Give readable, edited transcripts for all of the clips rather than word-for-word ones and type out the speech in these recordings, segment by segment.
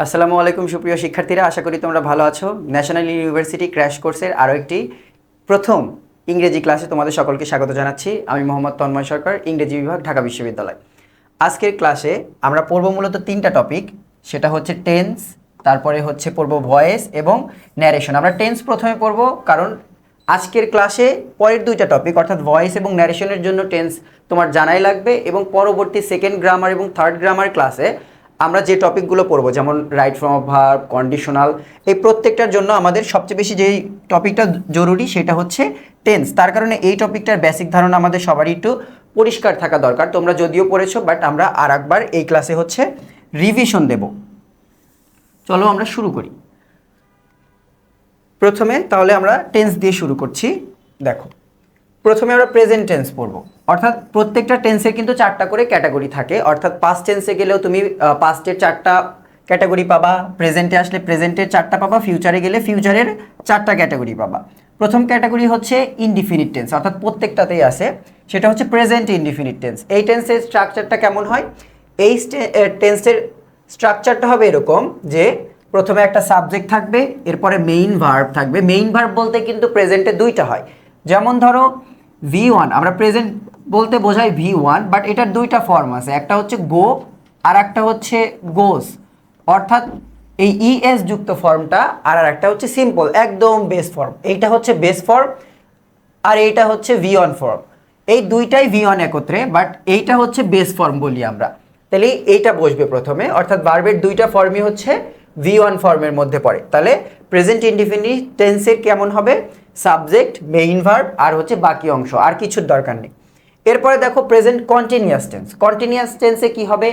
আসসালামু আলাইকুম সুপ্রিয় শিক্ষার্থীরা, আশা করি তোমরা ভালো আছো। ন্যাশনাল ইউনিভার্সিটি ক্র্যাশ কোর্সের আরও একটি প্রথম ইংরেজি ক্লাসে তোমাদের সকলকে স্বাগত জানাচ্ছি। আমি মোহাম্মদ তন্ময় সরকার, ইংরেজি বিভাগ, ঢাকা বিশ্ববিদ্যালয়। আজকের ক্লাসে আমরা পড়ব মূলত তিনটা টপিক, সেটা হচ্ছে টেন্স, তারপরে হচ্ছে পড়ব ভয়েস এবং ন্যারেশন। আমরা টেন্স প্রথমে পড়ব, কারণ আজকের ক্লাসে পরের দুইটা টপিক অর্থাৎ ভয়েস এবং ন্যারেশনের জন্য টেন্স তোমার জানাই লাগবে, এবং পরবর্তী সেকেন্ড গ্রামার এবং থার্ড গ্রামার ক্লাসে আমরা যে টপিকগুলো পড়বো, যেমন right form of verb, conditional, এই প্রত্যেকটার জন্য আমাদের সবচেয়ে বেশি যেই টপিকটা জরুরি সেটা হচ্ছে টেন্স। তার কারণে এই টপিকটার বেসিক ধারণা আমাদের সবারই একটু পরিষ্কার থাকা দরকার। তোমরা যদিও পড়েছো, বাট আমরা আর একবার এই ক্লাসে হচ্ছে রিভিশন দেব। চলো আমরা শুরু করি। প্রথমে তাহলে আমরা টেন্স দিয়ে শুরু করছি। দেখো, প্রথমে আমরা প্রেজেন্ট টেন্স পড়ব, অর্থাৎ প্রত্যেকটা টেন্সের কিন্তু চারটা করে ক্যাটাগরি থাকে। অর্থাৎ পাস্ট টেন্সে গেলেও তুমি পাস্টের চারটা ক্যাটাগরি পাবা, প্রেজেন্টে আসলে প্রেজেন্টের চারটা পাবা, ফিউচারে গেলে ফিউচারের চারটা ক্যাটাগরি পাবা। প্রথম ক্যাটাগরি হচ্ছে ইনডিফিনিট টেন্স, অর্থাৎ প্রত্যেকটাতেই আছে, সেটা হচ্ছে প্রেজেন্ট ইনডিফিনিট টেন্স। এই টেন্সের স্ট্রাকচারটা কেমন হয়? এই টেন্সের স্ট্রাকচারটা হবে এরকম যে প্রথমে একটা সাবজেক্ট থাকবে, এরপরে মেইন ভার্ব থাকবে। মেইন ভার্ব বলতে কিন্তু প্রেজেন্টে দুইটা হয়। যেমন ধরো V1, আমরা প্রেজেন্ট বলতে বোঝাই V1, বাট এটার দুইটা ফর্ম আছে, একটা হচ্ছে গো আর একটা হচ্ছে গোস, অর্থাৎ এই ইএস যুক্ত ফর্মটা, আর একটা হচ্ছে সিম্পল একদম বেস ফর্ম। এইটা হচ্ছে বেস ফর্ম আর এইটা হচ্ছে V1 ফর্ম। এই দুইটাই V1 একত্রে, বাট এইটা হচ্ছে বেস ফর্ম বলি আমরা। তাহলে এইটা বসবে প্রথমে, অর্থাৎ ভার্বের দুইটা ফর্মই হচ্ছে V1 ফর্মের মধ্যে পড়ে। তাহলে প্রেজেন্ট ইনডিফিনিট টেন্সের কেমন হবে? সাবজেক্ট, মেইন ভার্ব আর হচ্ছে বাকি অংশ, আর কিছুর দরকার নেই। এরপরে দেখো প্রেজেন্ট কন্টিনিউয়াস টেন্স। কন্টিনিউয়াস টেন্সে কি হবে?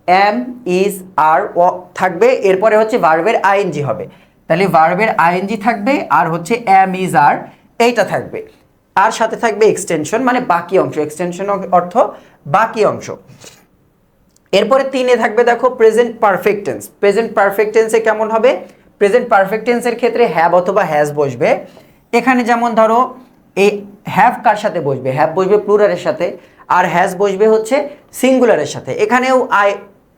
এম, ইজ, আর থাকবে, এরপরে হচ্ছে ভার্বের আইএনজি হবে। তাহলে ভার্বের আইএনজি থাকবে আর হচ্ছে এম, ইজ, আর এইটা থাকবে, আর সাথে থাকবে এক্সটেনশন, মানে বাকি অংশ। এক্সটেনশন অর্থ বাকি অংশ। এরপরে তিনে থাকবে দেখো present perfect tense. Present perfect টেন্সে কেমন হবে? প্রেজেন্ট পারফেক্ট টেন্সের ক্ষেত্রে হ্যাভ অথবা হ্যাজ বসবে। এখানে যেমন ধরো এই হ্যাভ কার সাথে বসবে? হ্যাভ বসবে প্লুরালের সাথে, আর হ্যাজ বসবে হচ্ছে সিঙ্গুলারের সাথে। এখানেও আই,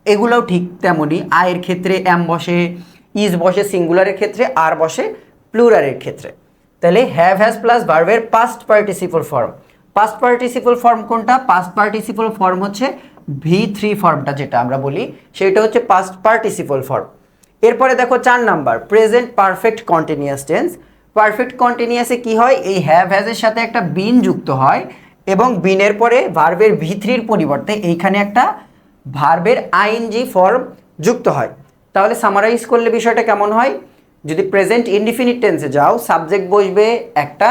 এগুলোও ঠিক তেমনই। আয়ের ক্ষেত্রে এম বসে, ইজ বসে সিঙ্গুলারের ক্ষেত্রে, আর বসে প্লুরালের ক্ষেত্রে। তাহলে হ্যাভ, হ্যাজ প্লাস ভার্বের past participle form. Past participle form কোনটা? পাস্ট পার্টিসিপল ফর্ম হচ্ছে V3 ফর্মটা, যেটা আমরা বলি সেটা হচ্ছে পাস্ট পার্টিসিপল ফর্ম। এরপরে দেখো 4 number present perfect continuous tense. Perfect কন্টিনিউয়াসে কি হয়? এই হ্যাভ হ্যাজের সাথে একটা বিন যুক্ত হয়, এবং বিনের পরে ভার্বের V3-র পরিবর্তে এইখানে একটা ভার্বের আইএনজি ফর্ম যুক্ত হয়। তাহলে সামারাইজ করলে বিষয়টা কেমন হয়? যদি প্রেজেন্ট ইনডিফিনিট টেন্সে যাও, সাবজেক্ট বসবে একটা,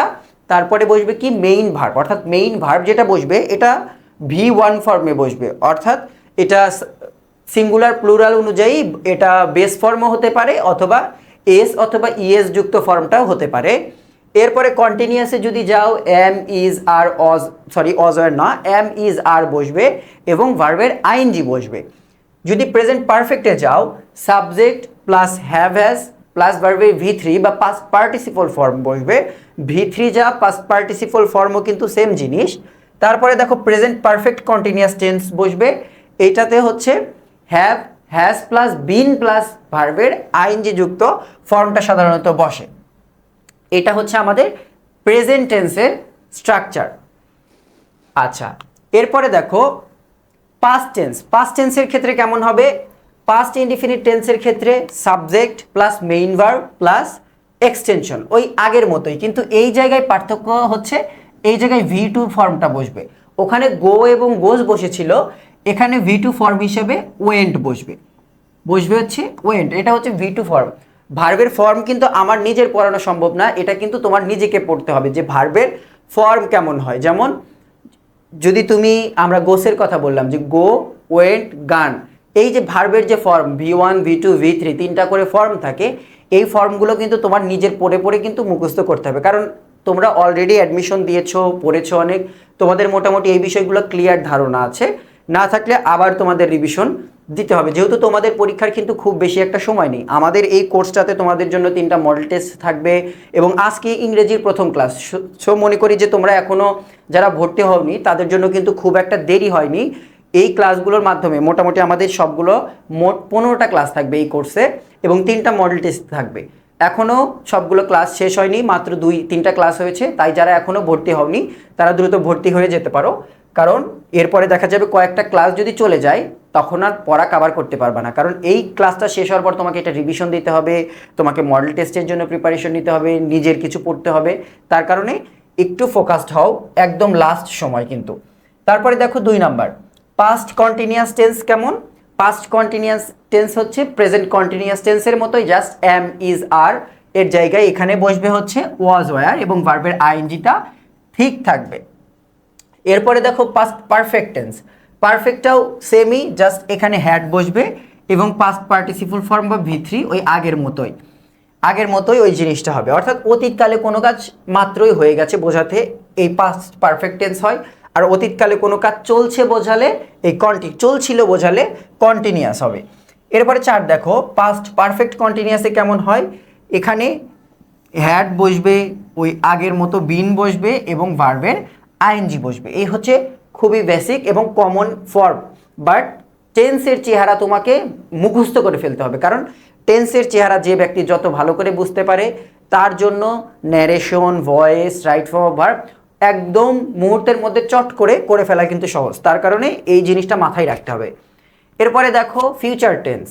তারপরে বসবে কি? Main verb. অর্থাৎ মেইন ভার্ব যেটা বসবে এটা V1 ফর্মে বসবে, অর্থাৎ এটা সিঙ্গুলার প্লুরাল অনুযায়ী এটা বেস ফর্মও হতে পারে, অথবা এস অথবা ইএস যুক্ত ফর্মটাও হতে পারে। এরপরে কন্টিনিউয়াসে যদি যাও, M, is, R, Aja, sorry অজ আর না, এম, ইজ, আর বসবে এবং ভার্বের আইএনজি বসবে। যদি প্রেজেন্ট পারফেক্টে যাও, subject plus have has plus ভার্বের V3 বা পাস্ট পার্টিসিপল ফর্ম বসবে। V3 যা পাস্ট পার্টিসিপল ফর্মও কিন্তু সেম জিনিস। তারপরে দেখো প্রেজেন্ট পারফেক্ট কন্টিনিউয়াস টেন্স বসবে, এইটাতে হচ্ছে have, has plus been plus ভার্বের আইএনজি যুক্ত ফর্মটা সাধারণত বসে। এটা হচ্ছে আমাদের প্রেজেন্ট টেন্সের স্ট্রাকচার। আচ্ছা, এরপরে দেখো পাস্ট টেন্স। পাস্ট টেন্সের ক্ষেত্রে কেমন হবে? পাস্ট ইনডিফিনিট টেন্সের ক্ষেত্রে subject plus main verb plus extension, ওই আগের মতোই, কিন্তু এই জায়গায় পার্থক্য হচ্ছে এই জায়গায় V2 ফর্মটা বসবে। ওখানে গো এবং গোজ বসেছিল, এখানে V2 ফর্ম হিসেবে ওয়েন্ট বসবে। বসবে হচ্ছে ওয়েন্ট, এটা হচ্ছে V2 ফর্ম। ভার্বের ফর্ম কিন্তু আমার নিজের পড়ানো সম্ভব না, এটা কিন্তু তোমার নিজেকে পড়তে হবে যে ভার্বের ফর্ম কেমন হয়। যেমন যদি তুমি, আমরা গোসের কথা বললাম যে গো, ওয়েন্ট, গান, এই যে ভার্বের যে ফর্ম V1, V2, V3 তিনটা করে ফর্ম থাকে, এই ফর্মগুলো কিন্তু তোমার নিজের পড়ে পড়ে কিন্তু মুখস্থ করতে হবে, কারণ তোমরা অলরেডি অ্যাডমিশন দিয়েছো, পড়েছো অনেক, তোমাদের মোটামুটি এই বিষয়গুলো ক্লিয়ার ধারণা আছে। না থাকলে আবার তোমাদের রিভিশন দিতে হবে, যেহেতু তোমাদের পরীক্ষার কিন্তু খুব বেশি একটা সময় নেই। আমাদের এই কোর্সটাতে তোমাদের জন্য 3টা মডেল টেস্ট থাকবে, এবং আজকে ইংরেজির প্রথম ক্লাস। সো মনে করি যে তোমরা এখনও যারা ভর্তি হওনি তাদের জন্য কিন্তু খুব একটা দেরি হয়নি। এই ক্লাসগুলোর মাধ্যমে মোটামুটি আমাদের সবগুলো মোট 15টা ক্লাস থাকবে এই কোর্সে এবং 3টা মডেল টেস্ট থাকবে। এখনও সবগুলো ক্লাস শেষ হয়নি, মাত্র 2-3টা ক্লাস হয়েছে, তাই যারা এখনও ভর্তি হওনি তারা দ্রুত ভর্তি হয়ে যেতে পারো, কারণ এরপরে দেখা যাবে কয়েকটা ক্লাস যদি চলে যায় তখন আর পড়া কভার করতে পারবে না, কারণ এই ক্লাসটা শেষ হওয়ার পর তোমাকে এটা রিভিশন দিতে হবে, তোমাকে মডেল টেস্টের জন্য প্রিপারেশন নিতে হবে, নিজের কিছু পড়তে হবে, তার কারণে একটু ফোকাসড হও একদম লাস্ট সময় কিন্তু। তারপরে দেখো 2 নাম্বার, পাস্ট কন্টিনিউয়াস টেন্স কেমন? পাস্ট কন্টিনিউয়াস টেন্স হচ্ছে প্রেজেন্ট কন্টিনিউয়াস টেন্সের মতোই, জাস্ট এম ইজ আর এর জায়গায় এখানে বসবে হচ্ছে ওয়াজ ওয়্যার এবং ভার্বের আইএনজিটা ঠিক থাকবে। এরপরে দেখো পাস্ট পারফেক্ট টেন্স, পারফেক্টটাও সেমই, জাস্ট এখানে হ্যাড বসবে এবং পাস্ট পার্টিসিপল ফর্ম বা V3 ওই আগের মতোই ওই জিনিসটা হবে, অর্থাৎ অতীতকালে কোনো কাজ মাত্রই হয়ে গেছে বোঝাতে এই পাস্ট পারফেক্ট টেন্স হয়, আর অতীতকালে কোনো কাজ চলছে বোঝালে এই চলছিল বোঝালে কন্টিনিউয়াস হবে। এরপরে 4 দেখো, পাস্ট পারফেক্ট কন্টিনিউয়াসে কেমন হয়? এখানে হ্যাড বসবে, ওই আগের মতো বিন বসবে এবং ভার্বের আইএনজি বসবে। এই হচ্ছে খুবই বেসিক এবং কমন ফর্ম, বাট টেন্সের চেহারা তোমাকে মুখস্থ করে ফেলতে হবে, কারণ টেন্সের চেহারা যে ব্যক্তি যত ভালো করে বুঝতে পারে তার জন্য narration, voice, right form of verb একদম মুহূর্তের মধ্যে চট করে ফেলা কিন্তু সহজ, তার কারণে এই জিনিসটা মাথায় রাখতে হবে। এরপরে দেখো ফিউচার টেন্স,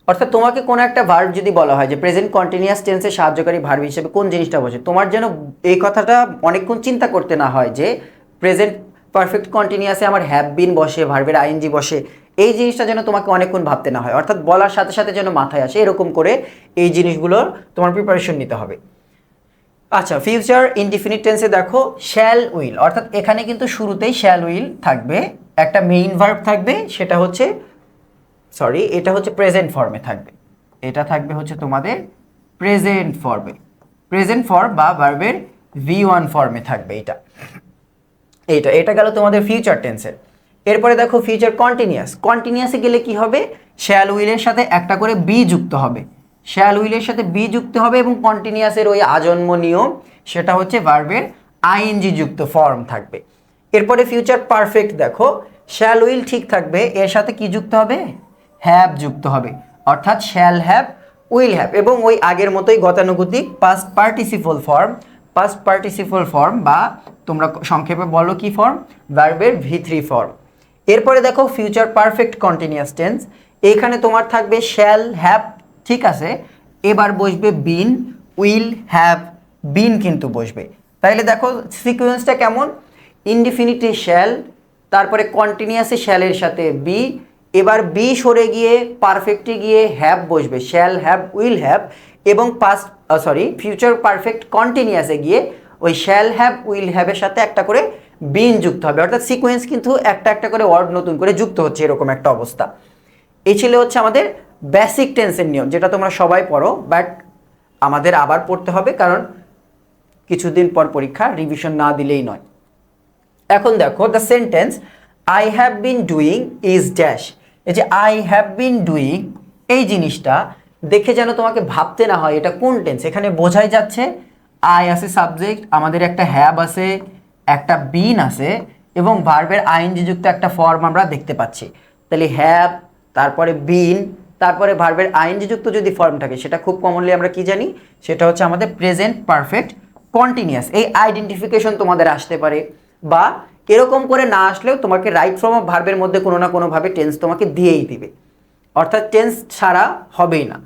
অর্থাৎ তোমাকে কোনো একটা ভার্ব যদি বলা হয় যে প্রেজেন্ট কন্টিনিউয়াস টেন্সের সাহায্যকারী ভার্ব হিসেবে কোন জিনিসটা বসে, তোমার যেন এই কথাটা অনেকক্ষণ চিন্তা করতে না হয় যে প্রেজেন্ট পারফেক্ট কন্টিনিউয়াসে আমার হ্যাভ বিন বসে, ভার্বের আইএনজি বসে, এই জিনিসটা যেন তোমাকে অনেকক্ষণ ভাবতে না হয়, অর্থাৎ বলার সাথে সাথে যেন মাথায় আসে, এরকম করে এই জিনিসগুলোর তোমার প্রিপারেশন নিতে হবে। আচ্ছা, ফিউচার ইনডিফিনিট টেন্সে দেখো শ্যাল উইল, অর্থাৎ এখানে কিন্তু শুরুতেই শ্যাল উইল থাকবে, একটা মেইন ভার্ব থাকবে, সেটা হচ্ছে এটা হচ্ছে প্রেজেন্ট ফর্মে থাকবে, এটা থাকবে হচ্ছে তোমাদের প্রেজেন্ট ফর্ম বা ভার্বের V1 ফর্মে থাকবে, এটা গেল তোমাদের ফিউচার টেন্সের। এরপরে দেখো ফিউচার কন্টিনিউয়াসে গেলে কি হবে? শ্যাল উইলের সাথে একটা করে বি যুক্ত হবে, এবং কন্টিনিউয়াসের ওই আজন্ম নিয়ম, সেটা হচ্ছে ভার্বের আইএনজি যুক্ত ফর্ম থাকবে। এরপরে ফিউচার পারফেক্ট দেখো, শ্যাল উইল ঠিক থাকবে, এর সাথে কি যুক্ত হবে? হ্যাভ যুক্ত হবে, অর্থাৎ শ্যাল হ্যাভ, উইল হ্যাভ, এবং ওই আগের মতোই গতানুগতিক পাস্ট পার্টিসিপল ফর্ম বা তোমরা সংক্ষেপে বলো কি ফর্ম? ভার্বের V3 ফর্ম। এরপরে দেখো ফিউচার পারফেক্ট কন্টিনিউয়াস টেন্স, এইখানে তোমার থাকবে শ্যাল হ্যাভ, ঠিক আছে, এবার বসবে বিন, উইল হ্যাভ, বিন কিন্তু বসবে। তাইলে দেখো সিকোয়েন্সটা কেমন? ইনডিফিনিটে শ্যাল, তারপরে কন্টিনিউয়াসে শ্যালের সাথে বি, এবার বি সরে গিয়ে পারফেক্টে গিয়ে হ্যাভ বসবে, শ্যাল হ্যাভ, উইল হ্যাভ, এবং ফিউচার পারফেক্ট কন্টিনিউয়াসে গিয়ে ওই শ্যাল হ্যাভ, উইল হ্যাভের সাথে একটা করে বিন যুক্ত হবে, অর্থাৎ সিকোয়েন্স কিন্তু একটা করে ওয়ার্ড নতুন করে যুক্ত হচ্ছে, এরকম একটা অবস্থা। এই ছিল হচ্ছে আমাদের বেসিক টেন্সের নিয়ম, যেটা তোমরা সবাই পড়ো, বাট আমাদের আবার পড়তে হবে, কারণ কিছুদিন পর পরীক্ষা, রিভিশন না দিলেই নয়। এখন দেখো the sentence I have been doing is dash, এই যে আই হ্যাভ বিন ডুইং, এই জিনিসটা দেখে যেন তোমাকে ভাবতে না হয় এটা কোন টেন্স, এখানে বোঝাই যাচ্ছে আই আছে সাবজেক্ট, আমাদের একটা হ্যাভ আছে, একটা বিন আছে, এবং ভার্বের আইএনজি যুক্ত একটা ফর্ম আমরা দেখতে পাচ্ছি। তাহলে হ্যাভ, তারপরে বিন, তারপরে ভার্বের আইএনজি যুক্ত যদি ফর্ম থাকে, সেটা খুব কমনলি আমরা কি জানি, সেটা হচ্ছে আমাদের প্রেজেন্ট পারফেক্ট কন্টিনিউয়াস। এই আইডেন্টিফিকেশন তোমাদের আসতে পারে, বা এরকম করে না আসলেও তোমাকে রাইট ফর্ম অফ ভার্বের মধ্যে কোনো না কোনোভাবে টেন্স তোমাকে দিয়েই দিবে, অর্থাৎ টেন্স ছাড়া হবেই না।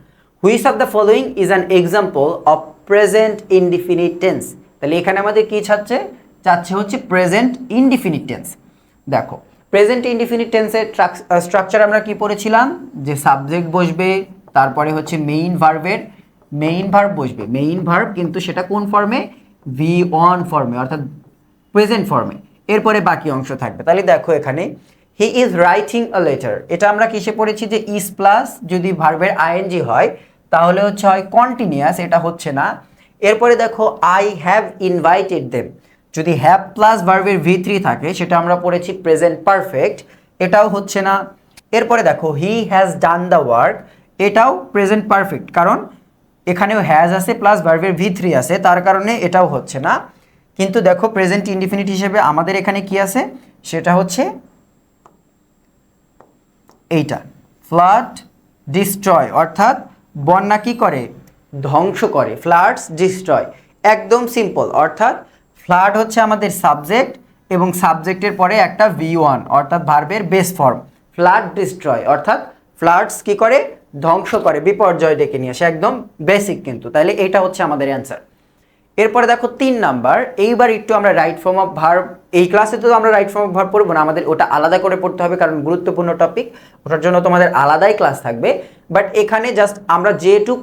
Which of the following is an example of present indefinite tense, তাহলে এখানে আমাদের কি চাচ্ছে হচ্ছে প্রেজেন্ট ইনডিফিনিট টেন্স। দেখো প্রেজেন্ট ইনডিফিনিট টেন্সের স্ট্রাকচার আমরা কি পড়েছিলাম, যে সাবজেক্ট বসবে, তারপরে হচ্ছে মেইন ভার্ব বসবে, মেইন ভার্ব কিন্তু সেটা কোন ফর্মে? V1 ফর্মে, অর্থাৎ প্রেজেন্ট ফর্মে, এরপরে বাকি অংশ থাকবে। তাহলে দেখো এখানে he is writing a letter, এটা আমরা কিসে পড়েছি যে ইজ প্লাস যদি ভার্বের আইএনজি হয় তাহলে হয় কন্টিনিউয়াস, এটা হচ্ছে না। এরপরে দেখো আই হ্যাভ ইনভাইটেড দেম, যদি হ্যাভ প্লাস ভার্বের V3 থাকে সেটা আমরা পড়েছি প্রেজেন্ট পারফেক্ট, এটাও হচ্ছে না। এরপরে দেখো he has done the work, এটাও প্রেজেন্ট পারফেক্ট, কারণ এখানেও হ্যাজ আছে প্লাস ভার্বের V3 আছে, তার কারণে এটাও হচ্ছে না। কিন্তু দেখো প্রেজেন্ট ইনডিফিনিট হিসেবে আমাদের এখানে কি আছে, সেটা হচ্ছে এইটা ফ্লাড ডিস্ট্রয়, অর্থাৎ বন্যা কি করে, ধ্বংস করে। ফ্লাডস ডিস্ট্রয়, একদম সিম্পল। অর্থাৎ ফ্লাড হচ্ছে আমাদের সাবজেক্ট এবং সাবজেক্টের পরে একটা V1 অর্থাৎ ভার্বের বেস ফর্ম। ফ্লাড ডিস্ট্রয় অর্থাৎ ফ্লাডস কি করে, ধ্বংস করে, বিপর্যয় ডেকে নিয়ে আসে, একদম বেসিক কিন্তু। তাহলে এটা হচ্ছে আমাদের অ্যান্সার। এরপরে দেখো 3 নাম্বার, এইবার একটু আমরা রাইট ফর্ম অফ ভার্ব, এই ক্লাসে তো আমরা রাইট ফর্ম অফ ভার্ব পড়বো না, আমাদের ওটা আলাদা করে পড়তে হবে কারণ গুরুত্বপূর্ণ টপিক, ওটার জন্য তোমাদের আলাদাই ক্লাস থাকবে। বাট এখানে জাস্ট আমরা যেটুক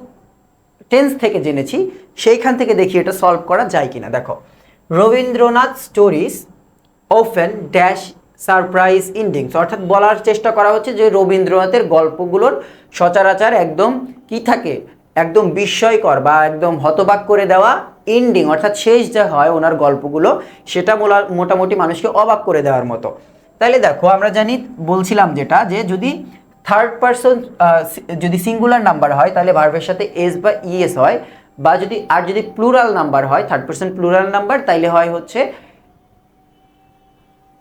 টেন্স থেকে জেনেছি সেইখান থেকে দেখি এটা সলভ করা যায় কিনা। দেখো, Rabindranath stories often dash surprise endings, অর্থাৎ বলার চেষ্টা করা হচ্ছে যে রবীন্দ্রনাথের গল্পগুলোর সচরাচর একদম কি থাকে, একদম বিস্ময়কর বা একদম হতবাক করে দেওয়া এন্ডিং, অর্থাৎ শেষ যা হয় ওনার গল্পগুলো সেটা মোটামুটি মানুষকে অবাক করে দেওয়ার মতো। তাহলে দেখো আমরা জানি, বলছিলাম যেটা, যে যদি থার্ড পারসন যদি সিঙ্গুলার নাম্বার হয় তাহলে ভার্বের সাথে এস বা ইএস হয়, বা যদি প্লুরাল নাম্বার হয়, থার্ড পারসন প্লুরাল নাম্বার, তাইলে হয় হচ্ছে,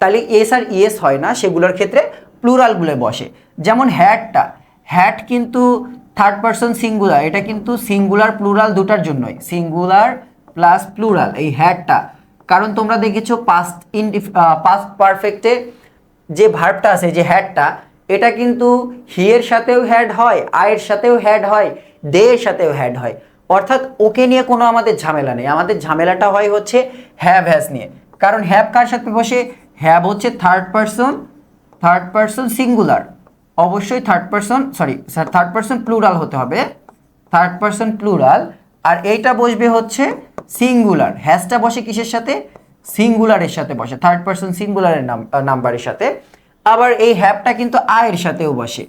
তাহলে এস আর ইএস হয় না, সেগুলোর ক্ষেত্রে প্লুরালগুলো বসে। যেমন হ্যাট কিন্তু থার্ড পারসন সিঙ্গুলার, এটা কিন্তু সিঙ্গুলার প্লুরাল দুটার জন্যই, সিঙ্গুলার প্লাস প্লুরাল এই হ্যাটটা। কারণ তোমরা দেখেছো পাস্ট পারফেক্টে যে ভার্বটা আছে, যে হ্যাডটা, এটা কিন্তু হি এর সাথেও হ্যাড হয়, আয়ের সাথেও হ্যাড হয়, দে এর সাথেও হ্যাড হয়। অর্থাৎ ওকে নিয়ে কোনো আমাদের ঝামেলা নেই, আমাদের ঝামেলাটা হয় হচ্ছে হ্যাভ হ্যাজ নিয়ে। কারণ হ্যাভ কার সাথে বসে, হ্যাভ হচ্ছে থার্ড পারসন সিঙ্গুলার, অবশ্যই থার্ড পারসন প্লুরাল হতে হবে, থার্ড পারসন প্লুরাল। আর এইটা বসবে হচ্ছে সিঙ্গুলার, হ্যাজটা বসে কিসের সাথে, সিঙ্গুলারের সাথে বসে, থার্ড পারসন সিঙ্গুলারের নাম্বারের সাথে। আবার এই হ্যাভটা কিন্তু আয়ের সাথেও বসে,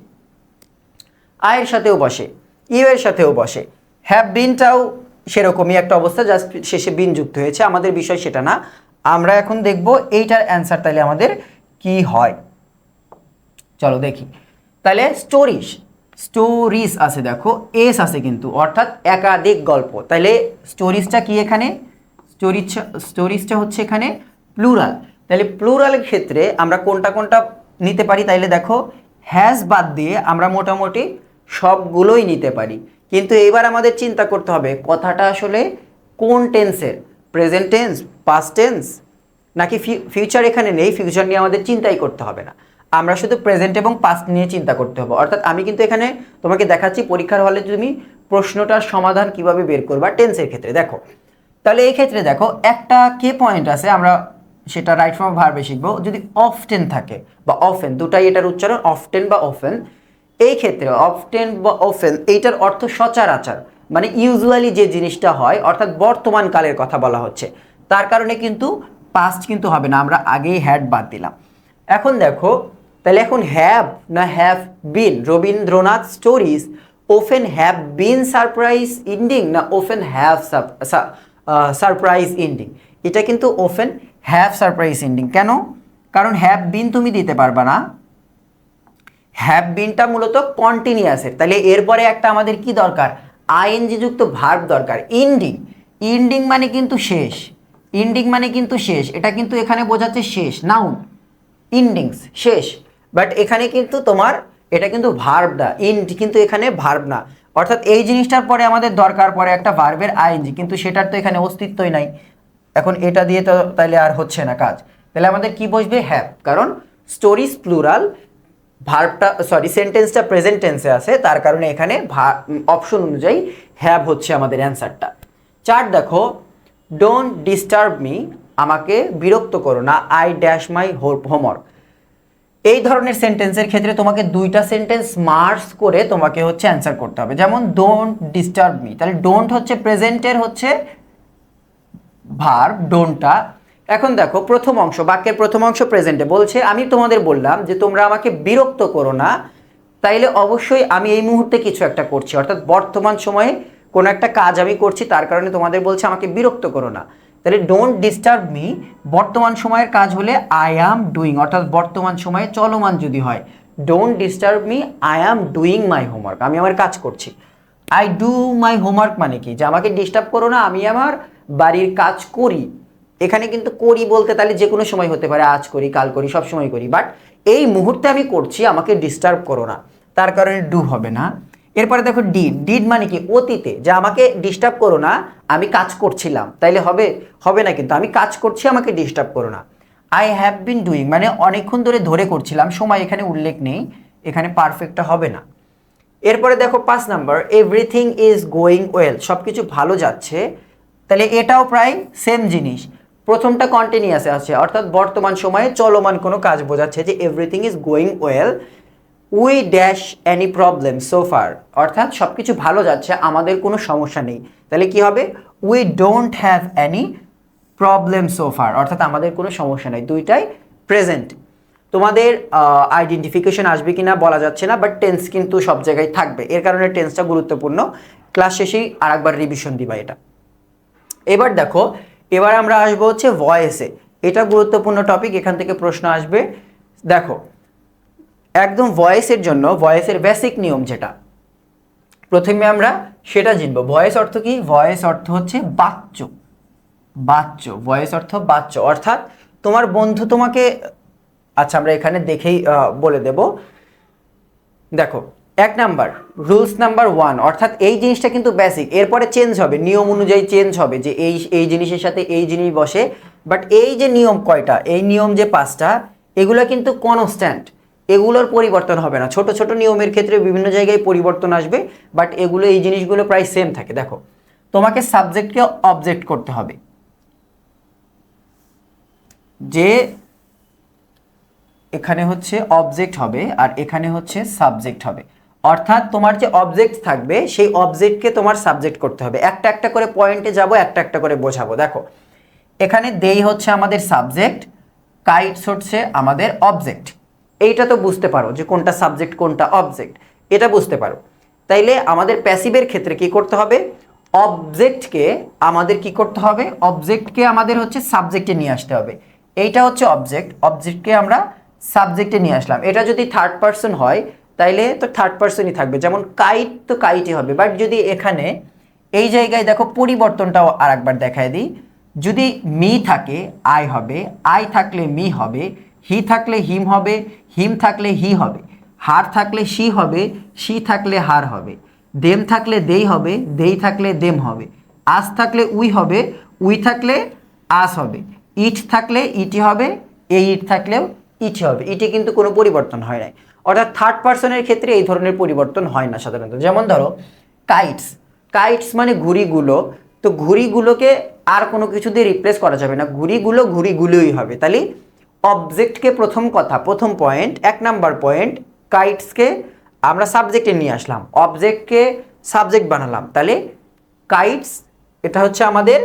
ইউ এর সাথেও বসে। হ্যাভ বিনটাও সেরকমই একটা অবস্থা, জাস্ট শেষে বিন যুক্ত হয়েছে, আমাদের বিষয় সেটা না। আমরা এখন দেখব এইটার অ্যান্সার তাহলে আমাদের কি হয়। চলো দেখি। তাহলে স্টোরিজ আছে, দেখো এস আছে কিন্তু, অর্থাৎ একাধিক গল্প। তাহলে স্টোরিজটা কি, এখানে স্টোরিজটা হচ্ছে এখানে প্লুরাল। তাহলে প্লুরালের ক্ষেত্রে আমরা কোনটা নিতে পারি, তাইলে দেখো হ্যাজ বাদ দিয়ে আমরা মোটামুটি সবগুলোই নিতে পারি। কিন্তু এবার আমাদের চিন্তা করতে হবে কথাটা আসলে কোন টেন্সের, প্রেজেন্ট টেন্স, পাস্ট টেন্স নাকি ফিউচার। এখানে নেই, ফিউচার নিয়ে আমাদের চিন্তাই করতে হবে না, আমরা শুধু প্রেজেন্ট এবং পাস্ট নিয়ে চিন্তা করতে হবে। অর্থাৎ আমি কিন্তু এখানে তোমাকে দেখাচ্ছি পরীক্ষার হলে তুমি প্রশ্নটার সমাধান কিভাবে বের করবা টেন্সের ক্ষেত্রে। দেখো, তাহলে এই ক্ষেত্রে দেখো একটা কে পয়েন্ট আছে, আমরা সেটা রাইট ফর্ম ভার্বে শিখবো। যদি অফটেন থাকে বা অফেন, দুটাই এটার উচ্চারণ, অফটেন বা অফেন। এই ক্ষেত্রে অফটেন বা অফেন এইটার অর্থ সচরাচর, মানে ইউজুয়ালি যে জিনিসটা হয়, অর্থাৎ বর্তমান কালের কথা বলা হচ্ছে, তার কারণে কিন্তু পাস্ট কিন্তু হবে না, আমরা আগেই হ্যাড বাদ দিলাম। এখন দেখো, তাহলে এখন হ্যাভ না have been, Rabindranath stories often have been surprise ending না ওফেন হ্যাভ সারপ্রাইজ ইন্ডিং, এটা কিন্তু ওফেন হ্যাভ সারপ্রাইজ ইন্ডিং। কেন? কারণ হ্যাভ বিন তুমি দিতে পারবা না, হ্যাভ বিনটা মূলত কন্টিনিউয়াসের। তাহলে এরপরে একটা আমাদের কি দরকার, আইএনজি যুক্ত ভার্ব দরকার। ইন্ডিং মানে কিন্তু শেষ, এটা কিন্তু এখানে বোঝাচ্ছে শেষ, নাউন ইন্ডিংস শেষ। বাট এখানে কিন্তু তোমার এটা কিন্তু ভার্ব না, কিন্তু এখানে ভার্ব না। অর্থাৎ এই জিনিসটার পরে আমাদের দরকার পড়ে একটা ভার্বের আইএনজি, কিন্তু সেটার তো এখানে অস্তিত্বই নাই। এখন এটা দিয়ে তো তাহলে আর হচ্ছে না কাজ, তাহলে আমাদের কি বসবে, হ্যাভ। কারণ স্টোরিজ প্লুরাল, ভার্বটা সেন্টেন্সটা প্রেজেন্ট টেন্সে আছে, তার কারণে এখানে অপশন অনুযায়ী হ্যাভ হচ্ছে আমাদের অ্যান্সারটা। 4 দেখো, ডোন্ট ডিস্টার্ব মি, আমাকে বিরক্ত করো না, আই ড্যাশ মাই হোমওয়ার্ক। এই ধরনের সেন্টেন্সের ক্ষেত্রে তোমাকে দুইটা সেন্টেন্স মার্জ করে তোমাকে হচ্ছে অ্যান্সার করতে হবে। যেমন ডোন্ট ডিস্টার্ব মি, তাহলে ডোন্ট হচ্ছে প্রেজেন্টের হচ্ছে ভার্ব, ডোন্টটা। এখন দেখো প্রথম অংশ, বাক্যের প্রথম অংশ প্রেজেন্টে বলছে, আমি তোমাদের বললাম যে তোমরা আমাকে বিরক্ত করো না, তাইলে অবশ্যই আমি এই মুহূর্তে কিছু একটা করছি, অর্থাৎ বর্তমান সময়ে কোনো একটা কাজ আমি করছি, তার কারণে তোমাদের বলছে আমাকে বিরক্ত করো না। তাহলে ডোন্ট ডিস্টার্ব মি বর্তমান সময়ের কাজ হলে আই অ্যাম ডুইং, অর্থাৎ বর্তমান সময়ে চলমান যদি হয়, don't disturb me I am doing my homework, আমি আমার কাজ করছি। আই ডু মাই হোমওয়ার্ক মানে কি, যে আমাকে ডিস্টার্ব করো না, আমি আমার বাড়ির কাজ করি। এখানে কিন্তু করি বলতে তাহলে যে কোনো সময় হতে পারে, আজ করি, কাল করি, সব সময় করি। বাট এই মুহূর্তে আমি করছি, আমাকে ডিস্টার্ব করো না, তার কারণে ডু হবে না। এরপরে দেখো ডিড, ডিড মানে কি অতীতে, যে আমাকে ডিস্টার্ব করো না, আমি কাজ করছিলাম, তাইলে হবে? হবে না, কিন্তু আমি কাজ করছি, আমাকে ডিস্টার্ব করো না। আই হ্যাভ বিন ডুইং মানে অনেকক্ষণ ধরে করছিলাম, সময় এখানে উল্লেখ নেই, এখানে পারফেক্টটা হবে না। এরপরে দেখো 5 number, everything is going well, সব কিছু ভালো যাচ্ছে, তাহলে এটাও প্রায় সেম জিনিস। প্রথমটা কন্টিনিউয়াসে আছে, অর্থাৎ বর্তমান সময়ে চলমান কোনো কাজ বোঝাচ্ছে, যে everything is going well we dash any problem so far, অর্থাৎ সব কিছু ভালো যাচ্ছে, আমাদের কোনো সমস্যা নেই। তাহলে কি হবে? We don't have any problem so far, অর্থাৎ আমাদের কোনো সমস্যা নেই। দুইটাই প্রেজেন্ট। তোমাদের আইডেন্টিফিকেশন আসবে কিনা বলা যাচ্ছে না, বাট টেন্স কিন্তু সব জায়গায় থাকবে, এর কারণে টেন্সটা গুরুত্বপূর্ণ। ক্লাস শেষেই আরেকবার রিভিশন দিবা এটা। এবার দেখো, এবার আমরা আসবো হচ্ছে ভয়েসে। এটা গুরুত্বপূর্ণ টপিক, এখান থেকে প্রশ্ন আসবে। দেখো একদম ভয়েসের জন্য ভয়েসের বেসিক নিয়ম যেটা, প্রথমে আমরা সেটা জানবো। ভয়েস অর্থ কি? ভয়েস অর্থ হচ্ছে বাচ্য, বাচ্য, ভয়েস অর্থ বাচ্য, অর্থাৎ তোমার বন্ধু তোমাকে, আচ্ছা আমরা এখানে দেখেই বলে দেব। দেখো 1 নাম্বার রুলস নাম্বার 1, অর্থাৎ এই জিনিসটা কিন্তু বেসিক, এরপরে চেঞ্জ হবে, নিয়ম অনুযায়ী চেঞ্জ হবে, যে এই জিনিসের সাথে এই জিনিস বসে, বাট এই যে নিয়ম কয়টা, এই নিয়ম যে 5টা, এগুলো কিন্তু কনস্ট্যান্ট, এগুলোর পরিবর্তন হবে না। ছোট ছোট নিয়মের ক্ষেত্রে বিভিন্ন জায়গায় পরিবর্তন আসবে, বাট এগুলো, এই জিনিসগুলো প্রায় সেম থাকে। দেখো তোমাকে সাবজেক্টকে অবজেক্ট করতে হবে, যে এখানে হচ্ছে অবজেক্ট হবে আর এখানে হচ্ছে সাবজেক্ট হবে, অর্থাৎ তোমার যে অবজেক্ট থাকবে সেই অবজেক্টকে তোমার সাবজেক্ট করতে হবে। একটা একটা করে পয়েন্টে যাব, একটা একটা করে বোঝাবো। দেখো এখানে দেই হচ্ছে আমাদের সাবজেক্ট, কাইটস হচ্ছে আমাদের অবজেক্ট। এইটা তো বুঝতে পারো যে কোনটা সাবজেক্ট কোনটা অবজেক্ট, এটা বুঝতে পারো। তাইলে আমাদের প্যাসিভের ক্ষেত্রে কি করতে হবে? অবজেক্টকে আমাদের কি করতে হবে? অবজেক্টকে আমাদের হচ্ছে সাবজেক্টে নিয়ে আসতে হবে। এইটা হচ্ছে অবজেক্ট, অবজেক্টকে আমরা সাবজেক্টে নিয়ে আসলাম। এটা যদি থার্ড পারসন হয় তাইলে তো থার্ড পারসনই থাকবে, যেমন কাইট তো কাইটই হবে। বাট যদি এখানে এই জায়গায় দেখো পরিবর্তনটাও আর একবার দেখায় দিই, যদি মি থাকে আই হবে, আই থাকলে মি হবে, হি থাকলে হিম হবে, হিম থাকলে হি হবে, হার থাকলে শি হবে, শি থাকলে হার হবে, দেম থাকলে দেই হবে, দেই থাকলে দেম হবে, আস থাকলে উই হবে, উই থাকলে আস হবে, ইট থাকলে ইটি হবে, এই ইট থাকলেও ইটি হবে। ইটি কিন্তু কোনো পরিবর্তন হয় নাই, অর্থাৎ থার্ড পারসনের ক্ষেত্রে এই ধরনের পরিবর্তন হয় না সাধারণত। যেমন ধরো কাইটস, কাইটস মানে ঘুড়িগুলো, তো ঘুড়িগুলোকে আর কোনো কিছু দিয়ে রিপ্লেস করা যাবে না, ঘুড়িগুলো ঘুড়িগুলোই হবে। তাহলে অবজেক্টকে প্রথম কথা, প্রথম পয়েন্ট, 1 নাম্বার পয়েন্ট, কাইটসকে আমরা সাবজেক্টে নিয়ে আসলাম, অবজেক্টকে সাবজেক্ট বানালাম, তাহলে কাইটস এটা হচ্ছে আমাদের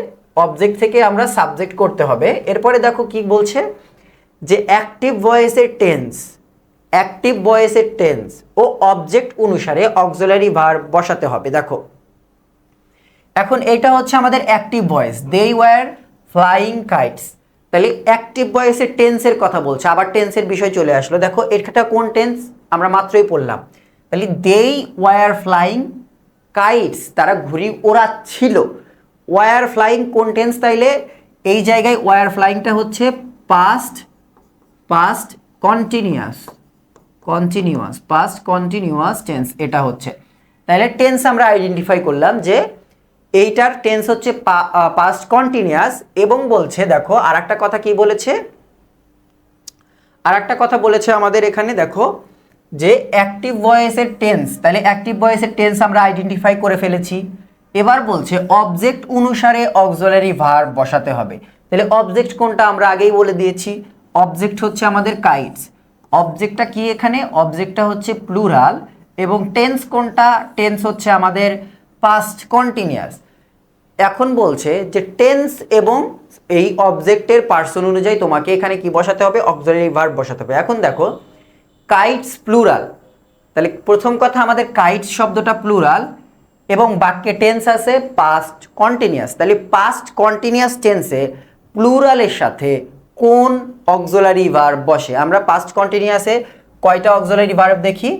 অবজেক্ট থেকে আমরা সাবজেক্ট করতে হবে। এরপরে দেখো কি বলছে, যে অ্যাক্টিভ ভয়েসের টেন্স, অ্যাক্টিভ ভয়েসের টেন্স ও অবজেক্ট অনুসারে অক্সিলারি ভার্ব বসাতে হবে। দেখো এখন এটা হচ্ছে আমাদের active voice, they were flying kites, তাহলে অ্যাক্টিভ ভয়েসের টেন্সের কথা বলছে, আবার টেন্সের বিষয় চলে আসলো। দেখো এটা কোন টেন্স আমরা মাত্রই পড়লাম, তাহলে দে ওয়্যার ফ্লাইং কাইটস, তারা ঘুড়ি ওড়াচ্ছিল। ওয়্যার ফ্লাইং কোন টেন্স? তাইলে এই জায়গায় ওয়্যার ফ্লাইংটা হচ্ছে past, past continuous, continuous, past continuous tense এটা হচ্ছে। তাহলে টেন্স আমরা আইডেন্টিফাই করলাম যে এইটার টেন্স হচ্ছে পাস্ট কন্টিনিউয়াস, এবং বলছে দেখো আর একটা কথা কি বলেছে, আর একটা কথা বলেছে আমাদের এখানে, দেখো যে অ্যাক্টিভ ভয়েসের টেন্স, তাহলে অ্যাক্টিভ ভয়েসের টেন্স আমরা আইডেন্টিফাই করে ফেলেছি। এবার বলছে অবজেক্ট অনুসারে অক্সিলারি ভার্ব বসাতে হবে। তাহলে অবজেক্ট কোনটা আমরা আগেই বলে দিয়েছি, অবজেক্ট হচ্ছে আমাদের কাইটস। অবজেক্টটা কি এখানে? অবজেক্টটা হচ্ছে প্লুরাল, এবং টেন্স কোনটা? টেন্স হচ্ছে আমাদের পাস্ট কন্টিনিউয়াস। এখন বলছে যে টেন্স এবং এই অবজেক্টের পার্সন অনুযায়ী তোমাকে এখানে কি বসাতে হবে? অক্সিলারি ভার্ব বসাতে হবে। এখন দেখো কাইটস প্লুরাল, তাহলে প্রথম কথা আমাদের কাইটস শব্দটা প্লুরাল, এবং বাক্যে টেন্স আছে পাস্ট কন্টিনিউয়াস। তাহলে পাস্ট কন্টিনিউয়াস টেন্সে প্লুরালের সাথে কোন অক্সিলারি ভার্ব বসে? আমরা পাস্ট কন্টিনিউয়াসে কয়টা অক্সিলারি ভার্ব দেখি?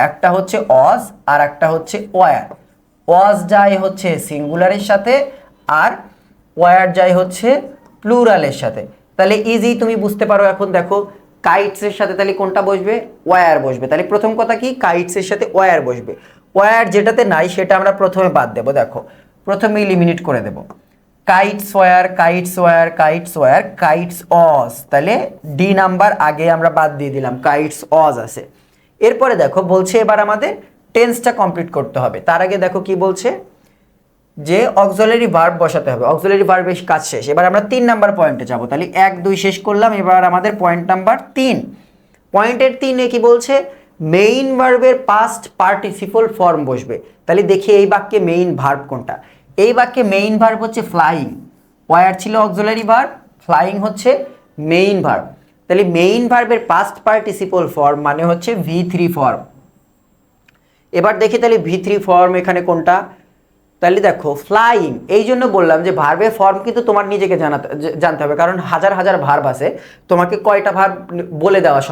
একটা হচ্ছে অজ আর একটা হচ্ছে ওয়্যার। ওয়াজ যায় হচ্ছে সিঙ্গুলারের সাথে আর ওয়্যার যায় হচ্ছে প্লুরালের সাথে। তাহলে ইজি তুমি বুঝতে পারো। এখন দেখো কাইটসের সাথে তাহলে কোনটা বসবে? ওয়্যার বসবে। তাহলে প্রথম কথা কি, কাইটসের সাথে ওয়্যার বসবে। ওয়্যার যেটাতে নাই সেটা আমরা প্রথমে বাদ দেব। দেখো প্রথমে এলিমিনেট করে দেব। Kites were, kites were, kites were, kites was, তাহলে ডি নাম্বার আগে আমরা বাদ দিয়ে দিলাম, কাইটস অজ আছে। এরপরে দেখো বলছে এবার আমাদের টেন্সটা কমপ্লিট করতে হবে। তার আগে দেখো কি বলছে, যে অক্সিলারি ভার্ব বসাতে হবে। অক্সিলারি ভার্বের কাজ শেষ। এবার আমরা 3 নাম্বার পয়েন্টে যাব। তাহলে 1 2 শেষ করলাম, এবার আমাদের পয়েন্ট নাম্বার 3। পয়েন্টের 3-এ কি বলছে, মেইন ভার্বের পাস্ট পার্টিসিপল ফর্ম বসবে। তাহলে দেখি এই বাক্যে মেইন ভার্ব কোনটা। এই বাক্যে মেইন ভার্ব হচ্ছে ফ্লাইং। ওয়্যার ছিল অক্সিলারি ভার্ব, ফ্লাইং হচ্ছে মেইন ভার্ব। তাহলে মেইন ভার্বের পাস্ট পার্টিসিপল ফর্ম মানে হচ্ছে V3 ফর্ম। এবার দেখি তাহলে V3 ফর্ম এখানে কোনটা। তাহলে দেখো ফ্লাইং, এই জন্য বললাম যে ভার্বের ফর্ম কিন্তু তোমার নিজেকে জানতে হবে, কারণ হাজার হাজার ভার্ব আছে, তোমাকে কয়টা ভার্ব বলে দেওয়া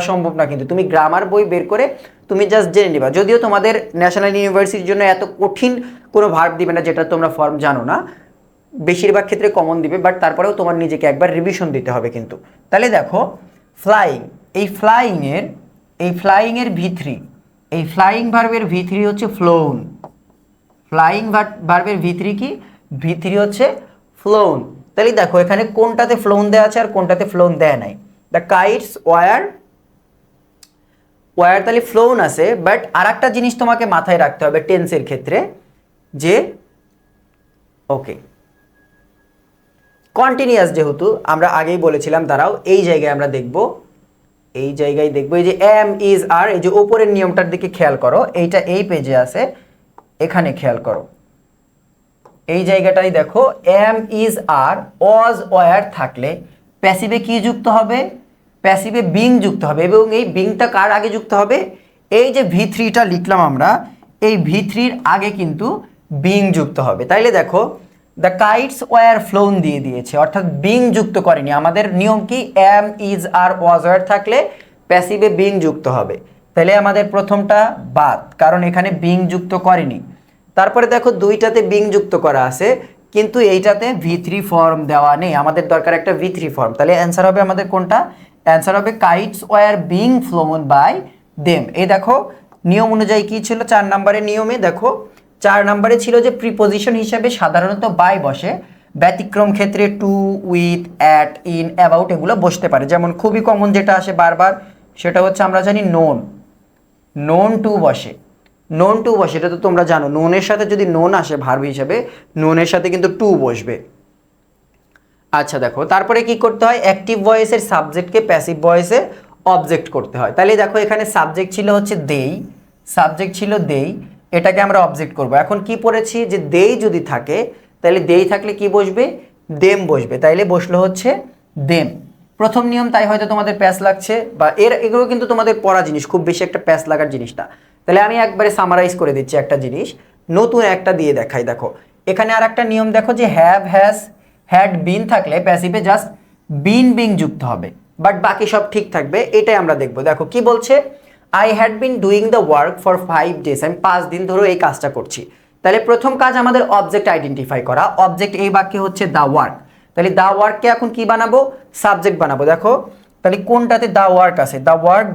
সম্ভব না। কিন্তু তুমি গ্রামার বই বের করে তুমি জাস্ট জেনে নিবা। যদিও তোমাদের ন্যাশনাল ইউনিভার্সিটির জন্য এত কঠিন কোনো ভার্ব দিবে না যেটা তোমরা ফর্ম জানো না, বেশিরভাগ ক্ষেত্রে কমন দিবে, বাট তারপরেও তোমার নিজেকে একবার রিভিশন দিতে হবে কিন্তু। তাহলে দেখো ফ্লাইং, এই ফ্লাইংয়ের V3, এই ফ্লাইং ভার্বের V3 হচ্ছে ফ্লোন। ফ্লাইং ভার্বের V3 কি? V3 হচ্ছে ফ্লোন। তাহলে দেখো এখানে কোনটাতে ফ্লোন দেওয়া আছে আর কোনটাতে ফ্লোন দেয়া নাই। দ্য কাইটস ওয়্যার তাহলে ফ্লোন আছে, বাট আরেকটা জিনিস তোমাকে মাথায় রাখতে হবে টেন্সের ক্ষেত্রে, যে ওকে কন্টিনিউয়াস, যেহেতু আমরা আগেই বলেছিলাম, দাঁড়াও এই জায়গায় আমরা দেখব, এই যে এম ইজ আর, এই যে উপরের নিয়মটার দিকে খেয়াল করো, এইটা এই পেজে আছে, এখানে খেয়াল করো, এই জায়গাটাই দেখো, am is are was were থাকলে প্যাসিভে কি যুক্ত হবে? প্যাসিভে বিং যুক্ত হবে। এবং এই বিংটা কার আগে যুক্ত হবে? এই যে V3টা লিখলাম আমরা, এই V3-র আগে কিন্তু বিং যুক্ত হবে। তাইলে দেখো দ্য কাইটস ওয়্যার ফ্লোন দিয়ে দিয়েছে, অর্থাৎ বিং যুক্ত করেনি। আমাদের নিয়ম কি, am is are was were থাকলে প্যাসিভে বিং যুক্ত হবে। তাহলে আমাদের প্রথমটা বাদ, কারণ এখানে বিং যুক্ত করেনি। তারপরে দেখো দুইটাতে বিং যুক্ত করা আছে, কিন্তু এইটাতে V3 ফর্ম দেওয়া নেই। আমাদের দরকার একটা V3 ফর্ম। তাহলে অ্যান্সার হবে আমাদের কোনটা? অ্যান্সার হবে kites were being flown by them. এই দেখো নিয়ম অনুযায়ী কি ছিল 4 নম্বরের নিয়মে, দেখো 4 নম্বরে ছিল যে প্রিপোজিশন হিসেবে সাধারণত বাই বসে, ব্যতিক্রম ক্ষেত্রে to, with, at, in, about এগুলো বসতে পারে। যেমন খুবই কমন যেটা আসে বারবার, সেটা হচ্ছে আমরা জানি নোন টু বসে। নোন টু বসে, এটা তো তোমরা জানো, নোনের সাথে যদি নোন আসে ভার্ব হিসেবে, নোনের সাথে কিন্তু টু বসবে। আচ্ছা দেখো তারপরে কি করতে হয়, অ্যাক্টিভ ভয়েসের সাবজেক্টকে প্যাসিভ ভয়েসে অবজেক্ট করতে হয়। তাহলে দেখো এখানে সাবজেক্ট ছিল হচ্ছে দেই, এটাকে আমরা অবজেক্ট করব। এখন কি পড়েছি, যে দেই যদি থাকে, তাহলে দেই থাকলে কি বসবে? দেম বসবে। তাইলে বসলো হচ্ছে দেম। প্রথম নিয়ম, তাই হয়তো তোমাদের প্যাস লাগছে, বা এগুলো কিন্তু তোমাদের পড়া জিনিস, খুব বেশি একটা প্যাস লাগার জিনিসটা। তাহলে আমি একবারে সামারাইজ করে দিচ্ছি একটা জিনিস, নতুন একটা দিয়ে দেখাই। দেখো এখানে আর একটা নিয়ম দেখো, যে হ্যাভ, হ্যাজ, হ্যাড, বিন থাকলে প্যাসিভে জাস্ট বিং যুক্ত হবে, বাট বাকি সব ঠিক থাকবে। এটাই আমরা দেখবো। দেখো কি বলছে, I had been doing the work for 5 days, আমি 5 দিন ধরে এই কাজটা করছি। তাহলে প্রথম কাজ আমাদের অবজেক্ট আইডেন্টিফাই করা। অবজেক্ট এই বাক্যে হচ্ছে দ্য ওয়ার্ক। তাহলে দ্য ওয়ার্ককে এখন কি বানাবো? সাবজেক্ট বানাবো। দেখো তাহলে কোনটাতে দ্য ওয়ার্ক আছে? The work.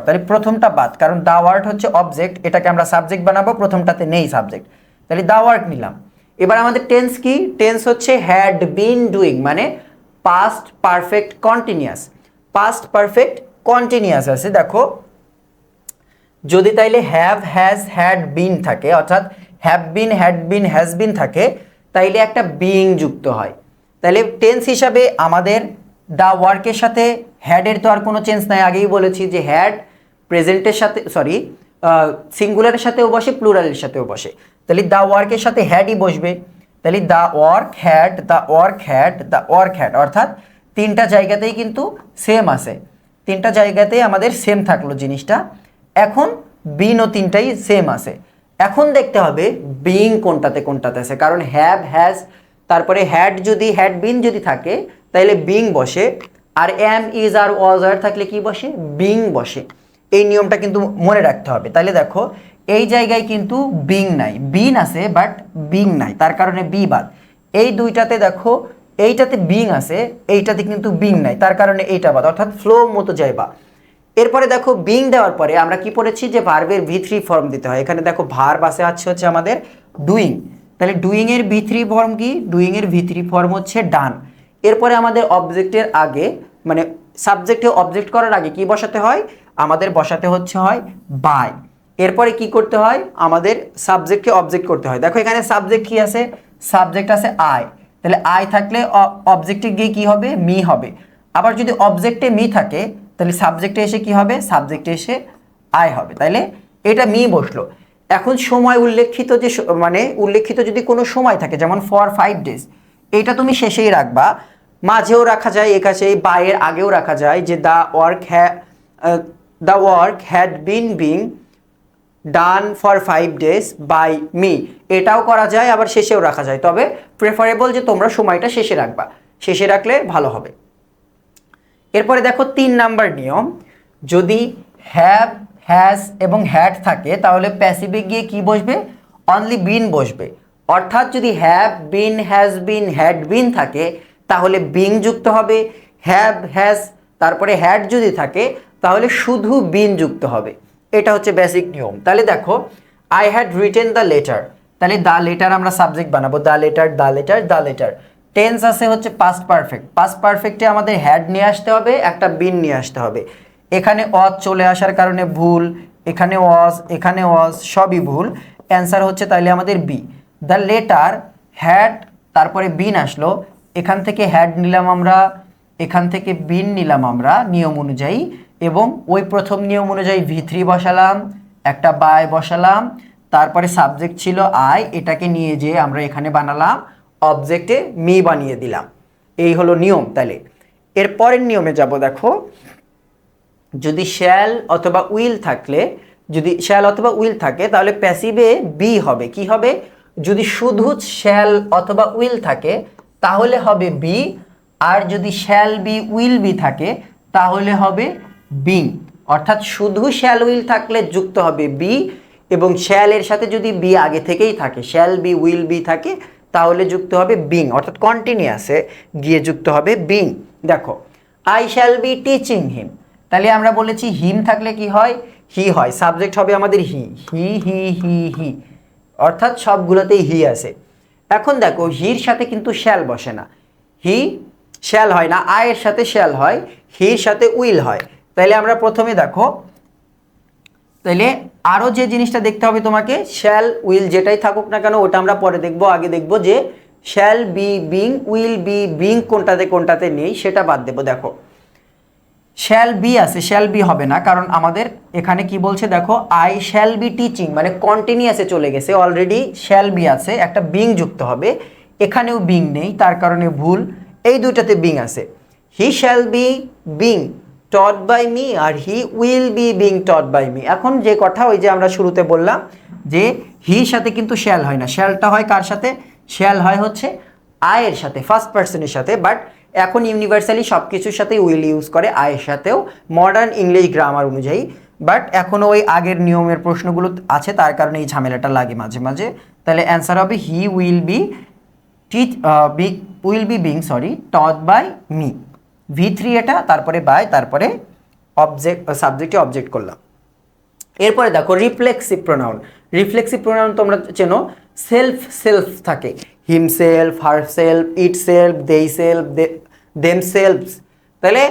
তাহলে প্রথমটা বাদ, কারণ দ্য ওয়ার্ক হচ্ছে অবজেক্ট, এটাকে আমরা সাবজেক্ট বানাবো, প্রথমটাতে নেই সাবজেক্ট। তাহলে দ্য ওয়ার্ক নিলাম। এবার আমাদের টেন্স কি? টেন্স হচ্ছে হ্যাড বিন ডুইং, মানে পাস্ট পারফেক্ট কন্টিনিউয়াস আছে। দেখো যদি তাইলে হ্যাভ, হ্যাজ, হ্যাড, বিন থাকে, অর্থাৎ have been, had been, has been থাকে, তাইলে একটা বিং যুক্ত হয়। তাহলে টেন্স হিসাবে আমাদের দ্য ওয়ার্কের সাথে হ্যাডের তো আর কোনো চেঞ্জ নাই। আগেই বলেছি যে হ্যাড প্রেজেন্টের সাথে, সিঙ্গুলারের সাথেও বসে, প্লুরালের সাথেও বসে। তাহলে দ্য ওয়ার্কের সাথে হ্যাডই বসবে। তাহলে দ্য ওয়ার্ক হ্যাড, অর্থাৎ 3টা জায়গাতেই কিন্তু সেম আছে, 3টা জায়গাতেই আমাদের সেম থাকলো জিনিসটা। এখন বিনও 3টাই সেম আছে। এখন দেখতে হবে বিং কোনটাতে আছে, কারণ হ্যাভ, হ্যাজ, তারপরে হ্যাড বিন যদি থাকে তাহলে বিং বসে, আর এম, ইজ, আর ওয়াজ, আর থাকলে কি বসে? বিং বসে। এই নিয়মটা কিন্তু মনে রাখতে হবে। তাহলে দেখো এই জায়গায় কিন্তু বিং নাই, বিন আছে বাট বিং নাই, তার কারণে বি বাদ। এই দুইটাতে দেখো এইটাতে বিং আছে, এইটাতে কিন্তু বিং নাই, তার কারণে এইটা বাদ, অর্থাৎ ফ্লো মতো যাইবা। এরপরে দেখো বিং দেওয়ার পরে আমরা কি পড়েছি যে ভার্বের V3 ফর্ম দিতে হয়। এখানে দেখো ভার্ব আছে হচ্ছে আমাদের ডুইং, তাহলে ডুইং এর V3 ফর্ম কি? ডুইং এর V3 ফর্ম হচ্ছে ডান। এরপরে আমাদের অবজেক্টের আগে মানে সাবজেক্টে অবজেক্ট করার আগে কি বসাতে হয়? আমাদের বসাতে হয় বাই। এরপরে কি করতে হয়? আমাদের সাবজেক্টকে অবজেক্ট করতে হয়। দেখো এখানে সাবজেক্ট কি আছে? সাবজেক্ট আছে আই, তাহলে আই থাকলে অবজেক্টে গিয়ে কি হবে? মি হবে। আবার যদি অবজেক্টে মি থাকে তাহলে সাবজেক্টে এসে কি হবে? সাবজেক্টে এসে আই হবে, তাইলে এটা মি বসলো। এখন সময় উল্লেখিত যে মানে উল্লেখিত যদি কোনো সময় থাকে, যেমন ফর 5 days, এইটা তুমি শেষেই রাখবা, মাঝেও রাখা যায়, একাছে বাইয়ের আগেও রাখা যায়, যে the work had being done for 5 days by me, এটাও করা যায়, আবার শেষেও রাখা যায়, তবে প্রেফারেবল যে তোমরা সময়টা শেষে রাখবা, শেষে রাখলে ভালো হবে। এরপরে দেখো 3 নাম্বার নিয়ম, যদি হ্যাভ, হ্যাজ এবং হ্যাড থাকে তাহলে প্যাসিভে গিয়ে কি বসবে? অনলি বিন বসবে। অর্থাৎ যদি have been, has been, had been থাকে তাহলে বিং যুক্ত হবে, হ্যাভ, হ্যাজ, তারপরে হ্যাড যদি থাকে তাহলে শুধু বিন যুক্ত হবে। এটা হচ্ছে বেসিক নিয়ম। তাহলে দেখো I had written the letter, তাহলে দ্য লেটার আমরা সাবজেক্ট বানাবো, the letter, the letter, the letter. Tense আছে হচ্ছে পাস্ট পারফেক্ট, পাস্ট পারফেক্টে আমাদের হ্যাড নিয়ে আসতে হবে, একটা বিন নিয়ে আসতে হবে। এখানে অজ চলে আসার কারণে ভুল, এখানে ওয়াজ, সবই ভুল। অ্যান্সার হচ্ছে তাহলে আমাদের বি। দ্য লেটার হ্যাড, তারপরে বিন আসলো, এখান থেকে হ্যাড নিলাম আমরা, এখান থেকে বিন নিলাম আমরা নিয়ম অনুযায়ী, এবং ওই প্রথম নিয়ম অনুযায়ী V3 বসালাম, একটা বাই বসালাম, তারপরে সাবজেক্ট ছিল আই, এটাকে নিয়ে যেয়ে আমরা এখানে বানালাম, অবজেক্টে মি বানিয়ে দিলাম। এই হলো নিয়ম। তাহলে এর পরের নিয়মে যাব। দেখো যদি শ্যাল অথবা উইল থাকলে, যদি শ্যাল অথবা উইল থাকে তাহলে প্যাসিভে বি হবে। কি হবে? যদি শুধু শ্যাল অথবা উইল থাকে তাহলে হবে বি, আর যদি শ্যাল বি উইল বি থাকে তাহলে হবে বিং। অর্থাৎ শুধু শ্যাল উইল থাকলে যুক্ত হবে বি, এবং শ্যালের সাথে যদি বি আগে থেকেই থাকে, শ্যাল বি উইল বি থাকে, তাহলে যুক্ত হবে বিং, অর্থাৎ কন্টিনিউয়াসে গিয়ে যুক্ত হবে বিং। দেখো আই শ্যাল বি টিচিং হিম, তাহলে আমরা বলেছি হিম থাকলে কি হয়? হি হয়, সাবজেক্ট হবে আমাদের হি, হি, অর্থাৎ সবগুলোতেই হি আছে। এখন দেখো হির সাথে কিন্তু শ্যাল বসে না, হি শ্যাল হয় না, আয়ের সাথে শ্যাল হয়, হির সাথে উইল হয়। তাহলে আমরা প্রথমে দেখো, তাহলে আরও যে জিনিসটা দেখতে হবে তোমাকে, শ্যাল উইল যেটাই থাকুক না কেন ওটা আমরা পরে দেখবো, আগে দেখবো যে shall be being, will be being কোনটাতে নেই সেটা বাদ দেবো। দেখো শ্যাল বি আছে, শ্যাল বি হবে না, কারণ আমাদের এখানে কি বলছে দেখো, আই শ্যাল বি টিচিং, মানে কন্টিনিউয়াসে চলে গেছে, অলরেডি শ্যাল বি আছে, একটা বিং যুক্ত হবে, এখানেও বিং নেই, তার কারণে ভুল। এই দুইটাতে বিং আছে, he shall be being taught by me, আর he will be being taught by me. এখন যে কথা ওই যে আমরা শুরুতে বললাম যে হির সাথে কিন্তু শ্যাল হয় না, শ্যালটা হয় কার সাথে? শ্যাল হয় হচ্ছে আয়ের সাথে, ফার্স্ট পার্সনের সাথে, বাট এখন ইউনিভার্সালি সব কিছুর সাথেই উইল ইউজ করে, আয়ের সাথেও, মডার্ন ইংলিশ গ্রামার অনুযায়ী, বাট এখনও ওই আগের নিয়মের প্রশ্নগুলো আছে, তার কারণে এই ঝামেলাটা লাগে মাঝে মাঝে। তাহলে অ্যান্সার হবে he will be being taught by me, V3 এটা, তারপরে বাই, তারপরে অবজেক্ট, সাবজেক্টে অবজেক্ট করলাম। এরপরে দেখো রিফ্লেক্সিভ প্রোনাউন। রিফ্লেক্সিভ প্রোনাউন তোমরা চেনো, সেলফ থাকে, হিমসেলফ, হারসেলফ, ইটসেলফ, দেইসেলফ, দেমসেলফস। তাহলে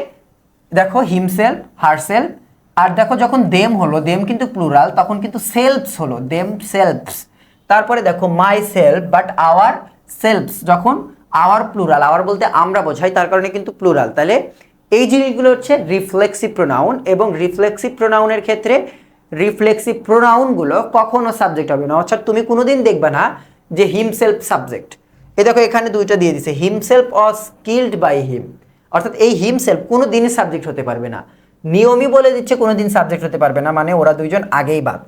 দেখো হিমসেলফ, হারসেলফ, আর দেখো যখন দেম হলো, দেম কিন্তু প্লুরাল, তখন কিন্তু সেলফস হলো, দেম সেলফস। তারপরে দেখো my self, but hour selves, যখন আওয়ার প্লুরাল, আওয়ার বলতে আমরা বোঝাই, তার কারণে কিন্তু প্লুরাল। তাহলে এই জিনিসগুলো হচ্ছে রিফ্লেক্সিভ প্রোনাউন, এবং রিফ্লেক্সিভ প্রোনাউনের ক্ষেত্রে রিফ্লেক্সিভ প্রোনাউনগুলো কখনো সাবজেক্ট হবে না, অর্থাৎ তুমি কোনোদিন দেখবে না যে হিমসেলফ সাবজেক্ট। এই দেখো এখানে দুইটা দিয়ে দিছে, himself was killed by him, অর্থাৎ এই হিমসেলফ কোনো দিনই সাবজেক্ট হতে পারবে না, নিয়মই বলে দিচ্ছে কোনো দিন সাবজেক্ট হতে পারবে না, মানে ওরা দুইজন আগেই বাদ।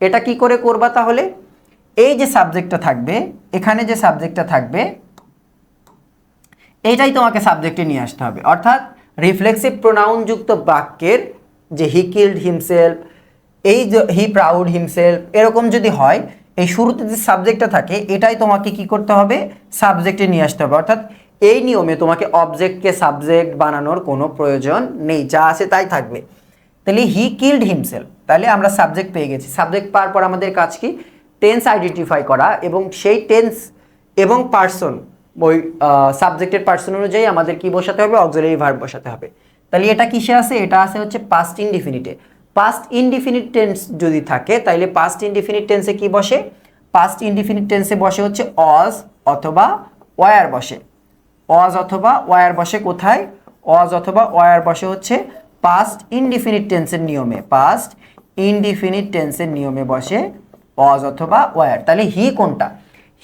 এটা কি করে করবা তাহলে? এই যে সাবজেক্টটা থাকবে, এখানে যে সাবজেক্টটা থাকবে, এইটাই তোমাকে সাবজেক্টে নিয়ে আসতে হবে। অর্থাৎ রিফ্লেক্সিভ প্রোনাউন যুক্ত বাক্যের যে হি কিল্ড হিমসেলফ, এই যে হি প্রাউড হিমসেলফ, এরকম যদি হয়, এই শুরুতে যে সাবজেক্টটা থাকে এটাই তোমাকে কি করতে হবে? সাবজেক্টে নিয়ে আসতে হবে। অর্থাৎ এই নিয়মে তোমাকে অবজেক্টকে সাবজেক্ট বানানোর কোনো প্রয়োজন নেই, যা আছে তাই থাকবে। তাহলে হি কিল্ড হিমসেলফ, তাহলে আমরা সাবজেক্ট পেয়ে গেছি। সাবজেক্ট পাওয়ার পর আমাদের কাজ কি? টেন্স আইডেন্টিফাই করা, এবং সেই টেন্স এবং পার্সন, ওই সাবজেক্টের পার্সন অনুযায়ী আমাদের কি বসাতে হবে? অক্সিলারি ভার্ব বসাতে হবে। তাহলে এটা কিসে আছে? এটা আছে হচ্ছে পাস্ট ইনডিফিনিটে। পাস্ট ইনডিফিনিট টেন্স যদি থাকে তাহলে পাস্ট ইনডিফিনিট টেন্সে কি বসে? পাস্ট ইনডিফিনিট টেন্সে বসে হচ্ছে অজ অথবা ওয়ার বসে। অজ অথবা ওয়ার বসে কোথায়? অজ অথবা ওয়ার বসে হচ্ছে পাস্ট ইনডিফিনিট টেন্সের নিয়মে। পাস্ট ইনডিফিনিট টেন্সের নিয়মে বসে অজ অথবা ওয়ার। তাহলে হি কোনটা?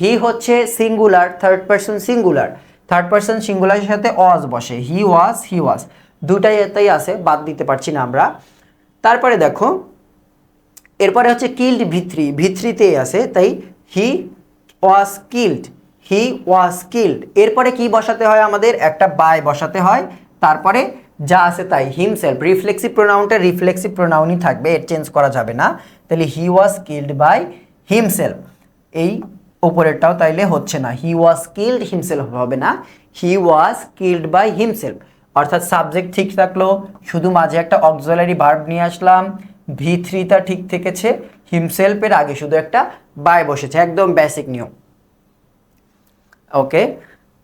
হি হচ্ছে singular, third person singular. Third person সিঙ্গুলারের সাথে অজ বসে। হি ওয়াজ দুটাই এতেই আছে, বাদ দিতে পারছি না আমরা। তারপরে দেখো এরপরে হচ্ছে কিল্ড ভিত্রি, ভিত্রিতেই আছে, তাই হি was killed, he was killed. এরপরে কি বসাতে হয় আমাদের? একটা বাই বসাতে হয়, তারপরে যা আছে তাই। হিমসেলফ, রিফ্লেক্সিভ প্রোনাউনটা রিফ্লেক্সিভ প্রোনাউনই থাকবে, এর চেঞ্জ করা যাবে না। তাহলে হি ওয়াজ কিল্ড বাই হিমসেলফ, এই উপরেরটাও তাইলে হচ্ছে না, হি ওয়াজ কিল্ড হিমসেলফ হবে না, হি ওয়াজ কিল্ড বাই হিমসেলফ। অর্থাৎ সাবজেক্ট ঠিক থাকলো, শুধু মাঝে একটা অক্সিলারি ভার্ব নিয়ে আসলাম, ভি3টা ঠিক থেকেছে, হিমসেলফের আগে শুধু একটা বাই বসেছে, একদম বেসিক নিয়ম। ওকে,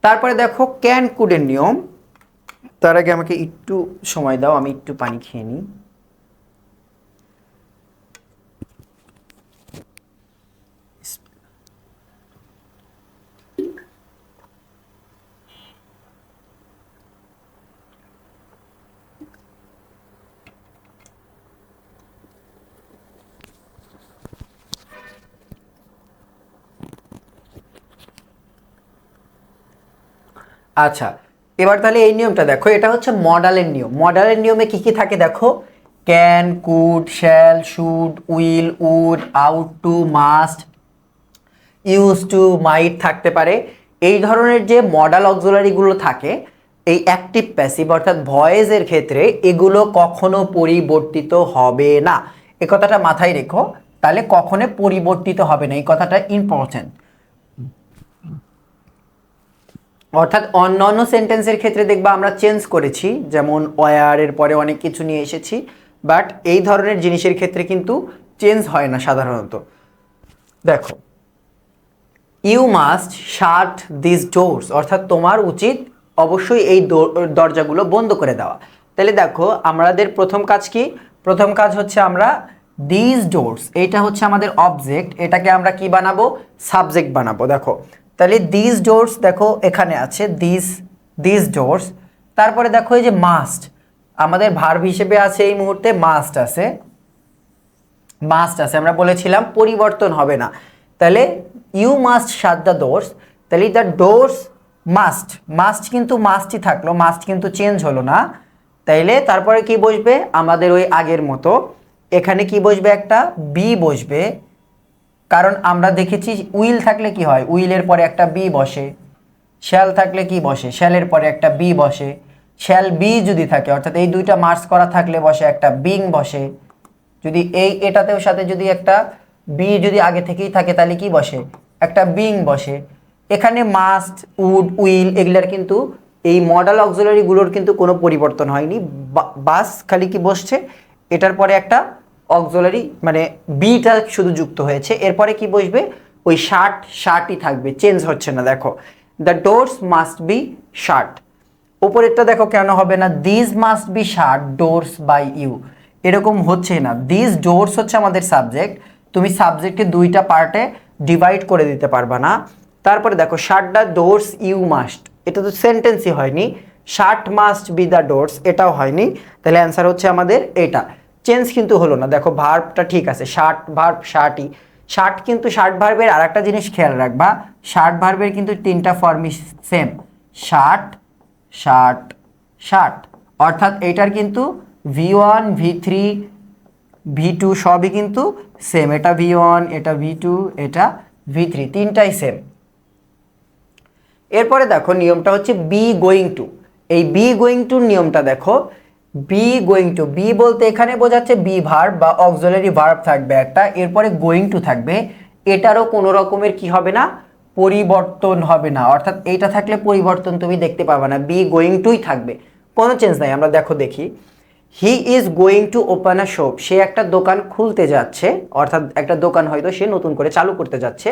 তারপরে দেখো ক্যান কুডের নিয়ম। তার আগে আমাকে একটু সময় দাও, আমি একটু পানি খেয়ে নিই। আচ্ছা, এবার তাহলে এই নিয়মটা দেখো, এটা হচ্ছে মডালের নিয়ম। মডালের নিয়মে কি কি থাকে দেখো? Can, could, shall, should, will, would, ought to, must, use to, might থাকতে পারে। এই ধরনের যে মডাল অক্সিলারিগুলো থাকে, এই অ্যাক্টিভ প্যাসিভ অর্থাৎ ভয়েসের ক্ষেত্রে এগুলো কখনো পরিবর্তিত হবে না। এ কথাটা মাথায় রেখো, তাহলে কখনো পরিবর্তিত হবে না, এই কথাটা ইম্পর্টেন্ট। অর্থাৎ অন্যান্য সেন্টেন্সের ক্ষেত্রে দেখবা আমরা চেঞ্জ করেছি, যেমন ওয়ারের পরে অনেক কিছু নিয়ে এসেছি, বাট এই ধরনের জিনিসের ক্ষেত্রে কিন্তু চেঞ্জ হয় না সাধারণত। দেখো, you must shut this doors, অর্থাৎ তোমার উচিত অবশ্যই এই দরজাগুলো বন্ধ করে দেওয়া। তাহলে দেখো আমাদের প্রথম কাজ কি? প্রথম কাজ হচ্ছে আমরা দিস ডোরস, এইটা হচ্ছে আমাদের অবজেক্ট, এটাকে আমরা কি বানাবো? সাবজেক্ট বানাবো। দেখো তাহলে দিস ডোরস, দেখো এখানে আছে দিস ডোরস। তারপরে দেখো এই যে মাস্ট, আমাদের ভার্ব হিসেবে আছে এই মুহূর্তে মাস্ট আছে, মাস্ট আছে, আমরা বলেছিলাম পরিবর্তন হবে না। তাহলে you must shut the doors, তাহলে দ্য ডোরস মাস্ট, মাস্ট কিন্তু মাস্টই থাকলো, মাস্ট কিন্তু চেঞ্জ হলো না। তাইলে তারপরে কি বসবে? আমাদের ওই আগের মতো এখানে কি বসবে? একটা বি বসবে, কারণ আমরা দেখেছি উইল থাকলে কি হয়? উইলের পরে একটা বি বসে। শ্যাল থাকলে কি বসে? শ্যালের পরে একটা বি বসে। শ্যাল বি যদি থাকে, অর্থাৎ এই দুইটা মার্চ করা থাকলে বসে একটা বিং বসে। যদি এটাতেও সাথে যদি একটা বি যদি আগে থেকেই থাকে তাহলে কি বসে? একটা বিং বসে। এখানে মাস্ট, উড, উইল এগুলার কিন্তু এই মডাল অক্সিলারিগুলোর কিন্তু কোনো পরিবর্তন হয়নি, বাস খালি কি বসছে এটার পরে একটা অক্সিলারি, মানে বিটা শুধু যুক্ত হয়েছে। এরপরে কি বসবে? ওই শার্টই থাকবে, চেঞ্জ হচ্ছে না। দেখো the doors must be shut, উপরেরটা দেখো কেন হবে না? This must be shut doors by you, এরকম হচ্ছে না। দিস ডোরস হচ্ছে আমাদের সাবজেক্ট, তুমি সাবজেক্টকে দুইটা পার্টে ডিভাইড করে দিতে পারবা না। তারপরে দেখো shut the doors you must, এটা তো সেন্টেন্সই হয়নি। Shut must be the doors, এটাও হয়নি। তাহলে অ্যান্সার হচ্ছে আমাদের এটা, চেঞ্জ কিন্তু হলো না। দেখো ভার্বটা ঠিক আছে, শার্ট ভার্ব শার্টই, শার্ট কিন্তু শার্ট ভার্বের আর একটা জিনিস খেয়াল রাখবা, শার্ট ভার্বের কিন্তু তিনটা ফর্মই সেম, শার্ট, শার্ট, শার্ট। অর্থাৎ এইটার কিন্তু V1, V3, V2 সবই কিন্তু সেম, এটা V1, এটা V2, এটা V3, তিনটাই সেম। এরপরে দেখো নিয়মটা হচ্ছে বি গোয়িং টু। এই বি গোয়িং টু নিয়মটা দেখো, বি গোয়িং টু, বি বলতে এখানে বোঝাচ্ছে বি ভার্ব বা অক্সিলারি ভার্ব থাকবে একটা, এরপরে গোয়িং টু থাকবে। এটারও কোনো রকমের কি হবে না? পরিবর্তন হবে না, অর্থাৎ এইটা থাকলে পরিবর্তন তুমি দেখতে পাবে না, বি গোয়িং টুই থাকবে, কোনো চেঞ্জ নাই। আমরা দেখি he is going to open a shop, সে একটা দোকান খুলতে যাচ্ছে, অর্থাৎ একটা দোকান হয়তো সে নতুন করে চালু করতে যাচ্ছে,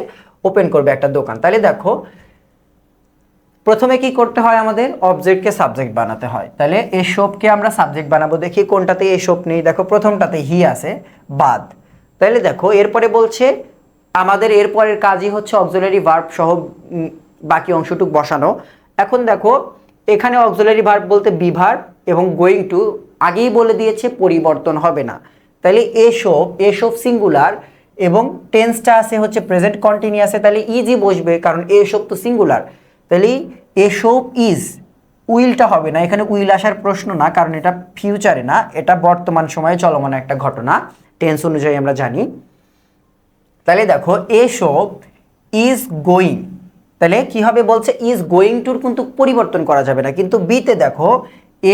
ওপেন করবে একটা দোকান। তাহলে দেখো প্রথমে কি করতে হয়, আমাদের অবজেক্টকে সাবজেক্ট বানাতে হয়। তাহলে এ শপকে আমরা সাবজেক্ট বানাবো, দেখি কোনটাতে এ শপ নেই। দেখো প্রথমটাতে হি আছে, বাদ। তাহলে দেখো এরপরে বলছে আমাদের এরপরের কাজই হচ্ছে অক্সিলারি ভার্ব সহ বাকি অংশটুক বসানো। এখন দেখো এখানে অক্সিলারি ভার্ব বলতে বি ভার্ব এবং গোয়িং টু আগেই বলে দিয়েছে পরিবর্তন হবে না। তাহলে এ শপ সিঙ্গুলার এবং টেন্সটা আছে হচ্ছে প্রেজেন্ট কন্টিনিউয়াসে, তাহলে ইজই বসবে কারণ এ শপ তো সিঙ্গুলার। তাহলে এ শপ ইজ, উইলটা হবে না, এখানে উইল আসার প্রশ্ন না, কারণ এটা ফিউচারে না, এটা বর্তমান সময়ে চলমান একটা ঘটনা, টেন্স অনুযায়ী আমরা জানি। তাহলে দেখো এ শপ ইজ গোয়িং, তাহলে কি হবে বলছে ইজ গোয়িং টুর কিন্তু পরিবর্তন করা যাবে না। কিন্তু বিতে দেখো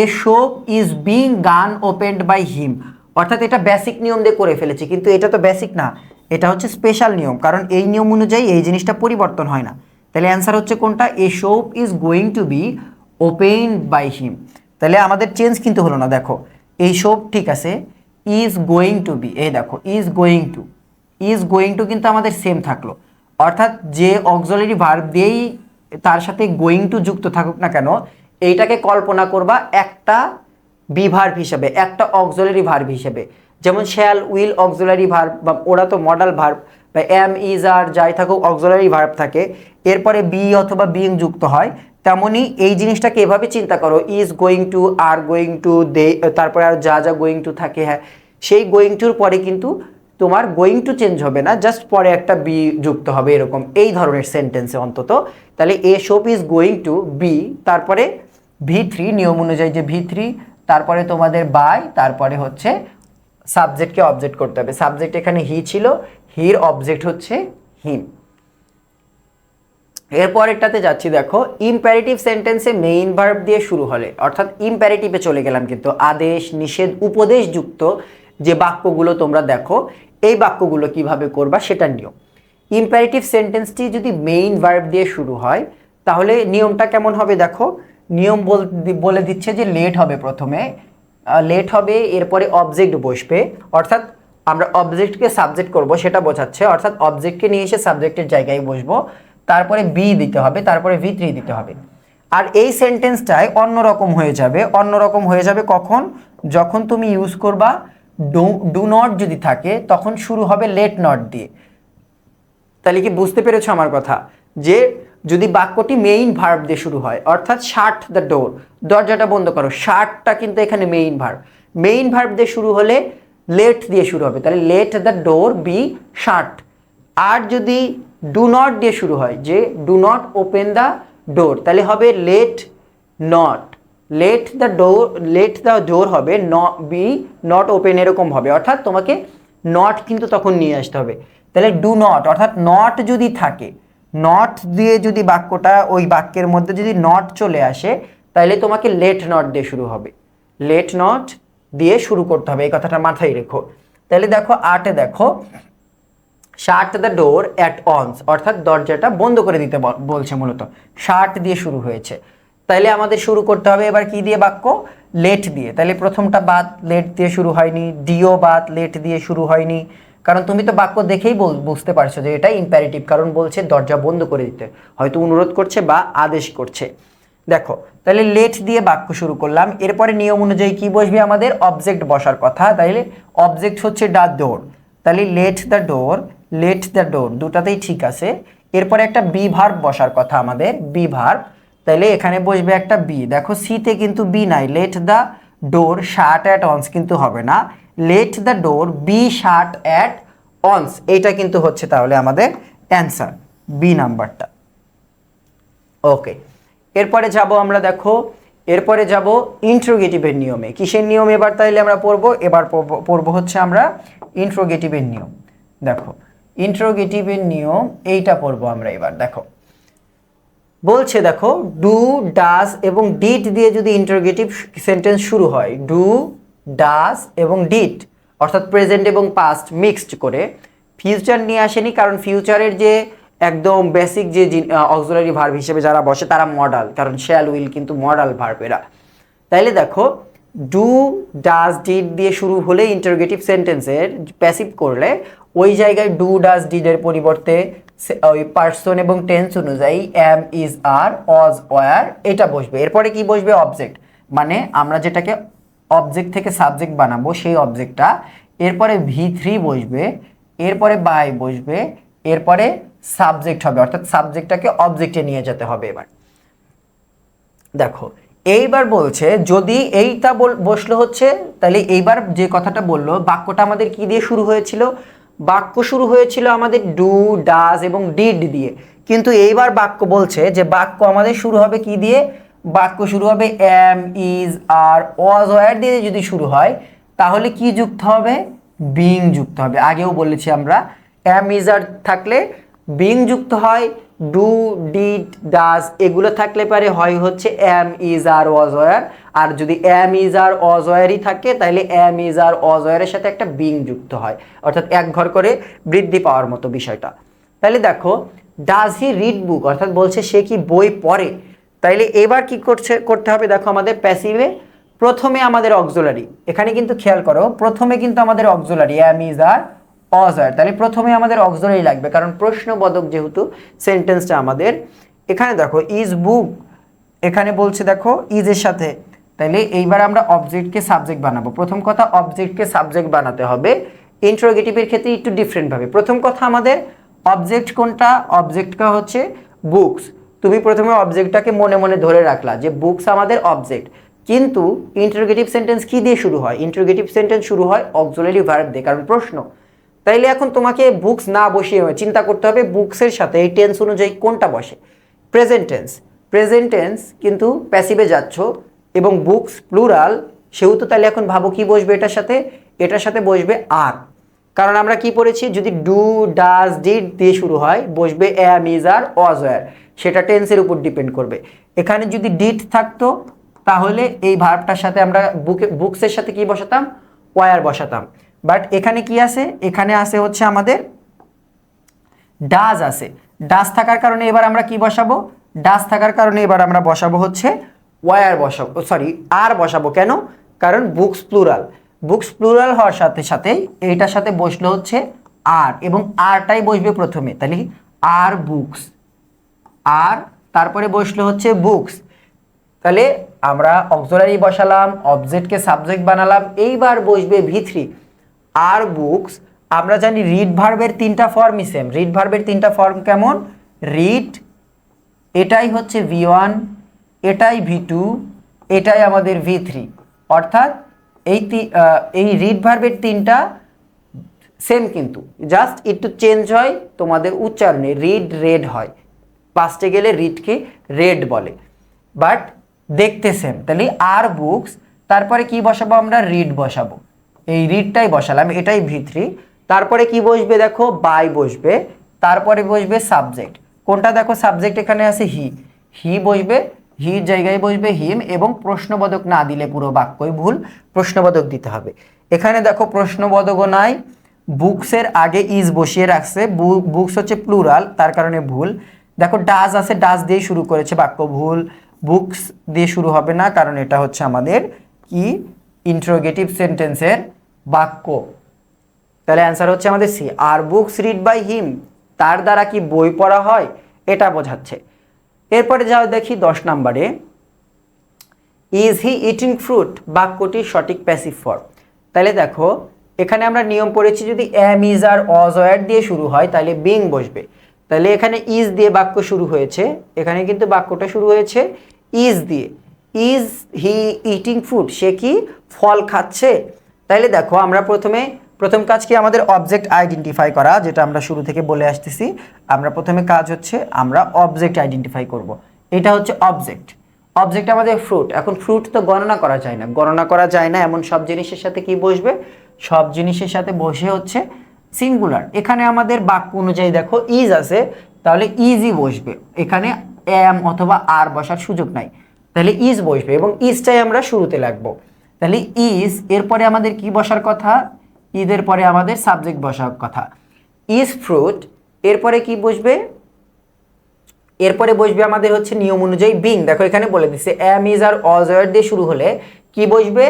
এ শপ ইজ বিং গান ওপেন্ড বাই হিম, অর্থাৎ এটা বেসিক নিয়ম দিয়ে করে ফেলেছি, কিন্তু এটা তো বেসিক না, এটা হচ্ছে স্পেশাল নিয়ম, কারণ এই নিয়ম অনুযায়ী এই জিনিসটা পরিবর্তন হয় না। তাহলে অ্যান্সার হচ্ছে কোনটা, a shop is going to be opened by him. তাহলে আমাদের চেঞ্জ কিন্তু হলো না, দেখো এই শপ ঠিক আছে, ইজ গোয়িং টু বি, এই দেখো ইজ গোয়িং টু কিন্তু আমাদের সেম থাকলো, অর্থাৎ যে অক্সিলারি ভার্ব দিয়েই তার সাথে গোয়িং টু যুক্ত থাকুক না কেন, এইটাকে কল্পনা করবা একটা বি ভার্ব হিসেবে, একটা অক্সিলারি ভার্ব হিসেবে। যেমন শ্যাল, উইল অক্সিলারি ভার্ব, বা ওরা তো মডাল ভার্ব, বা এম, ইজ, আর যাই থাকুক অক্সিলারি ভার্ব থাকে, এরপরে বি অথবা বিং যুক্ত হয়। তেমনি এই জিনিসটাকে এভাবে চিন্তা করো, is going to, are going to, they, তারপরে আর যা গোয়িং টু থাকে, হ্যাঁ সেই গোয়িং টুর পরে কিন্তু তোমার গোয়িং টু চেঞ্জ হবে না, জাস্ট পরে একটা বি যুক্ত হবে, এরকম এই ধরনের সেন্টেন্সে অন্তত। তাহলে a shop is going to be, তারপরে V3 নিয়ম অনুযায়ী যে V3, তারপরে তোমাদের বাই, তারপরে হচ্ছে সাবজেক্টকে অবজেক্ট করতে হবে। সাবজেক্ট এখানে হি ছিল, হির অবজেক্ট হচ্ছে হিম। এরপরেরটাতে যাচ্ছি, দেখো ইম্প্যারেটিভ সেন্টেন্সে মেইন ভার্ব দিয়ে শুরু হলে, অর্থাৎ ইম্প্যারেটিভে চলে গেলাম, কিন্তু আদেশ, নিষেধ, উপদেশ যুক্ত যে বাক্যগুলো তোমরা দেখো, এই বাক্যগুলো কিভাবে করবা সেটার নিয়ম। ইম্প্যারেটিভ সেন্টেন্সটি যদি মেইন ভার্ব দিয়ে শুরু হয় তাহলে নিয়মটা কেমন হবে, দেখো নিয়ম বলে দিচ্ছে যে লেট হবে, প্রথমে লেট হবে, এরপরে অবজেক্ট বসবে, অর্থাৎ আমরা অবজেক্টকে সাবজেক্ট করব সেটা বোঝাচ্ছে, অর্থাৎ অবজেক্টকে নিয়ে এসে সাবজেক্টের জায়গায় বসবো, তারপরে বি দিতে হবে, তারপরে V3 দিতে হবে। আর এই সেন্টেন্সটাই অন্যরকম হয়ে যাবে কখন, যখন তুমি ইউজ করবা ডু নট যদি থাকে, তখন শুরু হবে লেট নট দিয়ে। তাহলে কি বুঝতে পেরেছো আমার কথা, যে যদি বাক্যটি মেইন ভার্ব দিয়ে শুরু হয়, অর্থাৎ শাট দ্য ডোর, দরজাটা বন্ধ করো, শাটটা কিন্তু এখানে মেইন ভার্ব দিয়ে শুরু হলে লেট দিয়ে শুরু হবে, তাহলে let the door be shut. আর যদি ডু নট দিয়ে শুরু হয়, যে do not open the door, তাহলে হবে লেট দ্য ডোর হবে বি নট ওপেন, এরকম হবে, অর্থাৎ তোমাকে নট কিন্তু তখন নিয়ে আসতে হবে। তাহলে ডু নট, অর্থাৎ নট যদি থাকে, নট দিয়ে যদি বাক্যটা, ওই বাক্যের মধ্যে যদি নট চলে আসে, তাহলে তোমাকে লেট নট দিয়ে শুরু হবে, লেট নট দিয়ে শুরু করতে হবে, এই কথাটা মাথায় রেখো। তাহলে দেখো 8-এ দেখো শাট দ্য ডোর অ্যাট অনস, অর্থাৎ দরজাটা বন্ধ করে দিতে বলছে, মূলত শাট দিয়ে শুরু হয়েছে। তাইলে আমাদের শুরু করতে হবে এবার কি দিয়ে, বাক্য লেট দিয়ে। তাহলে প্রথমটা বাদ, লেট দিয়ে শুরু হয়নি, ডিও বাদ, লেট দিয়ে শুরু হয়নি, কারণ তুমি তো বাক্য দেখেই বুঝতে পারছো যে এটা ইম্প্যারেটিভ, কারণ বলছে দরজা বন্ধ করে দিতে, হয়তো অনুরোধ করছে বা আদেশ করছে। দেখো তাহলে লেট দিয়ে বাক্য শুরু করলাম, এরপরে নিয়ম অনুযায়ী কি বসবে, আমাদের অবজেক্ট বসার কথা, তাইলে অবজেক্ট হচ্ছে দ্য ডোর, তাহলে লেট দ্য ডোর দুটাতেই ঠিক আছে। এরপরে একটা বি ভার্ব বসার কথা আমাদের, বি ভার্ব, তাহলে এখানে বসবে একটা বি। দেখো সিতে কিন্তু বি নাই, let the door shut at once কিন্তু হবে না, let the door be shut at once, এইটা কিন্তু হচ্ছে তাহলে আমাদের অ্যান্সার, বি নাম্বারটা। ওকে, এরপরে যাব আমরা, দেখো এরপরে যাব ইন্ট্রোগেটিভের নিয়মে। কিসের নিয়ম এবার তাইলে আমরা পড়বো, এবার পড়বো হচ্ছে আমরা ইন্ট্রোগেটিভের নিয়ম। দেখো ইন্ট্রোগেটিভের নিয়ম এইটা পড়বো আমরা এবার। দেখো বলছে, দেখো ডু, ডাজ এবং ডিড দিয়ে যদি ইন্ট্রোগেটিভ সেন্টেন্স শুরু হয়, ডু, ডাজ এবং ডিড, অর্থাৎ প্রেজেন্ট এবং পাস্ট মিক্সড করে, ফিউচার নিয়ে আসেনি, কারণ ফিউচারের যে একদম বেসিক যে অক্সিলারি ভার্ব হিসেবে যারা বসে তারা মডাল, কারণ শ্যাল উইল কিন্তু মডাল ভার্ব এরা। তাইলে দেখো ডু ডাজ ডিড দিয়ে শুরু হলে ইন্টারোগেটিভ সেন্টেন্সের প্যাসিভ করলে ওই জায়গায় ডু ডাজ ডিডের পরিবর্তে ওই পার্সন এবং টেন্স অনুযায়ী am is are was were এটা বসবে। এরপরে কি বসবে? অবজেক্ট, মানে আমরা যেটাকে অবজেক্ট থেকে সাবজেক্ট বানাবো সেই অবজেক্টটা। এরপরে V3 বসবে, এরপরে বাই বসবে, এরপরে সাবজেক্ট হবে, অর্থাৎ সাবজেক্টটাকে অবজেক্টে নিয়ে যেতে হবে। এবার দেখো এইবার বলছে যদি এইটা বসলো হচ্ছে, তাহলে এইবার যে কথাটা বললো বাক্যটা আমাদের কি দিয়ে শুরু হয়েছিল? বাক্য শুরু হয়েছিল আমাদের ডু ডাজ এবং ডিড দিয়ে, কিন্তু এইবার বাক্য বলছে যে বাক্য আমাদের শুরু হবে কি দিয়ে? বাক্য শুরু হবে am is are was were দিয়ে। যদি শুরু হয় তাহলে কি যুক্ত হবে? বিং যুক্ত হবে। আগেও বলেছি আমরা এম ইজ আর থাকলে বিং যুক্ত হয়, ডু ডিড ডাজ এগুলো থাকলে পারে হয় হচ্ছে am is are was were, আর যদি এম ইজ আর ওয়াজ ওয়্যারই থাকে তাহলে এম ইজ আর ওয়াজ ওয়্যারের সাথে একটা বিং যুক্ত হয়, অর্থাৎ এক ঘর করে বৃদ্ধি পাওয়ার মতো বিষয়টা। তাহলে দেখো ডাজ হি রিড বুক, অর্থাৎ বলছে সে কি বই পড়ে। তাইলে এবার কি করতে হবে? দেখো আমাদের প্যাসিভে প্রথমে আমাদের অক্সিলারি, এখানে কিন্তু খেয়াল করো প্রথমে কিন্তু আমাদের auxiliary am is are was were, তাহলে প্রথমে আমাদের অক্সিলারি লাগবে, কারণ প্রশ্নবোধক যেহেতু সেন্টেন্সটা আমাদের। এখানে দেখো ইজ বুক, এখানে বলছে দেখো ইজ এর সাথে, তাহলে এইবার আমরা অবজেক্টকে সাবজেক্ট বানাবো। প্রথম কথা অবজেক্টকে সাবজেক্ট বানাতে হবে। ইন্টারোগেটিভের ক্ষেত্রে একটু ডিফারেন্টভাবে। প্রথম কথা আমাদের অবজেক্ট কোনটা? অবজেক্টটা হচ্ছে বুকস। তুমি প্রথমে অবজেক্টটাকে মনে মনে ধরে রাখলা যে বুকস আমাদের অবজেক্ট, কিন্তু ইন্টারোগেটিভ সেন্টেন্স কি দিয়ে শুরু হয়? ইন্টারোগেটিভ সেন্টেন্স শুরু হয় অক্সিলারি ভার্ব দিয়ে, কারণ প্রশ্ন। তাইলে এখন তোমাকে বুকস না বসিয়ে চিন্তা করতে হবে বুকসের সাথে এই টেন্স অনুযায়ী কোনটা বসে। প্রেজেন্ট টেন্স, প্রেজেন্ট টেন্স কিন্তু প্যাসিভে যাচ্ছ এবং বুকস প্লুরাল, সেহেতু তাহলে এখন ভাবো কি বসবে এটার সাথে? এটার সাথে বসবে আর, কারণ আমরা কি পড়েছি যদি ডু ডাজ ডিড দিয়ে শুরু হয় বসবে am is are was were, সেটা টেন্সের উপর ডিপেন্ড করবে। এখানে যদি ডিড থাকতো তাহলে এই ভার্বটার সাথে আমরা বুকসের সাথে কি বসাতাম? ওয়্যার বসাতাম। বাট এখানে কি আছে? এখানে আছে হচ্ছে আমাদের ডাজ আছে। ডাজ থাকার কারণে এবার আমরা কি বসাবো? ডাজ থাকার কারণে এবার আমরা বসাবো হচ্ছে ওয়্যার বসাবো, সরি আর বসাবো। কেন? কারণ বুকস প্লুরাল, বুকস প্লুরাল হওয়ার সাথে সাথে এইটার সাথে বসলো হচ্ছে আর, এবং আরটাই বসবে প্রথমে, তাহলে আর বুকস, আর তারপরে বসলো হচ্ছে বুকস। তাহলে আমরা অক্সিলারি বসালাম, অবজেক্টকে সাবজেক্ট বানালাম, এইবার বসবে V3 আর বুকস। আমরা জানি রিড ভার্বের তিনটা ফর্মই সেম। রিড ভার্বের তিনটা ফর্ম কেমন? রিড, এটাই হচ্ছে V1, এটাই V2, এটাই আমাদের V3, অর্থাৎ এই রিড ভার্বের তিনটা সেম, কিন্তু জাস্ট একটু চেঞ্জ হয় তোমাদের উচ্চারণে। রিড রেড হয়, পাস্টে গেলে রিডকে রেড বলে, বাট দেখতে সেম। তাহলে আর বুকস, তারপরে কি বসাবো আমরা? রিড বসাবো, এই রিডটাই বসালাম, এটাই V3। তারপরে কি বসবে? দেখো বাই বসবে, তারপরে বসবে সাবজেক্ট। কোনটা? দেখো সাবজেক্ট এখানে আছে হি, হি বসবে, হির জায়গায় বসবে হিম, এবং প্রশ্নবোধক না দিলে পুরো বাক্যই ভুল, প্রশ্নবোধক দিতে হবে। এখানে দেখো প্রশ্নবোধকও নাই, বুকসের আগে ইজ বসিয়ে রাখছে, বুকস হচ্ছে প্লুরাল তার কারণে ভুল। দেখো ডাজ আছে, ডাজ দিয়ে শুরু করেছে, বাক্য ভুল। বুকস দিয়ে শুরু হবে না, কারণ এটা হচ্ছে আমাদের কি ইন্টারোগেটিভ সেন্টেন্সের বাক্য। তাহলে অ্যান্সার হচ্ছে আমাদের C. Are books read by him, তার দ্বারা কি বই পড়া হয় এটা বোঝাচ্ছে। এরপরে যাও দেখি 10 নম্বরে, ইজ হি ইটিং ফ্রুট বাক্যটির সঠিক প্যাসিভ ফর্ম। তাহলে দেখো এখানে আমরা নিয়ম পড়েছি যদি am is are was were দিয়ে শুরু হয় তাহলে বিং বসবে। তাহলে এখানে ইজ দিয়ে বাক্য শুরু হয়েছে, এখানে কিন্তু বাক্যটা শুরু হয়েছে ইজ দিয়ে। ইজ হি ইটিং ফ্রুট, সে কি ফল খাচ্ছে? তাইলে দেখো আমরা প্রথম কাজ কি আমাদের অবজেক্ট আইডেন্টিফাই করা, যেটা আমরা শুরু থেকে বলে আসতেছি। আমরা প্রথমে কাজ হচ্ছে আমরা অবজেক্ট আইডেন্টিফাই করব। এটা হচ্ছে অবজেক্ট, অবজেক্ট আমাদের ফ্রুট। এখন ফ্রুট তো গণনা করা যায় না, গণনা করা যায় না এমন সব জিনিসের সাথে কি বসবে? সব জিনিসের সাথে বসে হচ্ছে সিঙ্গুলার। এখানে আমাদের বাক্য অনুযায়ী দেখো ইজ আছে, তাহলে ইজই বসবে, এখানে এম অথবা আর বসার সুযোগ নাই, তাহলে ইজ বসবে এবং ইজটাই আমরা শুরুতে লাগবো। তাহলে ইজ, এরপরে আমাদের কি বসার কথা? ইজের পরে আমাদের সাবজেক্ট বসার কথা, ইজ ফ্রুট। এরপরে কি বসবে? এরপরে বসবে আমাদের হচ্ছে নিয়ম অনুযায়ী বিং। দেখো এখানে বলে দিচ্ছে am is are was were দিয়ে শুরু হলে কি বসবে,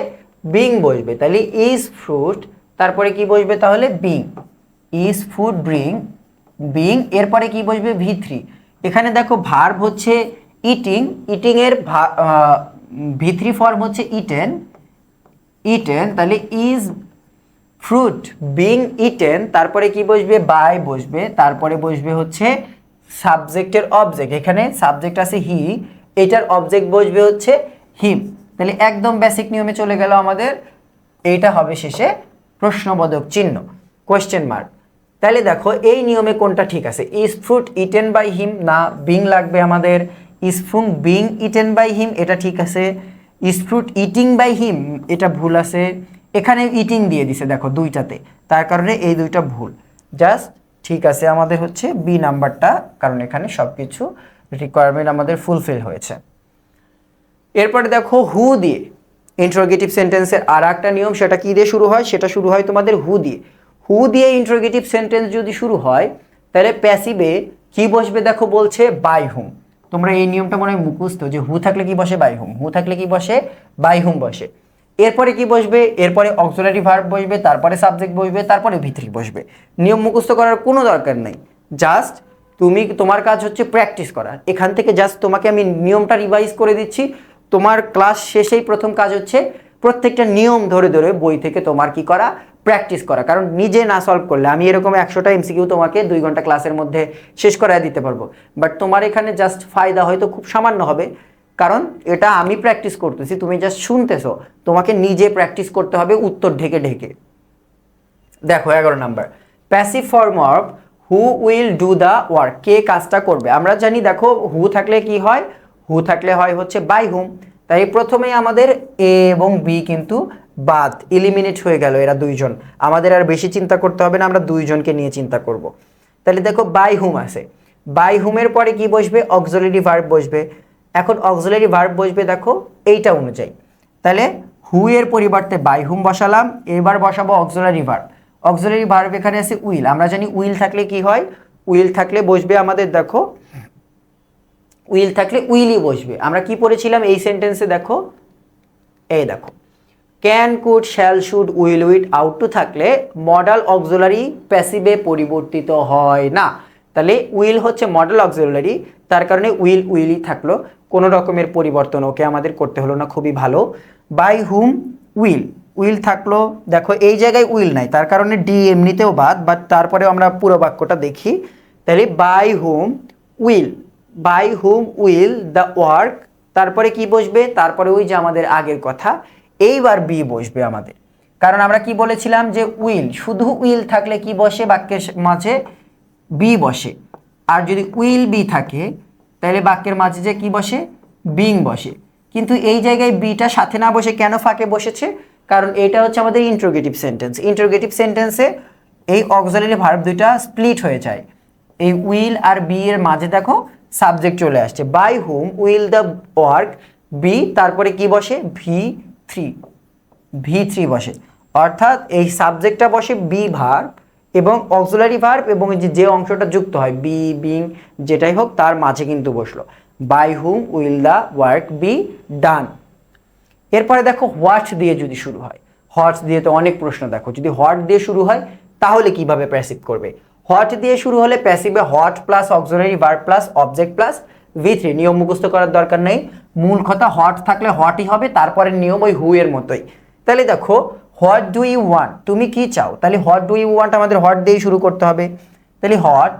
বিং বসবে। তাহলে ইজ ফ্রুট, তারপরে কি বসবে তাহলে being, is food bring being. এরপরে কি বসবে V3। এখানে দেখো ভার্ব হচ্ছে ইটিং, ইটিং এর V3 ফর্ম হচ্ছে ইটেন, ইটেন। তাহলে ইজ ফ্রুট বিং ইটেন, তারপরে কি বসবে বাই বসবে, তারপরে বসবে হচ্ছে সাবজেক্টের অবজেক্ট। এখানে সাবজেক্ট আছে হি, এটার অবজেক্ট বসবে হচ্ছে হিম। তাহলে একদম বেসিক নিয়মে চলে গেল আমাদের। এইটা হবে শেষে প্রশ্নবোধক চিহ্ন, কোয়েশ্চেন মার্ক। তাহলে দেখো এই নিয়মে কোনটা ঠিক আছে, is fruit eaten by him, না বিং লাগবে আমাদের। Is fruit being eaten by him, এটা ঠিক আছে। Is fruit eating by him, এটা ভুল আছে। এখানে ইটিং দিয়ে দিছে দেখো দুইটাতে, তার কারণে এই দুইটা ভুল। জাস্ট ঠিক আছে আমাদের হচ্ছে বি নাম্বারটা, কারণ এখানে সব কিছু রিকোয়ারমেন্ট আমাদের ফুলফিল হয়েছে। এরপরে দেখো হু দিয়ে ইন্টারোগেটিভ সেন্টেন্সের আর একটা নিয়ম, সেটা কি দিয়ে শুরু হয়, সেটা শুরু হয় তোমাদের হু দিয়ে। হু দিয়ে ইন্টারোগেটিভ সেন্টেন্স যদি শুরু হয় তাহলে প্যাসিভে কি বসবে, দেখো বলছে বাই হুম। তোমরা এই নিয়মটা মনে হয় মুখস্থ, যে হু থাকলে কি বসে বাই হুম, হু থাকলে কি বসে বাই হুম বসে। এরপরে কি বসবে, এরপরে অক্সিলারি ভার্ব বসবে, তারপরে সাবজেক্ট বসবে, তারপরে V3 বসবে। নিয়ম মুখস্থ করার কোনো দরকার নেই, জাস্ট তোমার কাজ হচ্ছে প্র্যাকটিস করা। এখান থেকে জাস্ট তোমাকে আমি নিয়মটা রিভাইজ করে দিচ্ছি। তোমার ক্লাস শেষেই প্রথম কাজ হচ্ছে প্রত্যেকটা নিয়ম ধরে ধরে বই থেকে তোমার কি করা, প্র্যাকটিস করা। কারণ নিজে না সলভ করলে আমি এরকম 100টা MCQ তোমাকে 2 ঘন্টা ক্লাসের মধ্যে শেষ করায় দিতে পারবো, বাট তোমার এখানে জাস্ট ফায়দা হয়তো খুব সামান্য হবে, কারণ এটা আমি প্র্যাকটিস করতেছি, তুমি জাস্ট শুনতেছো। তোমাকে নিজে প্র্যাকটিস করতে হবে উত্তর ঢেকে ঢেকে। দেখো 11 number, passive form of who will do the work, কে কাজটা করবে। আমরা জানি দেখো হু থাকলে কি হয়, হু থাকলে হয় হচ্ছে বাই হুম। তাই প্রথমেই আমাদের এ এবং বি কিন্তু বাদ, এলিমিনেট হয়ে গেল এরা দুইজন। আমাদের আর বেশি চিন্তা করতে হবে না, আমরা দুইজনকে নিয়ে চিন্তা করব। তাহলে দেখো বাই হুম আছে, বাই হুমের পরে কি বসবে, অক্সিলারি ভার্ব বসবে। এখন অক্সিলারি ভার্ব বসবে দেখো এইটা অনুযায়ী। তাহলে হু এর পরিবর্তে বাই হুম বসালাম, এবার বসাবো অক্সিলারি ভার্ব। অক্সিলারি ভার্ব এখানে আছে উইল, আমরা জানি উইল থাকলে কি হয়, উইল থাকলে বসবে আমাদের দেখো, উইল থাকলে উইলই বসবে। আমরা কি পড়েছিলাম এই সেন্টেন্সে, দেখো এই দেখো can could shall should will would ought to থাকলে মডাল অক্সিলারি প্যাসিভে পরিবর্তিত হয় না। তাহলে উইল হচ্ছে মডাল অক্সিলারি, তার কারণে উইল উইলই থাকলো, কোনো রকমের পরিবর্তন ওকে আমাদের করতে হলো না, খুবই ভালো। বাই হুম উইল, উইল থাকলো। দেখো এই জায়গায় উইল নাই, তার কারণে ডি এমনিতেও বাদ, বাট তারপরেও আমরা পুরো বাক্যটা দেখি। তাহলে by whom will, by whom will the work, তারপরে কি বসবে, তারপরে ওই যে আমাদের আগের কথা, এইবার বি বসবে আমাদের। কারণ আমরা কি বলেছিলাম যে উইল, শুধু উইল থাকলে কি বসে বাক্যের মাঝে, বি বসে। আর যদি উইল বি থাকে তাহলে বাক্যের মাঝে যে কি বসে, বিং বসে। কিন্তু এই জায়গায় বিটা সাথে না বসে কেন ফাঁকে বসেছে, কারণ এটা হচ্ছে আমাদের ইন্টারোগেটিভ সেন্টেন্স। ইন্টারোগেটিভ সেন্টেন্সে এই অক্সিলারি ভার্ব দুইটা স্প্লিট হয়ে যায়। এই উইল আর বি এর মাঝে দেখো সাবজেক্ট চলে আসছে, by whom will the work be, তারপরে কি বসে V3 বসে। অর্থাৎ এই সাবজেক্টটা বসে বি ভার্ব এবং অক্সিলারি ভার্ব এবং যে অংশটা যুক্ত হয় বি বিং যেটাই হোক তার মাঝে কিন্তু বসলো, by whom will the work be done. এরপরে দেখো হোয়াট দিয়ে যদি শুরু হয়, হোয়াট দিয়ে তো অনেক প্রশ্ন, দেখো যদি হোয়াট দিয়ে শুরু হয় তাহলে কিভাবে প্যাসিভ করবে। হোয়াট দিয়ে শুরু হলে প্যাসিভে what plus auxiliary verb plus object plus V3, নিয়ম মুখস্থ করার দরকার নেই, মূল কথা হোয়াট থাকলে হোয়াটই হবে, তারপরে নিয়ম ওই হু এর মতোই। তাহলে দেখো হোয়াট ডু ইউ ওয়ান্ট, তুমি কি চাও, তাহলে হোয়াট ডু ইউ ওয়ান্ট আমাদের হোয়াট দিয়েই শুরু করতে হবে। তাহলে হোয়াট,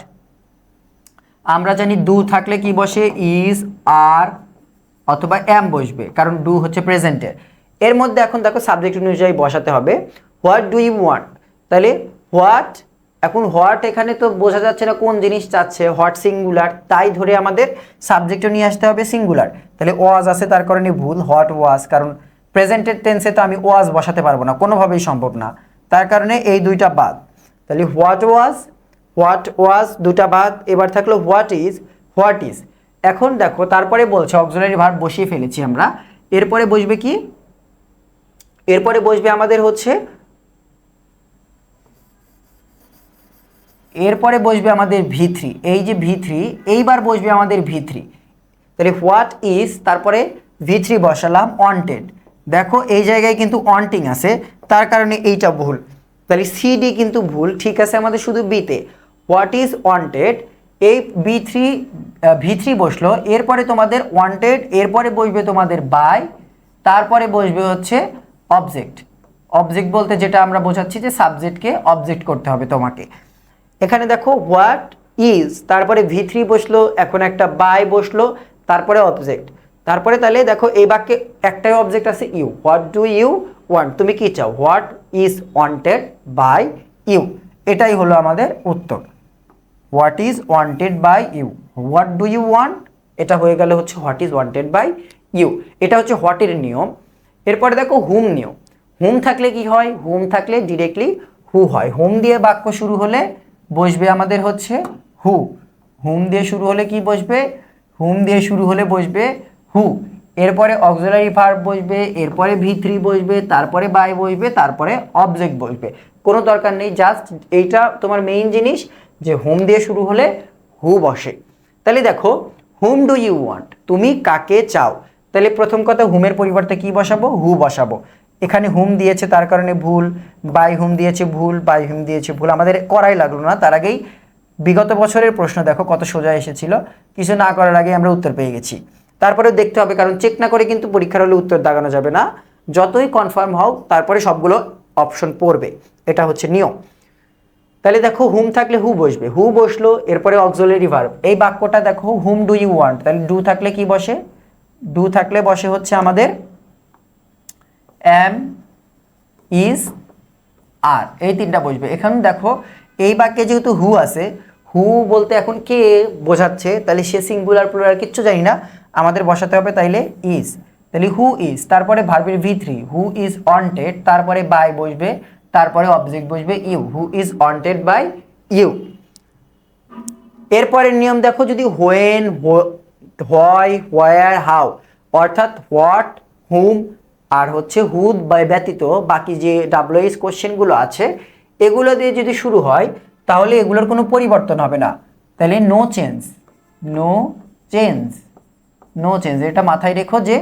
আমরা জানি ডু থাকলে কি বসে, ইজ আর অথবা এম বসবে, কারণ ডু হচ্ছে প্রেজেন্টের। এর মধ্যে এখন দেখো সাবজেক্ট অনুযায়ী বসাতে হবে হোয়াট ডু ইউ ওয়ান্ট। তাহলে হোয়াট, এখন হোয়াট এখানে তো বোঝা যাচ্ছে না কোন জিনিস চাচ্ছে, হোয়াট সিঙ্গুলার, তাই ধরে আমাদের সাবজেক্টও নিয়ে আসতে হবে সিঙ্গুলার। তাহলে ওয়াজ আছে, তার কারণে ভুল, হোয়াট ওয়াজ, কারণ প্রেজেন্টেড টেন্সে তো আমি ওয়াজ বসাতে পারবো না, কোনোভাবেই সম্ভব না, তার কারণে এই দুইটা বাদ। তাহলে হোয়াট ওয়াজ দুটা বাদ। এবার থাকলো হোয়াট ইজ। এখন দেখো তারপরে বলছে অক্সিলারি ভার্ব বসিয়ে ফেলেছি আমরা, এরপরে বসবে কি, এরপরে বসবে আমাদের হচ্ছে, এরপরে বসবে আমাদের V3, এই যে V3, এইবার বসবে আমাদের V3। তাহলে হোয়াট ইজ, তারপরে V3 বসালাম, ওয়ান্টেড। দেখো এই জায়গায় কিন্তু ওয়ান্টিং আছে, তার কারণে এইটা ভুল। তাহলে CD কিন্তু ভুল, ঠিক আছে আমাদের শুধু বিতে হোয়াট ইজ ওয়ান্টেড। এই V3 বসলো, এরপরে তোমাদের ওয়ান্টেড, এরপরে বসবে তোমাদের বাই, তারপরে বসবে হচ্ছে অবজেক্ট। অবজেক্ট বলতে যেটা আমরা বোঝাচ্ছি যে সাবজেক্টকে অবজেক্ট করতে হবে তোমাকে। এখানে দেখো হোয়াট ইজ, তারপরে V3 বসলো, এখন একটা বাই বসলো, তারপরে অবজেক্ট। তারপরে তাহলে দেখো এই বাক্যে একটাই অবজেক্ট আছে you. What do you want, তুমি কি চাও? What is wanted by you, এটাই হলো আমাদের উত্তর। What is wanted by you, what do you want, এটা হয়ে গেলে হচ্ছে what is wanted by you. এটা হচ্ছে হোয়াটের নিয়ম। এরপরে দেখো হুম নিয়ম। হুম থাকলে কি হয়? হুম থাকলে ডিরেক্টলি হু হয়। হুম দিয়ে বাক্য শুরু হলে বসবে আমাদের হচ্ছে হু। হুম দিয়ে শুরু হলে কি বসবে? হুম দিয়ে শুরু হলে বসবে হু। এরপরে অক্সিলারি ভার্ব বসবে, এরপরে V3 বসবে, তারপরে বাই বসবে, তারপরে অবজেক্ট বসবে। কোনো দরকার নেই, জাস্ট এইটা তোমার মেইন জিনিস যে হুম দিয়ে শুরু হলে হু বসে। তাহলে দেখো হুম ডু ইউ ওয়ান্ট, তুমি কাকে চাও। তাহলে প্রথম কথা হুমের পরিবর্তে কি বসাবো? হু বসাবো। এখানে হুম দিয়েছে তার কারণে ভুল, বাই হুম দিয়েছে ভুল, বাই হুম দিয়েছে ভুল, আমাদের করাই লাগলো না। তার আগেই বিগত বছরের প্রশ্ন দেখো কত সোজা এসেছিল, কিছু না করার আগে আমরা উত্তর পেয়ে গেছি। তারপরে দেখতে হবে, কারণ চেক না করে কিন্তু পরীক্ষার হলে উত্তর দাগানো যাবে না। যতই কনফার্ম হও তারপরে সবগুলো অপশন পড়বে, এটা হচ্ছে নিয়ম। তাহলে দেখো হুম থাকলে হু বসবে, হু বসলো, এরপরে অক্সিলারি ভার্ব। এই বাক্যটা দেখো হুম ডু ইউ ওয়ান্ট, তাহলে ডু থাকলে কি বসে? ডু থাকলে বসে হচ্ছে আমাদের এম, ইজ, আর, এই তিনটা বসবে। এখানে দেখো এই বাক্যে যেহেতু হু আছে, হু বলতে এখন কে বোঝাচ্ছে, তাহলে সে সিঙ্গুলার প্লুরাল কিচ্ছু জানি না, আমাদের বসাতে হবে তাইলে ইজ। তাহলে হু ইজ, তারপরে ভার্বের V3 হু ইজ ওয়ান্টেড, তারপরে বাই বসবে, তারপরে অবজেক্ট বসবে you. Who is wanted by you. এরপরের নিয়ম দেখো, যদি হোয়েন, হোয়াই, হোয়ার, হাউ, অর্থাৎ হোয়াট, হুম আর হচ্ছে হু ব্যতীত বাকি যে WH কোশ্চেনগুলো আছে এগুলো দিয়ে যদি শুরু হয় তাহলে এগুলোর কোনো পরিবর্তন হবে না। তাহলে no change, no change, no change, এটা মাথায় রেখো যে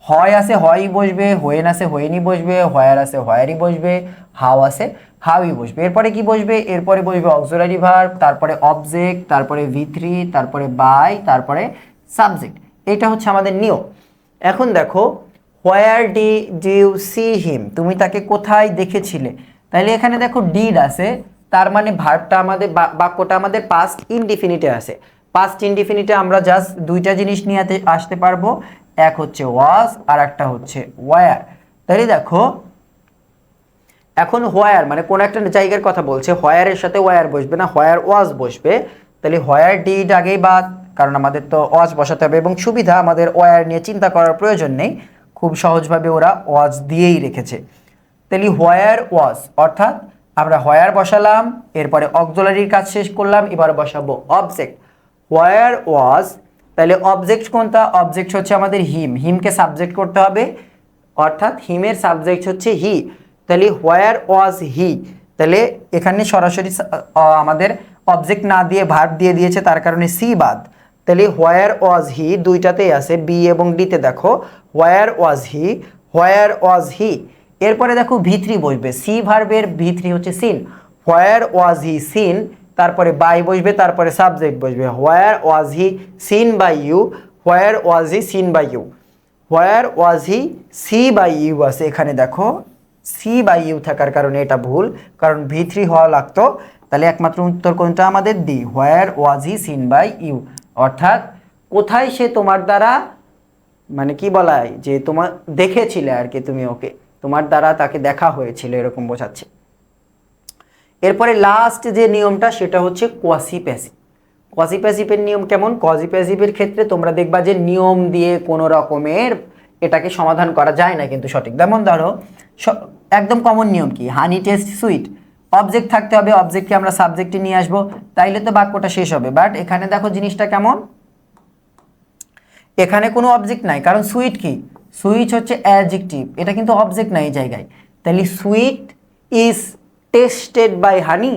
হয় আছে হয়ই বসবে, হোয়েন আছে হোয়েনই বসবে, হোয়ার আছে হোয়ারই বসবে, হাউ আছে হাউই বসবে। এরপরে কি বসবে? এরপরে বসবে অক্সিলারি ভার্ব, তারপরে অবজেক্ট, তারপরে V3, তারপরে বাই, তারপরে সাবজেক্ট। এটা হচ্ছে আমাদের নিয়ম। এখন দেখো where did you see him, তুমি তাকে কোথায় দেখেছিলে। তাহলে এখানে দেখো ডিড আছে, তার মানে ভার্বটা আমাদের বাক্যটা আমাদের পাস্ট ইনডিফিনিটে আছে। পাস্ট ইনডিফিনিটে আমরা জাস্ট দুইটা জিনিস নিয়ে আসতে পারবো, এক হচ্ছে ওয়াজ আর একটা হচ্ছে ওয়ার। তাহলে দেখো এখন হোয়ার মানে কোন একটা জায়গার কথা বলছে, হোয়ারের সাথে ওয়ার বসবে না, হোয়ার ওয়াজ বসবে। তাহলে হোয়ার ডিড আগেই বাদ, কারণ আমাদের তো ওয়াজ বসাতে হবে, এবং সুবিধা আমাদের ওয়ার নিয়ে চিন্তা করার প্রয়োজন নেই, খুব সহজভাবে ওরা ওয়াজ দিয়েই রেখেছে। তাহলে হোয়ার ওয়াজ, অর্থাৎ আমরা হোয়ার বসালাম, এরপরে অক্সিলারির কাজ শেষ করলাম, এবার বসাবো অবজেক্ট। হোয়ার ওয়াজ, তাহলে অবজেক্ট কোনটা? অবজেক্ট হচ্ছে আমাদের হিম, হিমকে সাবজেক্ট করতে হবে, অর্থাৎ হিমের সাবজেক্ট হচ্ছে হি। তাহলে হোয়ার ওয়াজ হি, তাহলে এখানে সরাসরি আমাদের অবজেক্ট না দিয়ে ভার্ব দিয়ে দিয়েছে, তার কারণে সি বাদ। তাহলে হোয়ার ওয়াজ হি দুইটাতেই আছে, বি এবং ডিতে দেখো হোয়ার ওয়াজ হি, হোয়ার ওয়াজ হি। এরপরে দেখো V3 বসবে, সি ভার্বের V3 হচ্ছে seen, where was he seen, তারপরে বাই বসবে, তারপরে সাবজেক্ট বসবে, where was he seen by you, where was he seen by you. Where was he see by you আছে, এখানে দেখো সি বাই ইউ থাকার কারণে এটা ভুল, কারণ V3 হওয়া লাগতো। তাহলে একমাত্র উত্তর কোনটা আমাদের? D, where was he seen by you, অর্থাৎ কোথায় সে তোমার দ্বারা, মানে কি বলা হয় যে তোমার দেখেছিলে আর কি, তুমি ওকে, তোমার দ্বারা তাকে দেখা হয়েছিল, এরকম বোঝাচ্ছে। এরপরে লাস্ট যে নিয়মটা সেটা হচ্ছে কোয়াসি প্যাসিভ। কোয়াসি প্যাসিভের নিয়ম কেমন? কোয়াসি প্যাসিভের ক্ষেত্রে তোমরা দেখবা যে নিয়ম দিয়ে কোনো রকমের এটাকে সমাধান করা যায় না কিন্তু সঠিক। যেমন ধরো একদম কমন নিয়ম কি, হানি টেস্ট সুইট, অবজেক্ট থাকতে হবে, অবজেক্টকে আমরা সাবজেক্টে নিয়ে আসবো, তাইলে তো বাক্যটা শেষ হবে। বাট এখানে দেখো জিনিসটা কেমন, এখানে কোনো অবজেক্ট নাই, কারণ সুইট কি, সুইট হচ্ছে অ্যাডজেক্টিভ, এটা কিন্তু অবজেক্ট নাই এই জায়গায়। তাহলে সুইট ইজ টেস্টেড বাই হানি,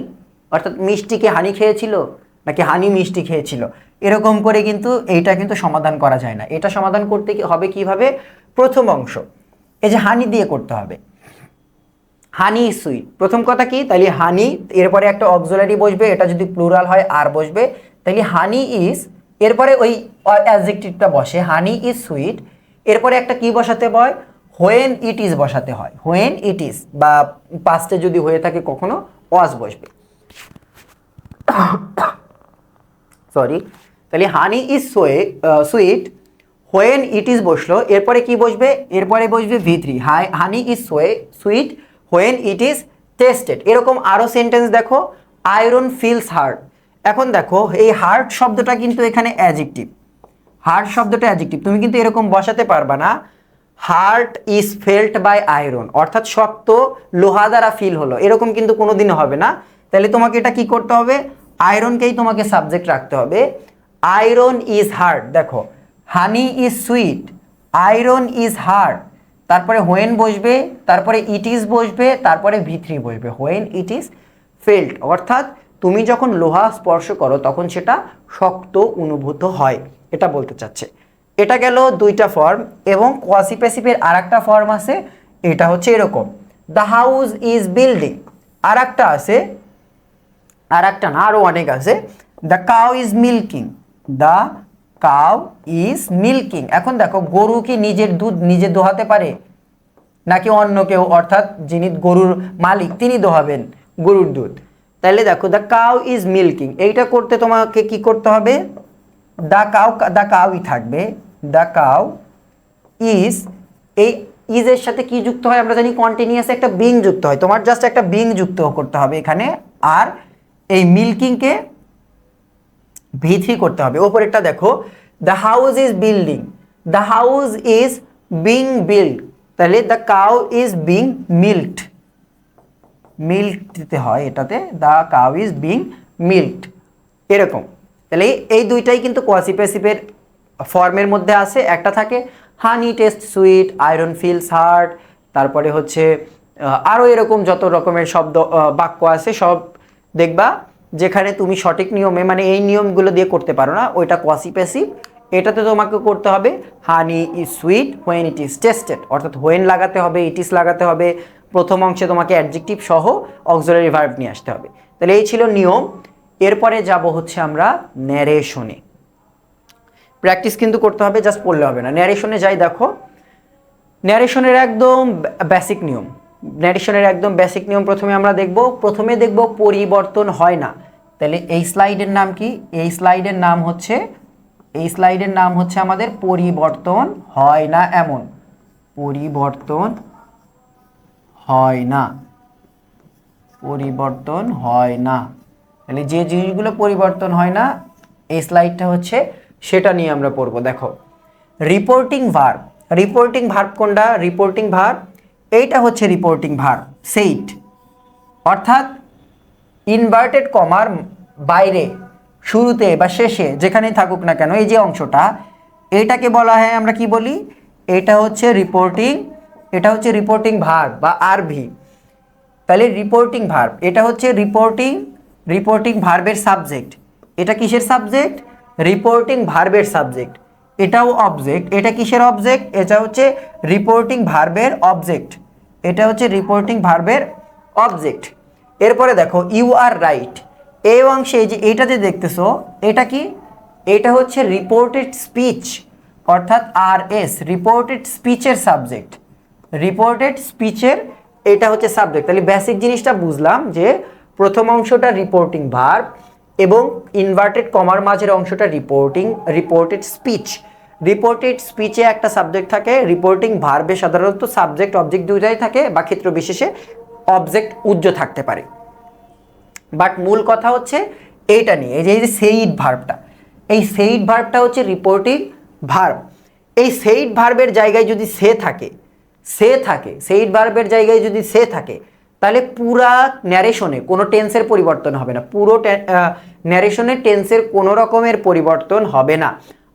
অর্থাৎ মিষ্টি কি হানি খেয়েছিল নাকি হানি মিষ্টি খেয়েছিল, এরকম করে কিন্তু এইটা কিন্তু সমাধান করা যায় না। এটা সমাধান করতে হবে কিভাবে, প্রথম অংশ এই যে হানি দিয়ে করতে হবে। হানি ইজ সুইট, প্রথম কথা কি, তাহলে হানি এরপরে একটা অক্সিলারি বসবে, এটা যদি প্লুরাল হয় আর বসবে, তাহলে হানি ইজ, এরপরে ওই অ্যাডজেক্টিভটা বসে হানি ইজ সুইট, এরপরে একটা কি বসাতে হয়, হোয়েন ইট ইজ বসাতে হয়, হোয়েন ইট ইজ, বা পাস্টে যদি হয়ে থাকে কখনো ওয়াজ বসবে, সরি। তাহলে হানি is sweet, when it is বসলো, এরপরে কি বসবে, এরপরে বসবে V3, honey is sweet when it is tasted. এরকম আরও সেন্টেন্স দেখো, আয়রন ফিলস হার্ট। এখন দেখো এই হার্ট শব্দটা কিন্তু এখানে অ্যাডজেক্টিভ, হার্ট শব্দটা অ্যাডজেক্টিভ, তুমি কিন্তু এরকম বসাতে পারবা না heart is felt by iron, অর্থাৎ শক্ত লোহা দ্বারা ফিল হলো, এরকম কিন্তু কোনোদিনও হবে না। তাহলে তোমাকে এটা কি করতে হবে, আয়রনকেই তোমাকে সাবজেক্ট রাখতে হবে। আয়রন ইজ হার্ড, দেখো হানি is sweet, iron is hard, তারপরে হোয়েন বসবে, তারপরে ইট ইজ বসবে, তারপরে V3 বসবে, হোয়েন ইট ইজ ফেল্ট, অর্থাৎ তুমি যখন লোহা স্পর্শ করো তখন সেটা শক্ত অনুভূত হয়, এটা বলতে চাচ্ছে। এটা গেল দুইটা ফর্ম। এবং কোয়াসিপ্যাসিভের আর একটা ফর্ম আছে, এটা হচ্ছে এরকম, দ্য হাউস ইজ বিল্ডিং। আর একটা আছে, আর একটা না আরও অনেক আছে, the cow is milking, the cow is milking. এখন দেখো গরু কি নিজের দুধ নিজে দোহাতে পারে নাকি অন্য কেউ, অর্থাৎ যিনি গরুর মালিক তিনি দোহাবেন গরুর দুধ। তাহলে দেখো দ্য কাউ ইজ মিল্কিং, এইটা করতে তোমাকে কি করতে হবে, দ্য কাউই থাকবে, দ্য কাউ ইজ, এই ইজের সাথে কি যুক্ত হয় আমরা জানি, কন্টিনিউয়াস একটা বিং যুক্ত হয়, তোমার জাস্ট একটা বিং যুক্ত করতে হবে এখানে, আর এই মিল্কিংকে V3 করতে হবে। ওপরেরটা দেখো, the house is building, the house is being build, তাহলে the cow is being milked, milk দিতে হয় এটাতে, the cow is being milked, এরকম। তাহলে এই দুইটাই কিন্তু কোয়াসিপ্যাসিভের ফর্মের মধ্যে আছে। একটা থাকে honey taste sweet, iron feels hard, তারপরে হচ্ছে আরও এরকম যত রকমের শব্দ বাক্য আছে সব দেখবা, যেখানে তুমি সঠিক নিয়মে মানে এই নিয়মগুলো দিয়ে করতে পারো না, ওইটা কোয়াসিপ্যাসিভ। এটাতে তোমাকে করতে হবে হানি is sweet when it is tasted, অর্থাৎ হোয়েন লাগাতে হবে, ইট ইজ লাগাতে হবে, প্রথম অংশে তোমাকে অ্যাডজেক্টিভ সহ অক্সিলারি ভার্ব নিয়ে আসতে হবে। তাহলে এই ছিল নিয়ম। এরপরে যাব হচ্ছে আমরা ন্যারেশনে। প্র্যাকটিস কিন্তু করতে হবে, জাস্ট পড়লে হবে না। ন্যারেশনে যাই, দেখো ন্যারেশনের একদম বেসিক নিয়ম, ন্যারেশনের একদম বেসিক নিয়ম প্রথমে আমরা দেখব, প্রথমে দেখব পরিবর্তন হয় না। তাহলে এই স্লাইডের নাম কি, এই স্লাইডের নাম হচ্ছে, এই স্লাইডের নাম হচ্ছে আমাদের পরিবর্তন হয় না এমন, পরিবর্তন হয় না, পরিবর্তন হয় না। তাহলে যে জিনিসগুলো পরিবর্তন হয় না এই স্লাইডটা হচ্ছে সেটা নিয়ে আমরা পড়বো। দেখো রিপোর্টিং ভার্ব, রিপোর্টিং ভার্ব কোনটা, রিপোর্টিং ভার্ব এইটা হচ্ছে রিপোর্টিং ভার্ব সেইট, অর্থাৎ ইনভার্টেড কমার বাইরে শুরুতে বা শেষে যেখানেই থাকুক না কেন এই যে অংশটা, এটাকে বলা হয় আমরা কি বলি, এটা হচ্ছে রিপোর্টিং, এটা হচ্ছে রিপোর্টিং ভার্ব বা আরভি। তাহলে রিপোর্টিং ভার্ব এটা হচ্ছে রিপোর্টিং, রিপোর্টিং ভার্বের সাবজেক্ট, এটা কিসের সাবজেক্ট, রিপোর্টিং ভার্বের সাবজেক্ট, এটাও অবজেক্ট, এটা কিসের অবজেক্ট, এটা হচ্ছে রিপোর্টিং ভার্বের অবজেক্ট, এটা হচ্ছে রিপোর্টিং ভার্বের অবজেক্ট। এরপরে দেখো ইউ আর রাইট, এই অংশে যে এইটা যে দেখতেছো এটা কি, এটা হচ্ছে রিপোর্টেড স্পিচ, অর্থাৎ RS রিপোর্টেড স্পিচের সাবজেক্ট, রিপোর্টেড স্পিচের এটা হচ্ছে সাবজেক্ট। তাহলে বেসিক জিনিসটা বুঝলাম যে প্রথম অংশটা রিপোর্টিং ভার্ব এবং ইনভার্টেড কমার মাঝের অংশটা রিপোর্টেড স্পিচ। রিপোর্টেড স্পিচে একটা সাবজেক্ট থাকে, রিপোর্টিং ভার্বে সাধারণত সাবজেক্ট অবজেক্ট দুইটাই থাকে, বা ক্ষেত্র বিশেষে অবজেক্ট উজ্জ্ব থাকতে পারে। বাট মূল কথা হচ্ছে এইটা নিয়ে, এই যে সেইড ভার্বটা, এই সেইড ভার্বটা হচ্ছে রিপোর্টিং ভার্ব। এই সেইড ভার্বের জায়গায় যদি সে থাকে, সেইড ভার্বের জায়গায় যদি সে থাকে, তাহলে পুরা ন্যারেশনে কোনো টেন্সের পরিবর্তন হবে না, পুরো ন্যারেশনের টেন্সের কোনো রকমের পরিবর্তন হবে না।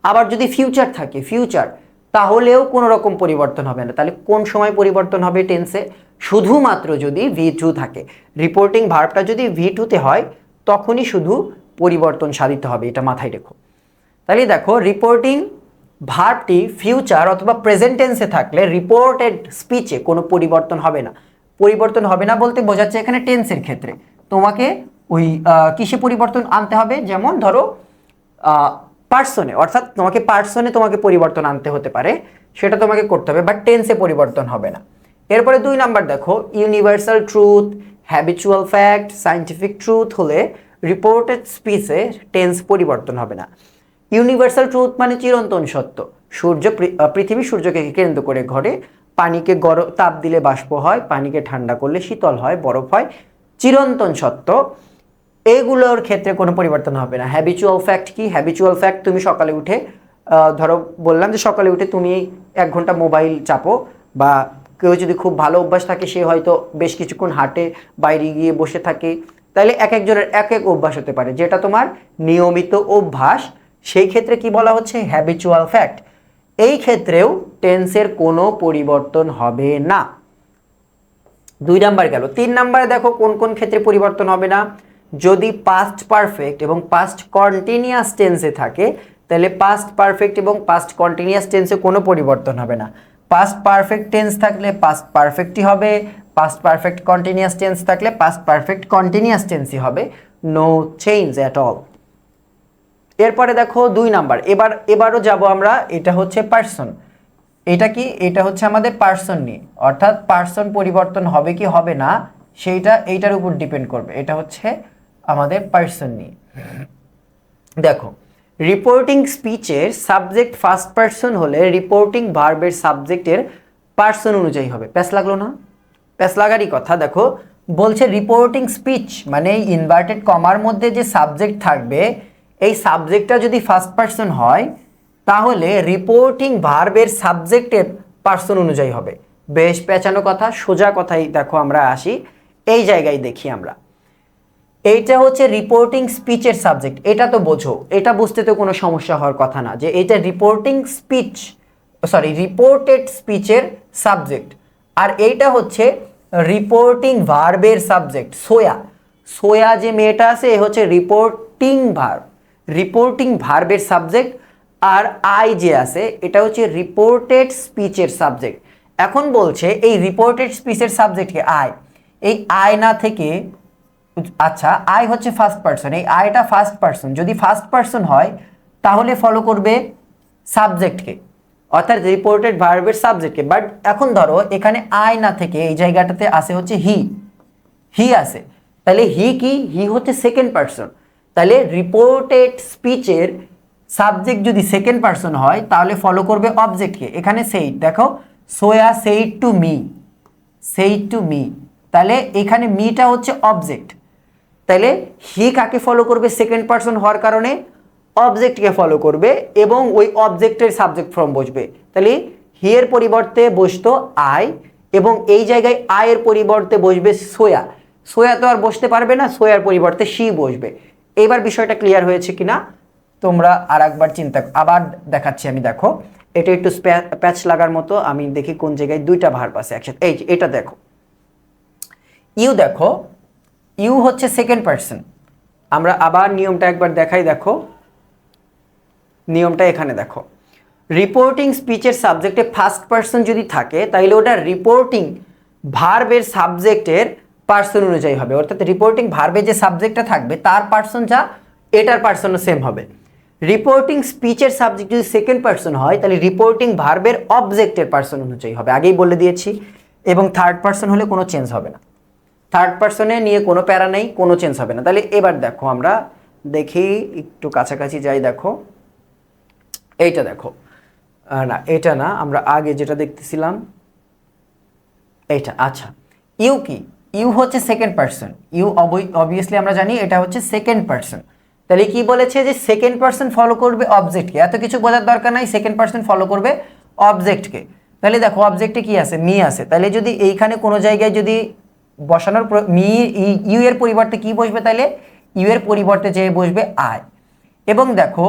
আবার যদি ফিউচার থাকে, ফিউচার, তাহলেও কোনো রকম পরিবর্তন হবে না। তাহলে কোন সময় পরিবর্তন হবে টেন্সে, শুধুমাত্র যদি V2 থাকে, রিপোর্টিং ভার্বটা যদি V2 তে হয় তখনই শুধু পরিবর্তন সাধিত হবে, এটা মাথায় রেখো। তাহলে দেখো রিপোর্টিং ভার্বটি ফিউচার অথবা প্রেজেন্ট টেন্সে থাকলে রিপোর্টেড স্পিচে কোনো পরিবর্তন হবে না। পরিবর্তন হবে না বলতে বোঝাচ্ছে এখানে টেন্সের ক্ষেত্রে তোমাকে ওই কিসে পরিবর্তন আনতে হবে, যেমন ধরো পার্সনে, অর্থাৎ তোমাকে পরিবর্তন আনতে হতে পারে, সেটা তোমাকে করতে হবে, বাট টেন্সে পরিবর্তন হবে না। এরপরে 2 নাম্বার দেখো, universal truth, habitual fact, scientific truth হলে রিপোর্টেড স্পিচে টেন্স পরিবর্তন হবে না। ইউনিভার্সাল ট্রুথ মানে চিরন্তন সত্য, পৃথিবী সূর্যকে কেন্দ্র করে ঘটে, পানিকে গরম তাপ দিলে বাষ্প হয়, পানিকে ঠান্ডা করলে শীতল হয়, বরফ হয়, চিরন্তন সত্য, এগুলোর ক্ষেত্রে কোনো পরিবর্তন হবে না। হ্যাবিচুয়াল ফ্যাক্ট কি? হ্যাবিচুয়াল ফ্যাক্ট তুমি সকালে উঠে ধরো বললাম যে সকালে উঠে তুমি 1 ঘন্টা মোবাইল চাপো, বা কেউ যদি খুব ভালো অভ্যাস থাকে সে হয়তো বেশ কিছুক্ষণ হাঁটে, বাইরে গিয়ে বসে থাকে, তাহলে এক একজনের এক এক অভ্যাস হতে পারে, যেটা তোমার নিয়মিত অভ্যাস, সেই ক্ষেত্রে কি বলা হচ্ছে? Habitual fact. এই ক্ষেত্রেও টেন্সের কোনো পরিবর্তন হবে না। 2 নাম্বার গেল। 3 নাম্বারে দেখো কোন কোন ক্ষেত্রে পরিবর্তন হবে না। যদি পাস্ট পারফেক্ট এবং পাস্ট কন্টিনিউয়াস টেন্সে থাকে তাহলে পাস্ট পারফেক্ট এবং পাস্ট কন্টিনিউয়াস টেন্সে কোনো পরিবর্তন হবে না। পাস্ট পারফেক্ট টেন্স থাকলে পাস্ট পারফেক্টই হবে, পাস্ট পারফেক্ট কন্টিনিউয়াস টেন্স থাকলে পাস্ট পারফেক্ট কন্টিনিউয়াস টেন্সই হবে, নো চেঞ্জ অ্যাট অল। এরপরে দেখো 2 নাম্বার, এবারও যাব আমরা, এটা হচ্ছে পার্সন। এটা কি? এটা হচ্ছে আমাদের পার্সন নিয়ে, অর্থাৎ পার্সন পরিবর্তন হবে কি হবে না সেইটা এইটার উপর ডিপেন্ড করবে। এটা হচ্ছে আমাদের পার্সন নিয়ে। দেখো রিপোর্টিং স্পিচের সাবজেক্ট ফার্স্ট পার্সন হলে রিপোর্টিং ভার্বের সাবজেক্টের পার্সন অনুযায়ী হবে। প্যাস লাগলো না? প্যাস লাগারই কথা। দেখো বলছে রিপোর্টিং স্পিচ মানে এই ইনভার্টেড কমার মধ্যে যে সাবজেক্ট থাকবে, এই সাবজেক্টটা যদি ফার্স্ট পার্সন হয় তাহলে রিপোর্টিং ভার্বের সাবজেক্টের পার্সন অনুযায়ী হবে। বেশ পেঁচানো কথা, সোজা কথাই দেখো আমরা আসি, এই জায়গায় দেখি আমরা। এইটা হচ্ছে রিপোর্টিং স্পিচের সাবজেক্ট, এটা তো বোঝো, এটা বুঝতে তো কোনো সমস্যা হওয়ার কথা না যে এটা রিপোর্টেড স্পিচের সাবজেক্ট, আর এইটা হচ্ছে রিপোর্টিং ভার্বের সাবজেক্ট। সোয়া যে মেয়েটা আছে এ হচ্ছে রিপোর্টিং ভার্বের সাবজেক্ট, আর আই যে আছে এটা হচ্ছে রিপোর্টেড স্পিচের সাবজেক্ট। এখন বলছে এই রিপোর্টেড স্পিচের সাবজেক্টকে এই আই না থেকে, আচ্ছা আই হচ্ছে ফার্স্ট পার্সন, এই আইটা ফার্স্ট পার্সন, যদি ফার্স্ট পার্সন হয় তাহলে ফলো করবে সাবজেক্টকে, অর্থাৎ রিপোর্টেড ভার্বের সাবজেক্টকে। বাট এখন ধরো এখানে আই না থেকে এই জায়গাটাতে আসে হচ্ছে হি আছে, তাহলে হি হচ্ছে সেকেন্ড পার্সন, তাহলে মি স্পিচের সাবজেক্ট যদি সেকেন্ড পার্সন হয় তাহলে ফলো করবে অবজেক্টকে। এখানে সেইট দেখো, সোয়া সেইট টু মি, তাহলে এখানে মিটা হচ্ছে অবজেক্ট, তাহলে হি কাকে ফলো করবে? সেকেন্ড পার্সন হওয়ার কারণে অবজেক্টকে ফলো করবে এবং ওই অবজেক্টের সাবজেক্ট ফর্ম বসবে। তাহলে হি এর পরিবর্তে বসতো আই এবং এই জায়গায় আই এর পরিবর্তে বসবে সোয়া তো আর বসতে পারবে না, সোয়ার পরিবর্তে সি বসবে। এবার বিষয়টা ক্লিয়ার হয়েছে কিনা তোমরা আর একবার আবার দেখাচ্ছি আমি। দেখো এটা একটু প্যাচ লাগার মতো, আমি দেখি কোন জায়গায় দুইটা ভার্ব আছে একসাথে। এই এটা দেখো, দেখো ইউ হচ্ছে সেকেন্ড পার্সন। আমরা আবার নিয়মটা একবার দেখাই, দেখো নিয়মটা এখানে দেখো, রিপোর্টিং স্পিচের সাবজেক্টে ফার্স্ট পার্সন যদি থাকে তাহলে ওটা রিপোর্টিং ভার্বের সাবজেক্টের পার্সন অনুযায়ী হবে, অর্থাৎ রিপোর্টিং ভার্বের যে সাবজেক্টটা থাকবে তার পার্সন যা, এটার পার্সনও সেম হবে। রিপোর্টিং স্পিচের সাবজেক্ট যদি সেকেন্ড পার্সন হয় তাহলে রিপোর্টিং ভার্বের অবজেক্টের পার্সন অনুযায়ী হবে, আগেই বলে দিয়েছি। এবং থার্ড পার্সন হলে কোনো চেঞ্জ হবে না, থার্ড পার্সনে নিয়ে কোনো প্যারা নেই, কোনো চেঞ্জ হবে না। তাহলে এবার দেখো আমরা দেখি, একটু কাছাকাছি যাই, দেখো এইটা দেখো, না এটা না, আমরা আগে যেটা দেখতেছিলাম এইটা। আচ্ছা ইউ কি? ইউ হচ্ছে সেকেন্ড পার্সন, অবভিয়াসলি আমরা জানি এটা হচ্ছে সেকেন্ড পার্সন। তাহলে কি বলেছে যে সেকেন্ড পার্সন ফলো করবে অবজেক্টকে, এত কিছু বোঝার দরকার নাই, সেকেন্ড পার্সন ফলো করবে অবজেক্টকে। তাহলে দেখো অবজেক্টে কি আছে? মি আছে, তাহলে যদি এইখানে কোনো জায়গায় যদি বসানোর ইউ এর পরিবর্তে কি বসবে? তাহলে ইউ এর পরিবর্তে যে বসবে আই। এবং দেখো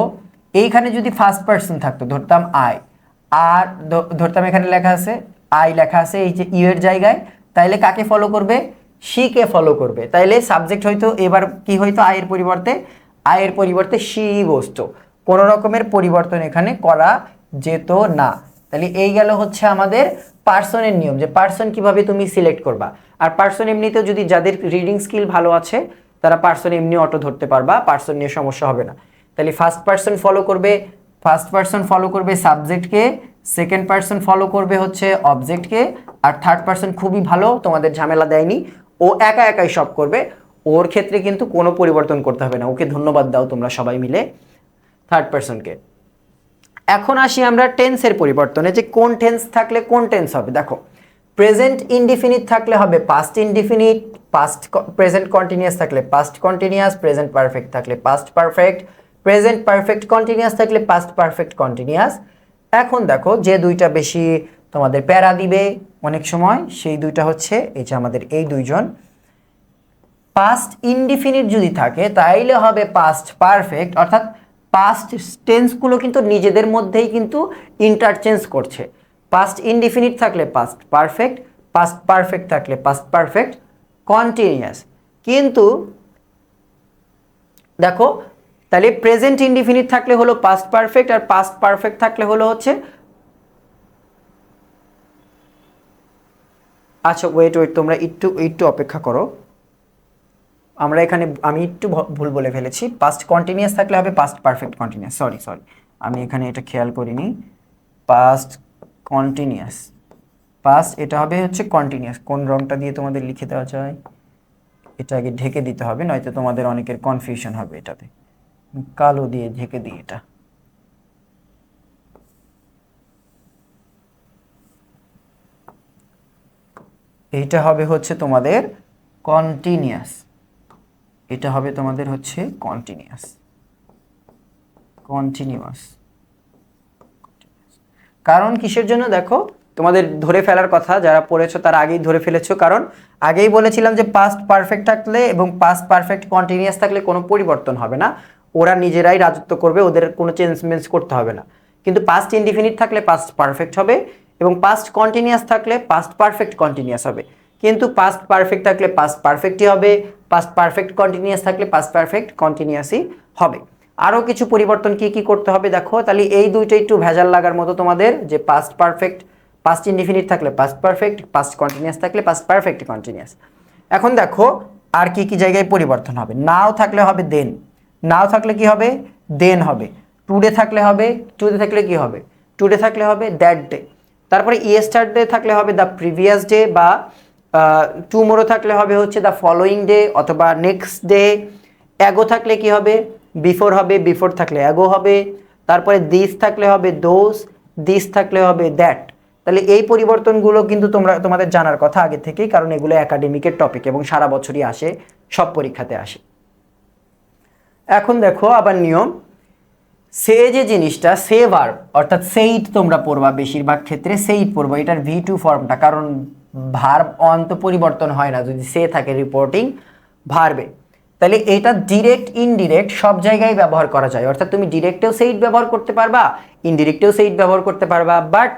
এইখানে যদি ফার্স্ট পার্সন থাকতো, ধরতাম আই, আর ধরতাম এখানে লেখা আছে আই লেখা আছে এই যে ইউ এর জায়গায়, তাহলে কাকে ফলো করবে? শি কে ফলো করবে, তাইলে সাবজেক্ট হয়তো এবার কি হয়তো আয়ের পরিবর্তে শি বসতো, কোনো রকমের পরিবর্তন এখানে করা যেত না। তাহলে এই গেল হচ্ছে আমাদের পার্সনের নিয়ম, যে পার্সন কিভাবে তুমি সিলেক্ট করবা। আর পার্সন এমনিতেও যদি যাদের রিডিং স্কিল ভালো আছে তারা পার্সন এমনি অটো ধরতে পারবা, পার্সন নিয়ে সমস্যা হবে না। তাহলে ফার্স্ট পার্সন ফলো করবে সাবজেক্টকে, সেকেন্ড পার্সন ফলো করবে হচ্ছে অবজেক্টকে, আর থার্ড পার্সন খুবই ভালো, তোমাদের ঝামেলা দেয়নি, ও একা একাই সব করবে, ওর ক্ষেত্রে কিন্তু কোনো পরিবর্তন করতে হবে না, ওকে ধন্যবাদ দাও তোমরা সবাই মিলে থার্ড পার্সনকে। এখন আসি আমরা টেন্সের পরিবর্তনে, যে কোন টেন্স থাকলে কোন টেন্স হবে। দেখো, প্রেজেন্ট ইনডিফিনিট থাকলে হবে পাস্ট ইনডিফিনিট, প্রেজেন্ট কন্টিনিউয়াস থাকলে পাস্ট কন্টিনিউয়াস, প্রেজেন্ট পারফেক্ট থাকলে past perfect, present perfect continuous থাকলে পাস্ট পারফেক্ট কন্টিনিউয়াস। এখন দেখো যে দুইটা বেশি তোমাদের প্যারা দিবে অনেক সময়, সেই দুইটা হচ্ছে এই যে আমাদের এই দুইজন। পাস্ট ইনডিফিনিট যদি থাকে তাইলে হবে পাস্ট পারফেক্ট, অর্থাৎ পাস্ট টেন্সগুলো কিন্তু নিজেদের মধ্যেই কিন্তু ইন্টারচেঞ্জ করছে। পাস্ট ইনডিফিনিট থাকলে পাস্ট পারফেক্ট থাকলে পাস্ট পারফেক্ট কন্টিনিউয়াস। কিন্তু দেখো, তাহলে প্রেজেন্ট ইনডিফিনিট থাকলে হলো পাস্ট পারফেক্ট, আর পাস্ট পারফেক্ট থাকলে হলো হচ্ছে, আচ্ছা ওয়েট তোমরা একটু অপেক্ষা করো, আমরা এখানে আমি একটু ভুল বলে ফেলেছি। পাস্ট কন্টিনিউয়াস থাকলে হবে পাস্ট পারফেক্ট কন্টিনিউয়াস, সরি আমি এখানে এটা খেয়াল করিনি। পাস্ট কন্টিনিউয়াস, পাস্ট এটা হবে হচ্ছে কন্টিনিউয়াস। কোন রংটা দিয়ে তোমাদের লিখে দেওয়া যায়, এটা আগে ঢেকে দিতে হবে, নয়তো তোমাদের অনেকের কনফিউশন হবে এটাতে। কালো দিয়ে ঢেকে দিই এটা। এইটা হবে হচ্ছে তোমাদের কন্টিনিউয়াস, এটা হবে তোমাদের হচ্ছে কন্টিনিউয়াস। কারণ কিসের জন্য, দেখো তোমাদের ধরে ফেলার কথা, যারা পড়েছো তারা আগেই ধরে ফেলেছো, কারণ আগেই বলেছিলাম যে পাস্ট পারফেক্ট থাকলে এবং পাস্ট পারফেক্ট কন্টিনিউয়াস থাকলে কোনো পরিবর্তন হবে না, ওরা নিজেরাই রাজত্ব করবে, ওদের কোনো চেঞ্জমেন্টস করতে হবে না। কিন্তু পাস্ট ইনডিফিনিট থাকলে পাস্ট পারফেক্ট হবে, এবং পাস্ট কন্টিনিউয়াস থাকলে পাস্ট পারফেক্ট কন্টিনিউয়াস হবে। কিন্তু পাস্ট পারফেক্ট থাকলে পাস্ট পারফেক্টই হবে, পাস্ট পারফেক্ট কন্টিনিউয়াস থাকলে পাস্ট পারফেক্ট কন্টিনিউয়াসই হবে। আরও কিছু পরিবর্তন কি করতে হবে দেখো, তাহলে এই দুইটা একটু ভেজাল লাগার মতো তোমাদের, যে পাস্ট ইনডিফিনিট থাকলে পাস্ট পারফেক্ট, পাস্ট কন্টিনিউয়াস থাকলে পাস্ট পারফেক্ট কন্টিনিউয়াস। এখন দেখো আর কি জায়গায় পরিবর্তন হবে। নাও থাকলে হবে দেন, নাও থাকলে কি হবে, দেন হবে। টুডে থাকলে হবে, টুডে থাকলে কি হবে, টুডে থাকলে হবে দ্যাট ডে। তারপরে ইয়েস্টারডে থাকলে হবে দ্য প্রিভিয়াস ডে, বা টুমোরো থাকলে হবে হচ্ছে দ্য ফলোয়িং ডে অথবা নেক্সট ডে। অ্যাগো থাকলে কি হবে, বিফোর হবে, বিফোর থাকলে অ্যাগো হবে। তারপরে দিস থাকলে হবে দোজ, দিস থাকলে হবে দ্যাট। তাহলে এই পরিবর্তনগুলো কিন্তু তোমাদের জানার কথা আগে থেকেই, কারণ এগুলো একাডেমিকের টপিক এবং সারা বছরই আসে, সব পরীক্ষাতে আসে। এখন দেখো আবার নিয়ম, সে যে জিনিসটা, সে ভার্ব অর্থাৎ সেইট তোমরা পড়বা, বেশিরভাগ ক্ষেত্রে সেইট পড়বা, এটার V2 ফর্মটা, কারণ ভার্ব অন্ত পরিবর্তন হয় না যদি সে থাকে রিপোর্টিং ভার্বে। তাহলে এটা ডিরেক্ট ইনডিরেক্ট সব জায়গায় ব্যবহার করা যায়, অর্থাৎ তুমি ডিরেক্টেও সেইট ব্যবহার করতে পারবা, ইনডিরেক্টেও সেইট ব্যবহার করতে পারবা, বাট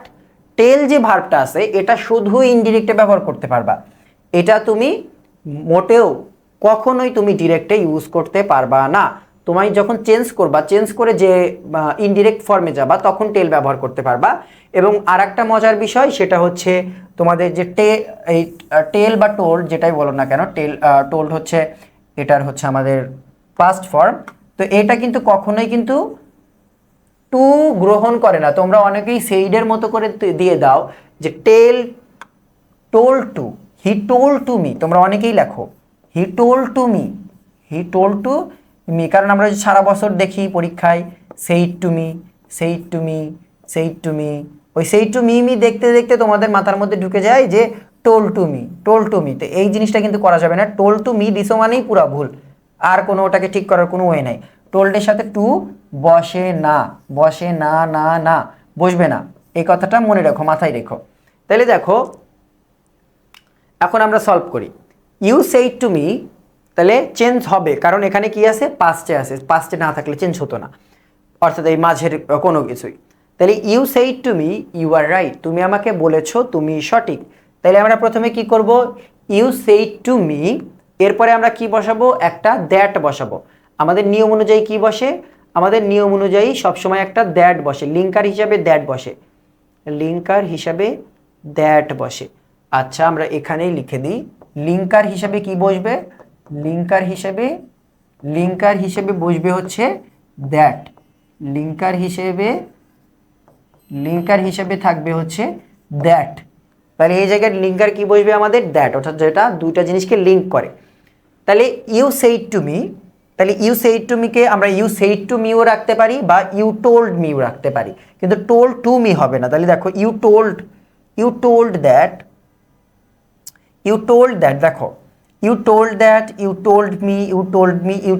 টেল যে ভার্বটা আছে এটা শুধু ইনডিরেক্টে ব্যবহার করতে পারবা, এটা তুমি মোটেও কখনোই তুমি ডিরেক্টে ইউজ করতে পারবা না। তোমায় যখন চেঞ্জ করবা, চেঞ্জ করে যে ইনডিরেক্ট ফর্মে যাবা তখন টেল ব্যবহার করতে পারবা। এবং আর একটা মজার বিষয় সেটা হচ্ছে তোমাদের যে টেল বা টোল্ড যেটাই বলো না কেন, টোল্ড হচ্ছে এটার হচ্ছে আমাদের পাস্ট ফর্ম, তো এটা কিন্তু কখনোই কিন্তু টু গ্রহণ করে না। তোমরা অনেকেই সেইডের মতো করে দিয়ে দাও যে told to, he told to me, তোমরা অনেকেই লেখো he told to me, he told to me, কারণ আমরা সারা বছর দেখি পরীক্ষায় said to me, said to me, said to me, ওই সেইড টু মি দেখতে দেখতে তোমাদের মাথার মধ্যে ঢুকে যায় যে told to me, told to me. তো এই জিনিসটা কিন্তু করা যাবে না, টোল্ড টু মি দিছো মানেই পুরা ভুল, আর কোনো ওটাকে ঠিক করার কোনো ওয়ে নাই। টোল্ডের সাথে টু বসে না, বসে না, না না বসবে না, এই কথাটা মনে রাখো, মাথায় রেখো। তাহলে দেখো এখন আমরা সলভ করি। ইউ সেইড টু মি, তাহলে চেঞ্জ হবে, কারণ এখানে কি আছে, পাস্টে আছে, পাস্টে না থাকলে চেঞ্জ হতো না, অর্থাৎ এই মাঝের কোনো কিছুই। তাহলে you said to me you are right, তুমি আমাকে বলেছো তুমি সঠিক। তাহলে আমরা প্রথমে কি করব, ইউ সেইড টু মি, এরপরে আমরা কি বসাবো, একটা দ্যাট বসাবো। আমাদের নিয়ম অনুযায়ী কি বসে, আমাদের নিয়ম অনুযায়ী সবসময় একটা দ্যাট বসে, লিঙ্কার হিসাবে দ্যাট বসে, লিঙ্কার হিসাবে দ্যাট বসে। আচ্ছা আমরা এখানেই লিখে দিই, লিঙ্কার হিসাবে কি বসবে, লিঙ্কার হিসেবে বসবে হচ্ছে দ্যাট, লিঙ্কার হিসেবে থাকবে হচ্ছে দ্যাট। তাহলে এই জায়গায় লিঙ্কার কি বসবে আমাদের, দ্যাট, অর্থাৎ যেটা দুইটা জিনিসকে লিঙ্ক করে। তাহলে ইউ সেইড টু মি, তাহলে ইউ সেইড টু মিকে আমরা ইউ সেইড টু মিও রাখতে পারি বা ইউ টোল্ড মিও রাখতে পারি, কিন্তু টোল্ড টু মি হবে না। তাহলে দেখো ইউ টোল্ড দ্যাট, দেখো ইউ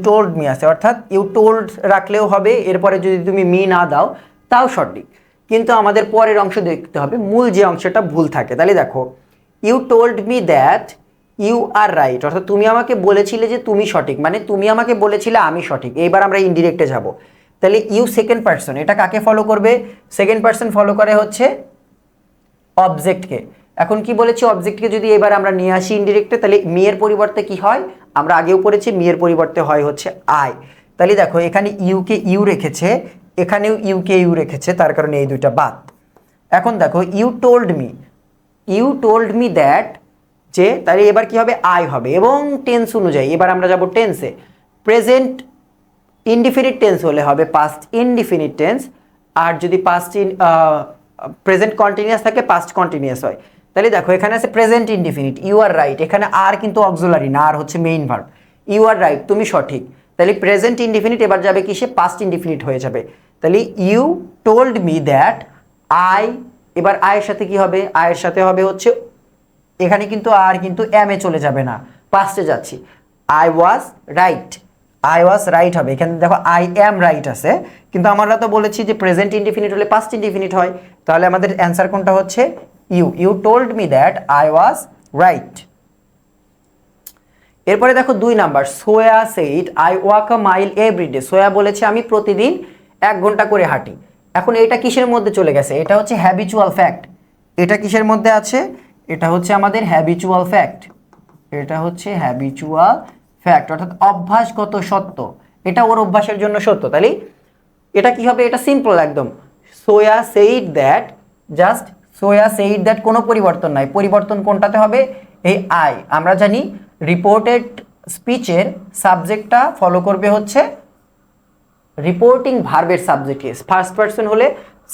টোল্ড মি আছে, অর্থাৎ ইউ টোল্ড রাখলেও হবে, এরপরে যদি তুমি মি না দাও তাও সঠিক, কিন্তু আমাদের পরের অংশ দেখতে হবে, মূল যে অংশটা ভুল থাকে। তাহলে দেখো you told me that you are right, অর্থাৎ তুমি আমাকে বলেছিলে যে তুমি সঠিক, মানে তুমি আমাকে বলেছিলে আমি সঠিক। এইবার আমরা ইনডিরেক্টে যাব, তাহলে ইউ সেকেন্ড পারসন, এটা কাকে ফলো করবে, সেকেন্ড পারসন ফলো করে হচ্ছে অবজেক্টকে। এখন কি বলেছি, অবজেক্টকে যদি এবার আমরা নিয়ে আসি ইনডিরেক্টে, তাহলে মি এর পরিবর্তে কি হয়, আমরা আগেও পড়েছি মি এর পরিবর্তে হয় হচ্ছে আই। তাহলে দেখো এখানে ইউকে ইউ রেখেছে, এখানেও ইউকে ইউ রেখেছে, তার কারণে এই দুইটা বাদ। এখন দেখো ইউ টোল্ড মি দ্যাট, যে তাহলে এবার কি হবে, আই হবে, এবং টেন্স অনুযায়ী এবার আমরা যাব টেন্সে। প্রেজেন্ট ইনডিফিনিট টেন্স হলে হবে পাস্ট ইনডিফিনিট টেন্স, আর যদি প্রেজেন্ট কন্টিনিউয়াস থাকে পাস্ট কন্টিনিউয়াস হয়। তাহলে দেখো এখানে আছে present indefinite, you are right, এখানে আর কিন্তু অক্সিলারি না, আর হচ্ছে main verb, you are right তুমি সঠিক। তাহলে প্রেজেন্ট ইনডিফিনিট এবার যাবে কিসে, পাস্ট ইনডিফিনিট হয়ে যাবে। তাহলে you told me that I, এবার আয়ের সাথে কি হবে, আয়ের সাথে হবে হচ্ছে, এখানে কিন্তু আর কিন্তু এম এ চলে যাবে না, পাস্টে যাচ্ছি, আই ওয়াজ রাইট হবে। এখানে দেখো আই অ্যাম রাইট আছে, কিন্তু আমরা তো বলেছি যে প্রেজেন্ট ইনডিফিনিট হলে পাস্ট ইনডিফিনিট হয়, তাহলে আমাদের অ্যান্সার কোনটা হচ্ছে you told me that I was right. এরপরে দেখো 2 number, Soya said I walk a mile everyday, Soya বলেছে আমি প্রতিদিন 1 ঘন্টা করে হাঁটি। এখন এটা কিসের মধ্যে চলে গেছে, এটা হচ্ছে হ্যাবিচুয়াল ফ্যাক্ট, এটা কিসের মধ্যে আছে, এটা হচ্ছে আমাদের হ্যাবিচুয়াল ফ্যাক্ট, অর্থাৎ অভ্যাসগত সত্য, এটা ওর অভ্যাসের জন্য সত্য। তাহলে এটা কি হবে, এটা সিম্পল একদম, সোয়া সেইড দ্যাট, কোনো পরিবর্তন নাই, পরিবর্তন কোনটাতে হবে, এই আই। আমরা জানি রিপোর্টেড স্পিচের সাবজেক্টটা ফলো করবে হচ্ছে রিপোর্টিং ভার্বের সাবজেক্টকে, ফার্স্ট পারসন হলে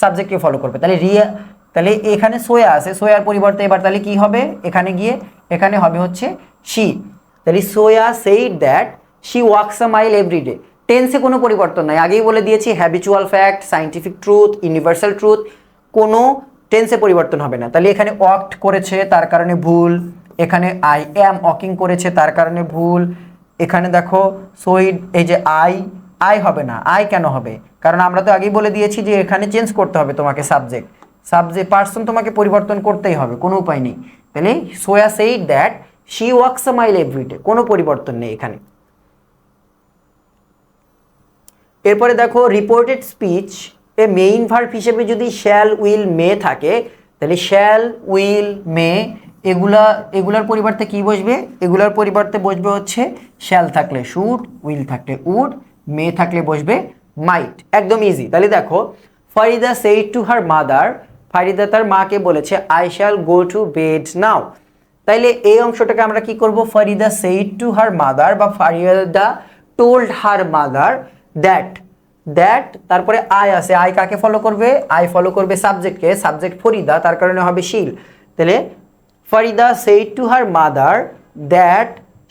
সাবজেক্টকে ফলো করবে। তাহলে এখানে সোয়া আছে, সোয়ার পরিবর্তে এবার তাহলে কি হবে, এখানে হবে হচ্ছে শি। তাহলে Soya said that she walks a mile everyday, টেন্সে কোনো পরিবর্তন নাই, আগেই বলে দিয়েছি habitual fact, scientific truth, universal truth, কোনো টেন্সে পরিবর্তন হবে না। তাহলে এখানে ওয়াকড করেছে তার কারণে ভুল, এখানে আই অ্যাম ওয়াকিং করেছে তার কারণে ভুল, এখানে দেখো সোইড, এই যে আই হবে না, আই কেন হবে, কারণ আমরা তো আগেই বলে দিয়েছি যে এখানে চেঞ্জ করতে হবে তোমাকে, সাবজেক্ট পার্সন তোমাকে পরিবর্তন করতেই হবে, কোনো উপায় নেই। তাহলে Soya said that she walks a mile everyday, কোনো পরিবর্তন নেই এখানে। এরপরে দেখো রিপোর্টেড স্পিচ এ মেইন ভার্ব হিসেবে যদি শ্যাল উইল মে থাকে, তাহলে শ্যাল উইল মে এগুলার পরিবর্তে কি বসবে, এগুলার পরিবর্তে বসবে হচ্ছে শ্যাল থাকলে শুড, উইল থাকলে উড, মে থাকলে বসবে মাইট, একদম ইজি। তাহলে দেখো Farida said to her mother, Farida তার মাকে বলেছে I shall go to bed now. তাইলে এই অংশটাকে আমরা কি করব, Farida said to her mother বা Farida told her mother that, তারপরে আই আছে, আই কাকে ফলো করবে, আই ফলো করবে সাবজেক্টকে, সাবজেক্ট ফরিদা, তার কারণে হবে শিল। তাহলে Farida said to her mother that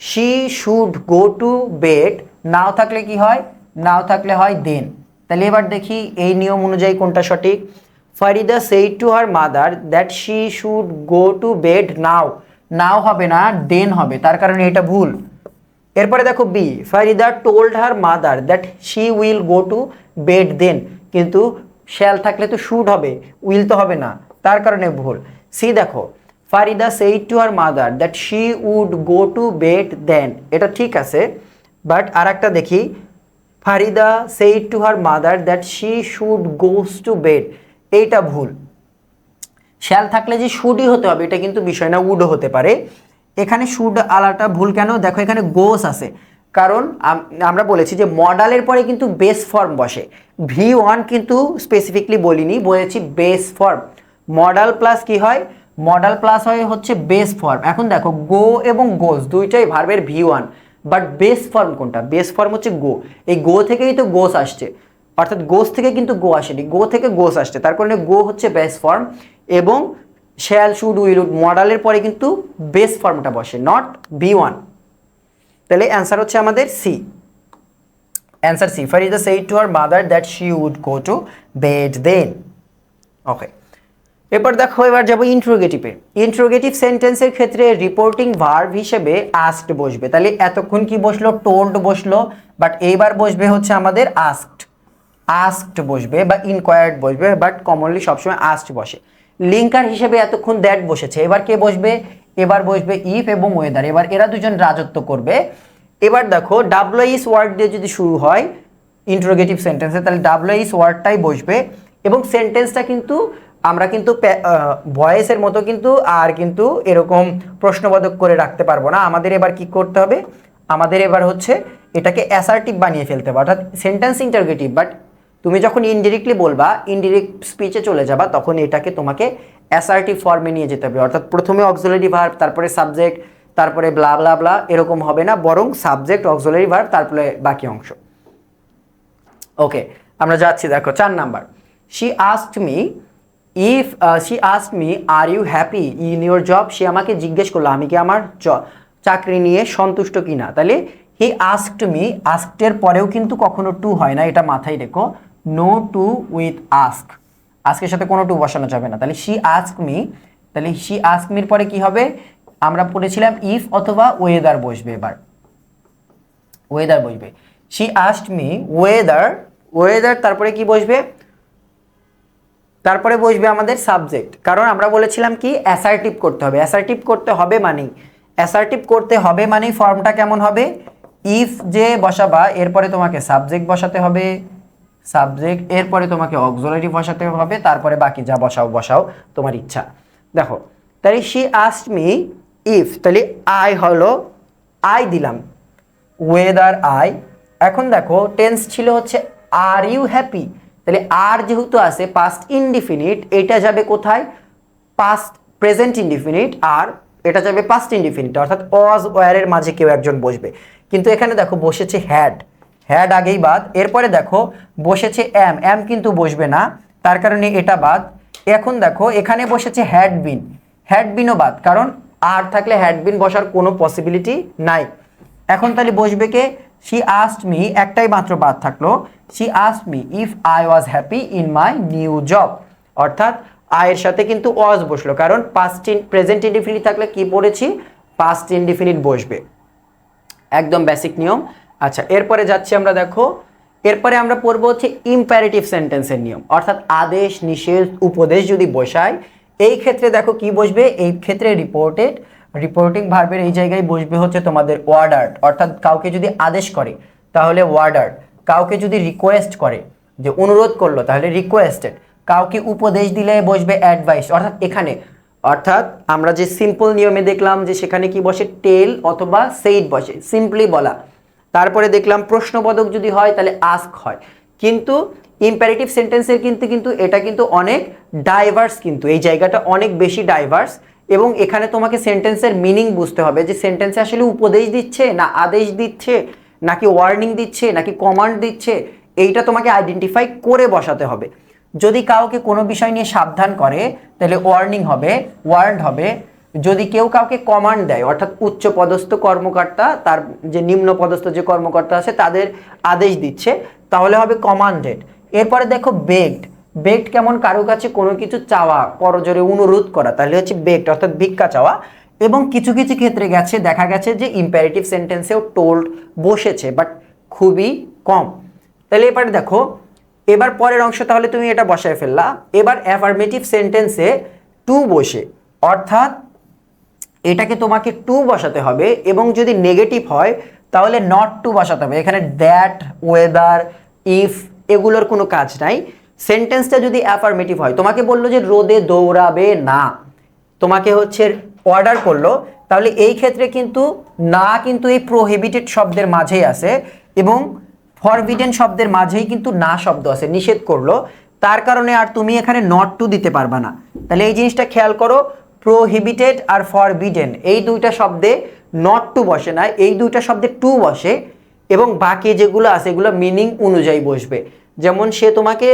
she should go to bed, now থাকলে কি হয়, নাও থাকলে হয় দেন। তাহলে এবার দেখি এই নিয়ম অনুযায়ী কোনটা সঠিক, Farida said to her mother that she should go to bed নাও হবে না, দেন হবে, তার কারণে এটা ভুল। এরপরে দেখো B, Farida told her mother that she will go to bed then, কিন্তু শ্যাল থাকলে তো শুড হবে, উইল তো হবে না, তার কারণে ভুল। সি দেখো, Farida said to her mother that she would go to bed then, এটা ঠিক আছে, বাট আর একটা দেখি, Farida said to her mother that she should goes to bed, এইটা ভুল। শ্যাল থাকলে যে শুডই হতে হবে এটা কিন্তু বিষয় না, উডও হতে পারে। এখানে শুড আলাটা ভুল কেন? দেখো এখানে গোস আছে, কারণ আমরা বলেছি যে মডালের পরে কিন্তু বেস ফর্ম বসে। V1 কিন্তু স্পেসিফিকলি বলিনি, বলেছি বেস ফর্ম। মডাল প্লাস কি হয়? মডাল প্লাস হয় হচ্ছে বেস ফর্ম। এখন দেখো গো এবং গোস দুইটাই ভার্বের V1, বাট বেস ফর্ম কোনটা? বেস ফর্ম হচ্ছে গো। এই গো থেকেই তো গোস আসছে, অর্থাৎ গোস থেকে কিন্তু গো আসেনি, গো থেকে গোস আসছে, তার কারণে গো হচ্ছে বেস ফর্ম। এবং শ্যাল শুড উইল মডালের পরে কিন্তু বেস ফর্মটা বসে, নট V1। তাহলে অ্যান্সার হচ্ছে আমাদের C. Answer C. Farida said to her mother that she would go to bed then. ওকে, এবার দেখো, এবার যাবো ইন্ট্রোগেটিভে। ইন্ট্রোগেটিভ সেন্টেন্সের ক্ষেত্রে রিপোর্টিং ভার্ব হিসেবে আস্কড বসবে। তাহলে এতক্ষণ কি বসলো? টোল্ড বসলো, বাট এইবার বসবে হচ্ছে আমাদের আস্কড। আস্কড বসবে বা ইনকোয়ার্ড বসবে, বাট কমনলি সবসময় আস্কড বসে। লিঙ্কার হিসেবে এতক্ষণ দ্যাট বসেছে, এবার কে বসবে? এবার বসবে ইফ এবং ওয়েদার। এবার এরা দুজন রাজত্ব করবে। এবার দেখো ডাব্লিউএইচ ওয়ার্ড দিয়ে যদি শুরু হয় ইন্ট্রোগেটিভ সেন্টেন্সে, তাহলে ডাব্লিউএইচ ওয়ার্ডটাই বসবে। এবং সেন্টেন্সটা কিন্তু আমরা কিন্তু ভয়েসের মতো কিন্তু আর কিন্তু এরকম প্রশ্নবোধক করে রাখতে পারবো না। আমাদের এবার কি করতে হবে? আমাদের এবার হচ্ছে এটাকে অ্যাসার্টিভ বানিয়ে ফেলতে হবে, অর্থাৎ সেন্টেন্স ইন্টারোগেটিভ, বাট তুমি যখন ইনডিরেক্টলি বলবা, ইনডিরেক্ট স্পিচে চলে যাবা, তখন এটাকে তোমাকে অ্যাসার্টিভ ফর্মে নিয়ে যেতে হবে। অর্থাৎ প্রথমে অক্সিলারি ভার্ব, তারপরে সাবজেক্ট, তারপরে ব্লা ব্লা ব্লা, এরকম হবে না, বরং সাবজেক্ট, অক্সিলারি ভার্ব, তারপরে বাকি অংশ। ওকে, আমরা যাচ্ছি। দেখো 4 number. She asked me are you happy in your job. সে আমাকে জিজ্ঞেস করলো আমি কি আমার চাকরি নিয়ে সন্তুষ্ট কিনা। তাহলে হি আস্কড মি, আস্কডের পরেও কিন্তু কখনো টু হয় না, এটা মাথায় রেখো। নো টু উইথ আস্ক, আস্কের সাথে কোনো টু বসানো যাবে না। তাহলে শি আস্কড মি, তাহলে শি আস্কড মির পরে কি হবে? আমরা পড়েছিলাম ইফ অথবা ওয়েদার বসবে। এবার ওয়েদার বসবে। She asked me weather, weather তারপরে কি বসবে? তারপরে বসবে আমাদের সাবজেক্ট, কারণ আমরা বলেছিলাম কি অ্যাসার্টিভ করতে হবে। অ্যাসার্টিভ করতে হবে মানেই, অ্যাসার্টিভ করতে হবে মানেই ফর্মটা কেমন হবে? ইফ যে বসাবা, এরপরে তোমাকে সাবজেক্ট বসাতে হবে, সাবজেক্ট, এরপরে তোমাকে অক্সিলারি বসাতে হবে, তারপরে বাকি যা বসাও বসাও, তোমার ইচ্ছা। দেখো, তাহলে শি আস্কড মি ইফ, তাহলে আই হলো, আই দিলাম, ওয়েদার আই। এখন দেখো টেন্স ছিল হচ্ছে আর ইউ হ্যাপি, তাহলে আর যেহেতু আছে পাস্ট ইনডিফিনিট, এটা যাবে কোথায়? পাস্ট প্রেজেন্ট ইনডিফিনিট, আর এটা যাবে পাস্ট ইনডিফিনিট, অর্থাৎ ওয়াজ ওয়ারের মাঝে কেউ একজন বসবে। কিন্তু এখানে দেখো বসেছে হ্যাড, হ্যাড আগেই বাদ। এরপরে দেখো বসেছে এম, এম কিন্তু বসবে না, তার কারণে এটা বাদ। এখন দেখো এখানে বসেছে হ্যাড বিন, হ্যাড বিনও বাদ, কারণ আর থাকলে হ্যাড বিন বসার কোনো পসিবিলিটি নাই। এখন তাহলে বসবে কে? শি আস্কড মি, একটাই মাত্র বাদ থাকলো। She asked me if I was happy in my new job, অর্থাৎ আয়ের সাথে কিন্তু ওয়াজ বসলো, কারণ পাস্ট প্রেজেন্ট ইনডিফিনিট থাকলে কি পড়েছি? পাস্ট ইনডিফিনিট বসবে, একদম বেসিক নিয়ম। আচ্ছা, এরপরে যাচ্ছি আমরা। দেখো এরপরে আমরা পড়বো হচ্ছে ইম্পারেটিভ সেন্টেন্সের নিয়ম, অর্থাৎ আদেশ, নিষেধ, উপদেশ যদি বসায়, এই ক্ষেত্রে দেখো কি বসবে? এই ক্ষেত্রে রিপোর্টিং ভার্বের এই জায়গায় বসবে হচ্ছে তোমাদের ওয়ার্ডার্ড, অর্থাৎ কাউকে যদি আদেশ করে তাহলে ওয়ার্ডার্ড, কাউকে যদি রিকোয়েস্ট করে, যে অনুরোধ করলো, তাহলে রিকোয়েস্টেড, কাউকে উপদেশ দিলে বসবে অ্যাডভাইস। অর্থাৎ এখানে, অর্থাৎ আমরা যে সিম্পল নিয়মে দেখলাম যে সেখানে কি বসে? টেল অথবা সেইড বসে, সিম্পলি বলা। তারপরে দেখলাম প্রশ্নবোধক যদি হয় তাহলে আস্ক হয়। কিন্তু ইম্পারেটিভ সেন্টেন্সের কিন্তু এটা কিন্তু অনেক ডাইভার্স, কিন্তু এই জায়গাটা অনেক বেশি ডাইভার্স। এবং এখানে তোমাকে সেন্টেন্সের মিনিং বুঝতে হবে, যে সেন্টেন্সে আসলে উপদেশ দিচ্ছে না আদেশ দিচ্ছে, নাকি ওয়ার্নিং দিচ্ছে, নাকি কমান্ড দিচ্ছে, এইটা তোমাকে আইডেন্টিফাই করে বসাতে হবে। যদি কাউকে কোনো বিষয় নিয়ে সাবধান করে তাহলে ওয়ার্নিং হবে, ওয়ার্নড হবে। যদি কেউ কাউকে কমান্ড দেয়, অর্থাৎ উচ্চ পদস্থ কর্মকর্তা তার যে নিম্ন পদস্থ যে কর্মকর্তা আছে তাদের আদেশ দিচ্ছে, তাহলে হবে কমান্ডেড। এরপরে দেখো বেগড, বেগড কেমন? কারো কাছে কোনো কিছু চাওয়া, করজোরে অনুরোধ করা, তাহলে হচ্ছে বেগড, অর্থাৎ ভিক্ষা চাওয়া। এবং কিছু কিছু ক্ষেত্রে দেখা গেছে যে ইম্পারেটিভ সেন্টেন্সেও টোল্ড বসেছে, বাট খুবই কম। তাহলে এবারে দেখো, এবার পরের অংশ তাহলে তুমি এটা বসায় ফেললা। এবার অ্যাফার্মেটিভ সেন্টেন্সে টু বসে, অর্থাৎ এটাকে তোমাকে টু বসাতে হবে, এবং যদি নেগেটিভ হয় তাহলে নট টু বসাতে হবে। এখানে দ্যাট, ওয়েদার, ইফ এগুলোর কোনো কাজ নাই। সেন্টেন্সটা যদি অ্যাফার্মেটিভ হয়, তোমাকে বললো যে রোদে দৌড়াবে না, তোমাকে হচ্ছে অর্ডার করলো তাহলে এই ক্ষেত্রে কিন্তু না কিন্তু এই প্রোহিবিটেড শব্দের মাঝেই আছে এবং ফরবিডেন শব্দের মাঝেই কিন্তু না শব্দ আছে, নিষেধ করলো, তার কারণে আর তুমি এখানে নট টু দিতে পারবা না। তাহলে এই জিনিসটা খেয়াল করো, প্রোহিবিটেড আর ফরবিডেন এই দুইটা শব্দে নট টু বসে না, এই দুইটা শব্দে টু বসে এবং বাকি যেগুলো আছে এগুলো মিনিং অনুযায়ী বসবে। যেমন সে তোমাকে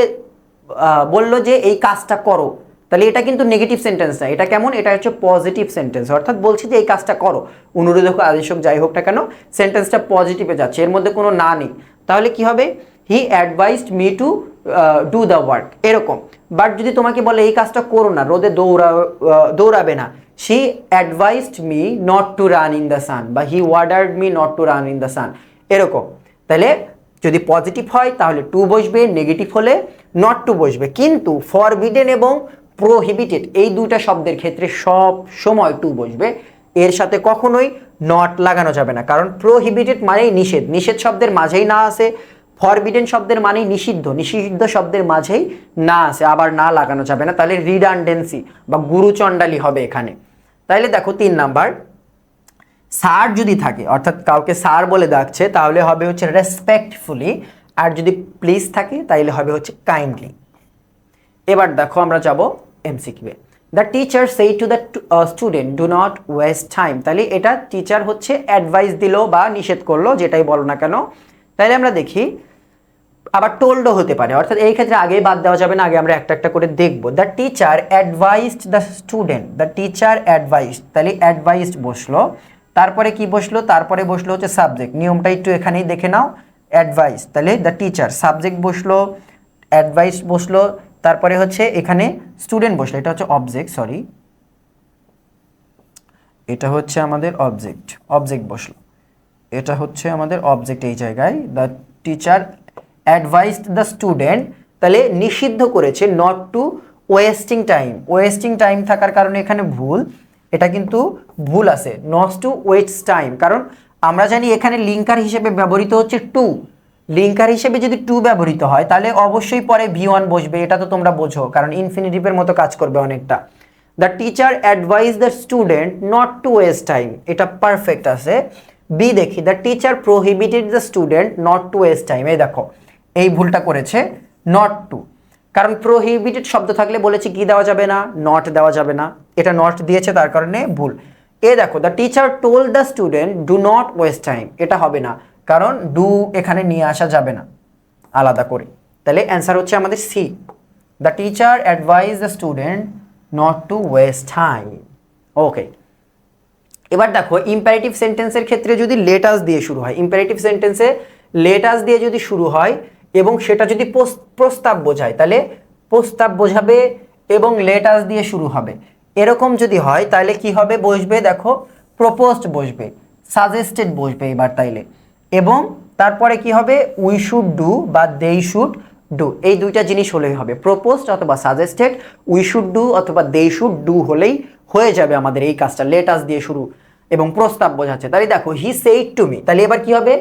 বললো যে এই কাজটা করো, তাহলে এটা কিন্তু নেগেটিভ সেন্টেন্স না, এটা কেমন, এটা হচ্ছে পজিটিভ সেন্টেন্স, অর্থাৎ বলছি যে এই কাজটা করো, অনুরোধ হোক আদেশ হোক যাই হোক না কেন সেন্টেন্সটা পজিটিভে যাচ্ছে, এর মধ্যে কোনো না নেই। তাহলে কি হবে, he advised me to do the work, এরকম। বাট যদি তোমাকে বলে এই কাজটা করো না, রোদে দৌড়াবে না, she advised me not to run in the sun, বা he ordered me not to run in the sun, এরকম। তাহলে যদি পজিটিভ হয় তাহলে টু বসবে, নেগেটিভ হলে নট টু বসবে। কিন্তু ফরবিডেন এবং প্রোহিবিটেড এই দুইটা শব্দের ক্ষেত্রে সব সময় টু বসবে, এর সাথে কখনোই নট লাগানো যাবে না, কারণ প্রোহিবিটেড মানেই নিষেধ, নিষেধ শব্দের মাঝেই না আছে, ফরবিডেন শব্দের মানেই নিষিদ্ধ, নিষিদ্ধ শব্দের মাঝেই না আছে, আবার না লাগানো যাবে না, তাহলে রিডান্ডেন্সি বা গুরুচণ্ডালি হবে এখানে। তাইলে দেখো 3 নাম্বার, স্যার যদি থাকে অর্থাৎ কাউকে স্যার বলে ডাকছে তাহলে হবে হচ্ছে রেসপেক্টফুলি, আর যদি প্লিজ থাকে তাহলে হবে হচ্ছে কাইন্ডলি। এবার দেখো আমরা যাব এমসিকিউ এ। দ্য টিচার সেই to the student do not waste time, তাহলে এটা টিচার হচ্ছে অ্যাডভাইস দিল বা নিষেধ করলো, যেটাই বলো না কেন। তাহলে আমরা দেখি, আবার টোল্ডও হতে পারে, অর্থাৎ এই ক্ষেত্রে আগেই বাদ দেওয়া যাবে না, আগে আমরা একটা একটা করে দেখব। The teacher advised the student, the teacher advised, তাহলে অ্যাডভাইসড বসলো, তারপরে কি বসলো, তারপরে বসলো হচ্ছে সাবজেক্ট, নিয়মটা একটু এখানেই দেখে নাও। অ্যাডভাইস, তাহলে দ্য টিচার, সাবজেক্ট বসলো, অ্যাডভাইস বসলো, তারপরে হচ্ছে এখানে স্টুডেন্ট বসলো, এটা হচ্ছে অবজেক্ট, সরি এটা হচ্ছে আমাদের অবজেক্ট, অবজেক্ট বসলো, এটা হচ্ছে আমাদের অবজেক্ট এই জায়গায়। The teacher advised the student, তাহলে নিষিদ্ধ করেছে not to wasting time, wasting time থাকার কারণে এখানে ভুল, এটা কিন্তু ভুল আছে, নট টু ওয়েস্ট টাইম, কারণ আমরা জানি এখানে লিঙ্কার হিসেবে ব্যবহৃত হচ্ছে টু, লিঙ্কার হিসেবে যদি টু ব্যবহৃত হয় তাহলে অবশ্যই পরে V1 বসবে, এটা তো তোমরা বোঝো, কারণ ইনফিনিটিভের মতো কাজ করবে অনেকটা। The teacher advise the student not to waste time, এটা পারফেক্ট আছে। বি দেখি, the teacher prohibited the student not to waste time, এই দেখো এই ভুলটা করেছে, নট টু, কারণ প্রোহিবিটেড শব্দ থাকলে বলেছি কি দেওয়া যাবে না, নট দেওয়া যাবে না, এটা নট দিয়েছে তার কারণে ভুল। এ দেখো, the teacher told the student do not waste time, এটা হবে না, কারণ ডু এখানে নিয়ে আসা যাবে না আলাদা করে। তাহলে অ্যান্সার হচ্ছে আমাদের C, the teacher advise the student not to waste time. Okay, এবার দেখো ইম্পারেটিভ সেন্টেন্সের ক্ষেত্রে যদি লেটাস দিয়ে শুরু হয়, ইম্পারেটিভ সেন্টেন্সে লেটাস দিয়ে যদি শুরু হয় এবং সেটা যদি প্রস্তাব বোঝায় তাহলে প্রস্তাব বোঝাবে এবং লেটাস দিয়ে শুরু হবে, এরকম যদি হয় তাহলে কি হবে, বসবে দেখো প্রপোজড বসবে, সাজেস্টেড বসবে এবার তাইলে, এবং তারপরে কি হবে, উই শুড ডু বা দে শুড ডু, এই দুইটা জিনিস হলেই হবে, প্রপোজড অথবা সাজেস্টেড, উই শুড ডু অথবা দে শুড ডু হলেই হয়ে যাবে আমাদের এই কাজটা, লেটাস দিয়ে শুরু এবং প্রস্তাব বোঝাচ্ছে। তাহলে দেখো হি সেইড টু মি, তাহলে এবার কি হবে,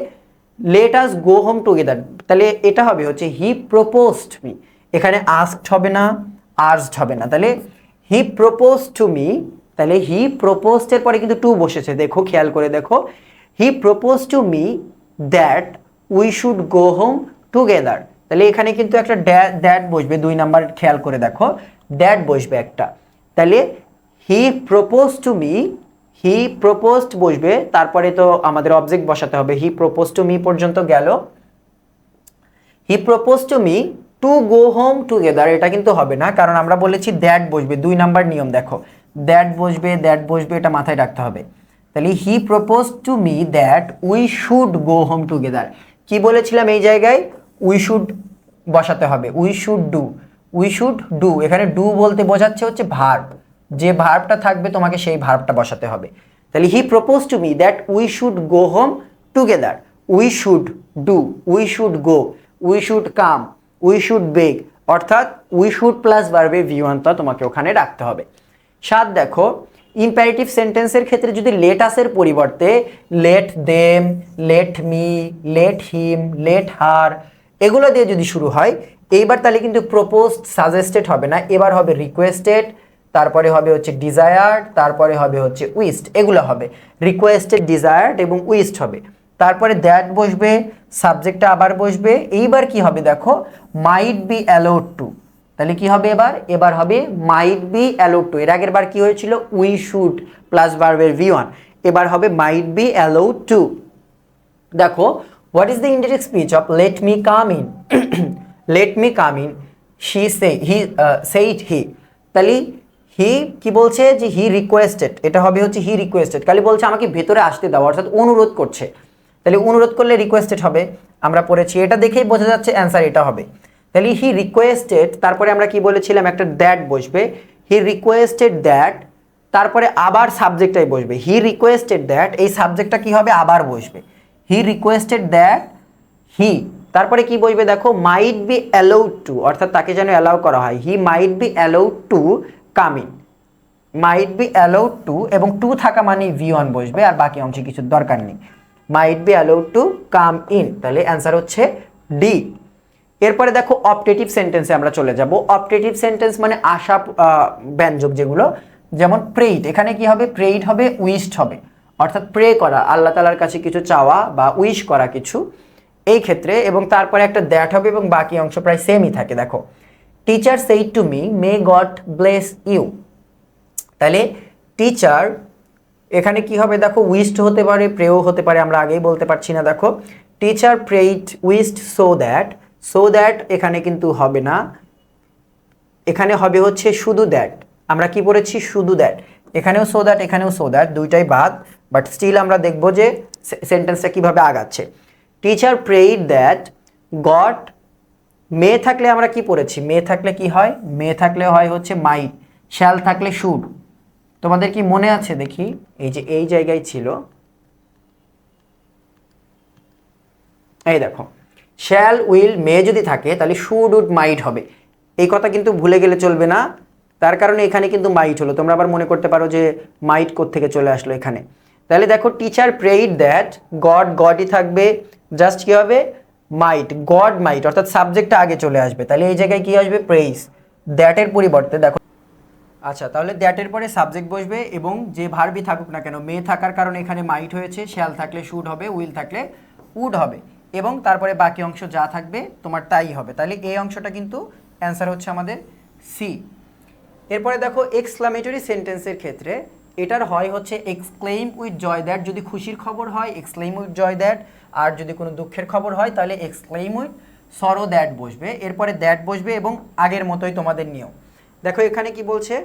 লেট আস গো হোম টুগেদার, তাহলে এটা হবে হচ্ছে হি প্রপোজড মি, এখানে আস্কড হবে না, আর্জড হবে না, তাহলে হি প্রপোজড টু মি, তাহলে হি প্রপোজড এর পরে কিন্তু টু বসেছে, দেখো খেয়াল করে দেখো, he proposed two me that we should go home together, তাহলে এখানে কিন্তু একটা দ্যাট বসবে, 2 নাম্বার খেয়াল করে দেখো, দ্যাট বসবে একটা, তাহলে he proposed to me, he proposed বসবে, তারপরে তো আমাদের অবজেক্ট বসাতে হবে, হি প্রপোজড টু মি পর্যন্ত গেল, he proposed to me to go home together, এটা কিন্তু হবে না, কারণ আমরা বলেছি দ্যাট বসবে, 2 নাম্বার নিয়ম দেখো, দ্যাট বসবে, দ্যাট বসবে, এটা মাথায় রাখতে হবে। তাহলে he proposed two me that we should go home together, কি বলেছিলাম এই জায়গায়, উই শুড বসাতে হবে, we should do, we should do, এখানে ডু বলতে বোঝাচ্ছে হচ্ছে ভার্ব, যে ভার্বটা থাকবে তোমাকে সেই ভার্বটা বসাতে হবে। তাহলে he propose to me that we should go home together, we should do, we should go, we should come, we should beg, অর্থাৎ উই শুড প্লাস ভার্বে V1 তোমাকে ওখানে রাখতে হবে। 7 দেখো, ইম্পারেটিভ সেন্টেন্সের ক্ষেত্রে যদি লেট আসের পরিবর্তে let them, let me, let him, let her এগুলো দিয়ে যদি শুরু হয়, এইবার তাহলে কিন্তু প্রপোজড সাজেস্টেড হবে না, এবার হবে রিকোয়েস্টেড, তারপরে হবে হচ্ছে ডিজায়ার্ড, তারপরে হবে হচ্ছে উইস্ট, এগুলো হবে রিকোয়েস্টেড, ডিজায়ার্ড এবং উইস্ট হবে। তারপরে দ্যাট বসবে, সাবজেক্টটা আবার বসবে। এইবার কি হবে দেখো, মাইট বি অ্যালাউড টু। তাহলে কি হবে এবার হবে মাইট বি অ্যালাউড টু। এর আগের বার কি হয়েছিল, উই শুড প্লাস ভার্বের V1, এবার হবে মাইট বি অ্যালাউড টু। দেখো, what is the indirect speech of let me come in? Let me come in, he said he. তাহলে হি কি বলছে যে হি রিকোয়েস্টেড, এটা হবে হচ্ছে হি রিকোয়েস্টেড। খালি বলছে আমাকে ভেতরে আসতে দাও, অর্থাৎ অনুরোধ করছে। তাহলে অনুরোধ করলে রিকোয়েস্টেড হবে, আমরা পড়েছি, এটা দেখেই বোঝা যাচ্ছে অ্যান্সার এটা হবে। তাহলে হি রিকোয়েস্টেড, তারপরে আমরা কি বলেছিলাম, একটা দ্যাট বসবে, হি রিকোয়েস্টেড দ্যাট, তারপরে আবার সাবজেক্টটাই বসবে, হি রিকোয়েস্টেড দ্যাট, এই সাবজেক্টটা কি হবে, আবার বসবে, হি রিকোয়েস্টেড দ্যাট হি, তারপরে কি বসবে দেখো, মাইট বি অ্যালাউড টু, অর্থাৎ তাকে যেন অ্যালাউ করা হয়, he might be allowed to come in, might be allowed to, এবং টু থাকা মানে V1 বসবে, আর বাকি অংশে কিছু দরকার নেই, might be allowed to come in. তাহলে অ্যান্সার হচ্ছে ডি। এরপরে দেখো অপটেটিভ সেন্টেন্সে আমরা চলে যাব। অপটেটিভ সেন্টেন্স মানে আশা ব্যঞ্জক যেগুলো, যেমন প্রেইড, এখানে কি হবে, প্রেইড হবে, উইশড হবে, অর্থাৎ প্রে করা, আল্লাহ তাআলার কাছে কিছু চাওয়া বা উইশ করা কিছু, এই ক্ষেত্রে। এবং তারপরে একটা দ্যাট হবে এবং বাকি অংশ প্রায় সেমই থাকে। দেখো, teacher said to me may God bless you. তাহলে টিচার এখানে কি হবে দেখো, উইশড হতে পারে, প্রেও হতে পারে, আমরা আগেই বলতে পারছি না। দেখো, টিচার প্রেইড উইশড সো দ্যাট এখানে কিন্তু হবে না, এখানে হবে হচ্ছে শুধু দ্যাট। আমরা কি পড়েছি, শুধু দ্যাট, এখানেও সো দ্যাট, এখানেও সো দ্যাট, দুইটাই বাদ, বাট স্টিল আমরা দেখব যে সেন্টেন্সটা কিভাবে আগাচ্ছে। টিচার প্রেইড দ্যাট গড, মে থাকলে আমরা কি পড়েছি, মে থাকলে কি হয়, মে থাকলে হয় হচ্ছে মাইট, শ্যাল থাকলে শুড। তোমাদের কি মনে আছে দেখি, এই যে এই জায়গায় ছিল, এই দেখো, শ্যাল উইল মে যদি থাকে তাহলে শুড উড মাইট হবে। এই কথা কিন্তু ভুলে গেলে চলবে না, তার কারণে এখানে কিন্তু মাইট হলো। তোমরা আবার মনে করতে পারো যে মাইট কোত্থেকে চলে আসলো এখানে। তাহলে দেখো, টিচার প্রেইড দ্যাট গডই থাকবে, জাস্ট কি হবে, মাইট, গড মাইট, অর্থাৎ সাবজেক্টটা আগে চলে আসবে। তাহলে এই জায়গায় কি আসবে, প্রেইজ, দ্যাটের পরিবর্তে দেখো। আচ্ছা, তাহলে দ্যাটের পরে সাবজেক্ট বসবে এবং যে ভার্বই থাকুক না কেন, মে থাকার কারণে এখানে মাইট হয়েছে, শ্যাল থাকলে শুড হবে, উইল থাকলে উড হবে, এবং তারপরে বাকি অংশ যা থাকবে তোমার তাই হবে। তাহলে এই অংশটা কিন্তু অ্যান্সার হচ্ছে আমাদের সি। এরপরে দেখো, এক্সক্লামেটরি সেন্টেন্সের ক্ষেত্রে এটার হয় হচ্ছে এক্সক্লেইম উইথ জয় দ্যাট, যদি খুশির খবর হয় এক্সক্লেইম উইথ জয় দ্যাট, আর যদি কোনো দুঃখের খবর হয় তাহলে এক্সক্লেইম উইথ সরো দ্যাট বসবে। এরপরে দ্যাট বসবে এবং আগের মতোই তোমাদের নিয়ম। দেখো এখানে কি বলছে,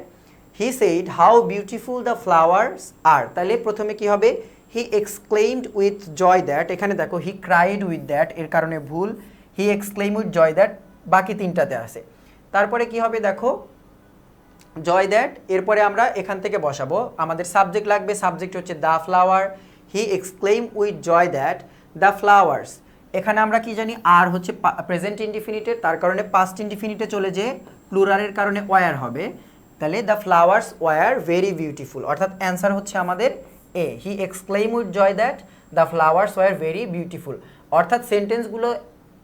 he said how beautiful the flowers are, তাহলে প্রথমে কি হবে, he exclaimed with joy that, এখানে দেখো হি ক্রাইড উইথ দ্যাট, এর কারণে ভুল, হি এক্সক্লেইম উইথ জয় দ্যাট বাকি তিনটাতে আছে। তারপরে কি হবে দেখো, জয় দ্যাট, এরপরে আমরা এখান থেকে বসাবো, আমাদের সাবজেক্ট লাগবে, সাবজেক্ট হচ্ছে the flower, he exclaim with joy that the flowers. এখানে আমরা কি জানি, আর হচ্ছে প্রেজেন্ট ইনডিফিনিটের, তার কারণে পাস্ট ইনডিফিনিটে চলে যে প্লুরালের কারণে ওয়ার হবে। তাহলে the flowers were very beautiful, অর্থাৎ অ্যান্সার হচ্ছে আমাদের A, he exclaim with joy that the flowers were very beautiful. অর্থাৎ সেন্টেন্সগুলো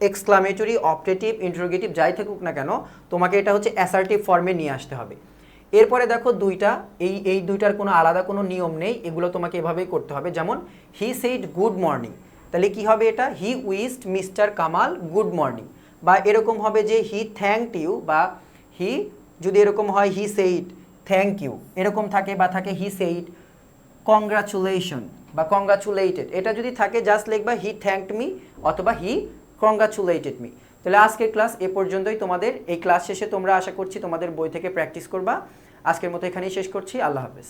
এক্সক্লামেটরি, অপটেটিভ, ইন্টারোগেটিভ যাই থাকুক না কেন, তোমাকে এটা হচ্ছে অ্যাসার্টিভ ফর্মে নিয়ে আসতে হবে। এরপরে দেখো দুইটা, এই দুইটার কোনো আলাদা কোনো নিয়ম নেই, এগুলো তোমাকে এভাবেই করতে হবে। যেমন হি সেইড গুড মর্নিং, তাহলে কি হবে এটা, he wished mister Kamal good morning, বা এরকম হবে যে হি থ্যাঙ্কড ইউ, বা হি যদি এরকম হয় হি সেইড থ্যাংক ইউ, এরকম থাকে, বা থাকে হি সেইড কংগ্রাচুলেশন বা কংগ্রাচুলেটেড, এটা যদি থাকে জাস্ট লিখবা হি থ্যাঙ্কড মি অথবা হি কংগ্রাচুলেটেড মি। তাহলে আজকের ক্লাস এ পর্যন্তই। তোমাদের এই ক্লাস শেষে তোমরা আশা করছি তোমাদের বই থেকে প্র্যাকটিস করবা। আজকের মতো এখানেই শেষ করছি, আল্লাহ হাফেজ।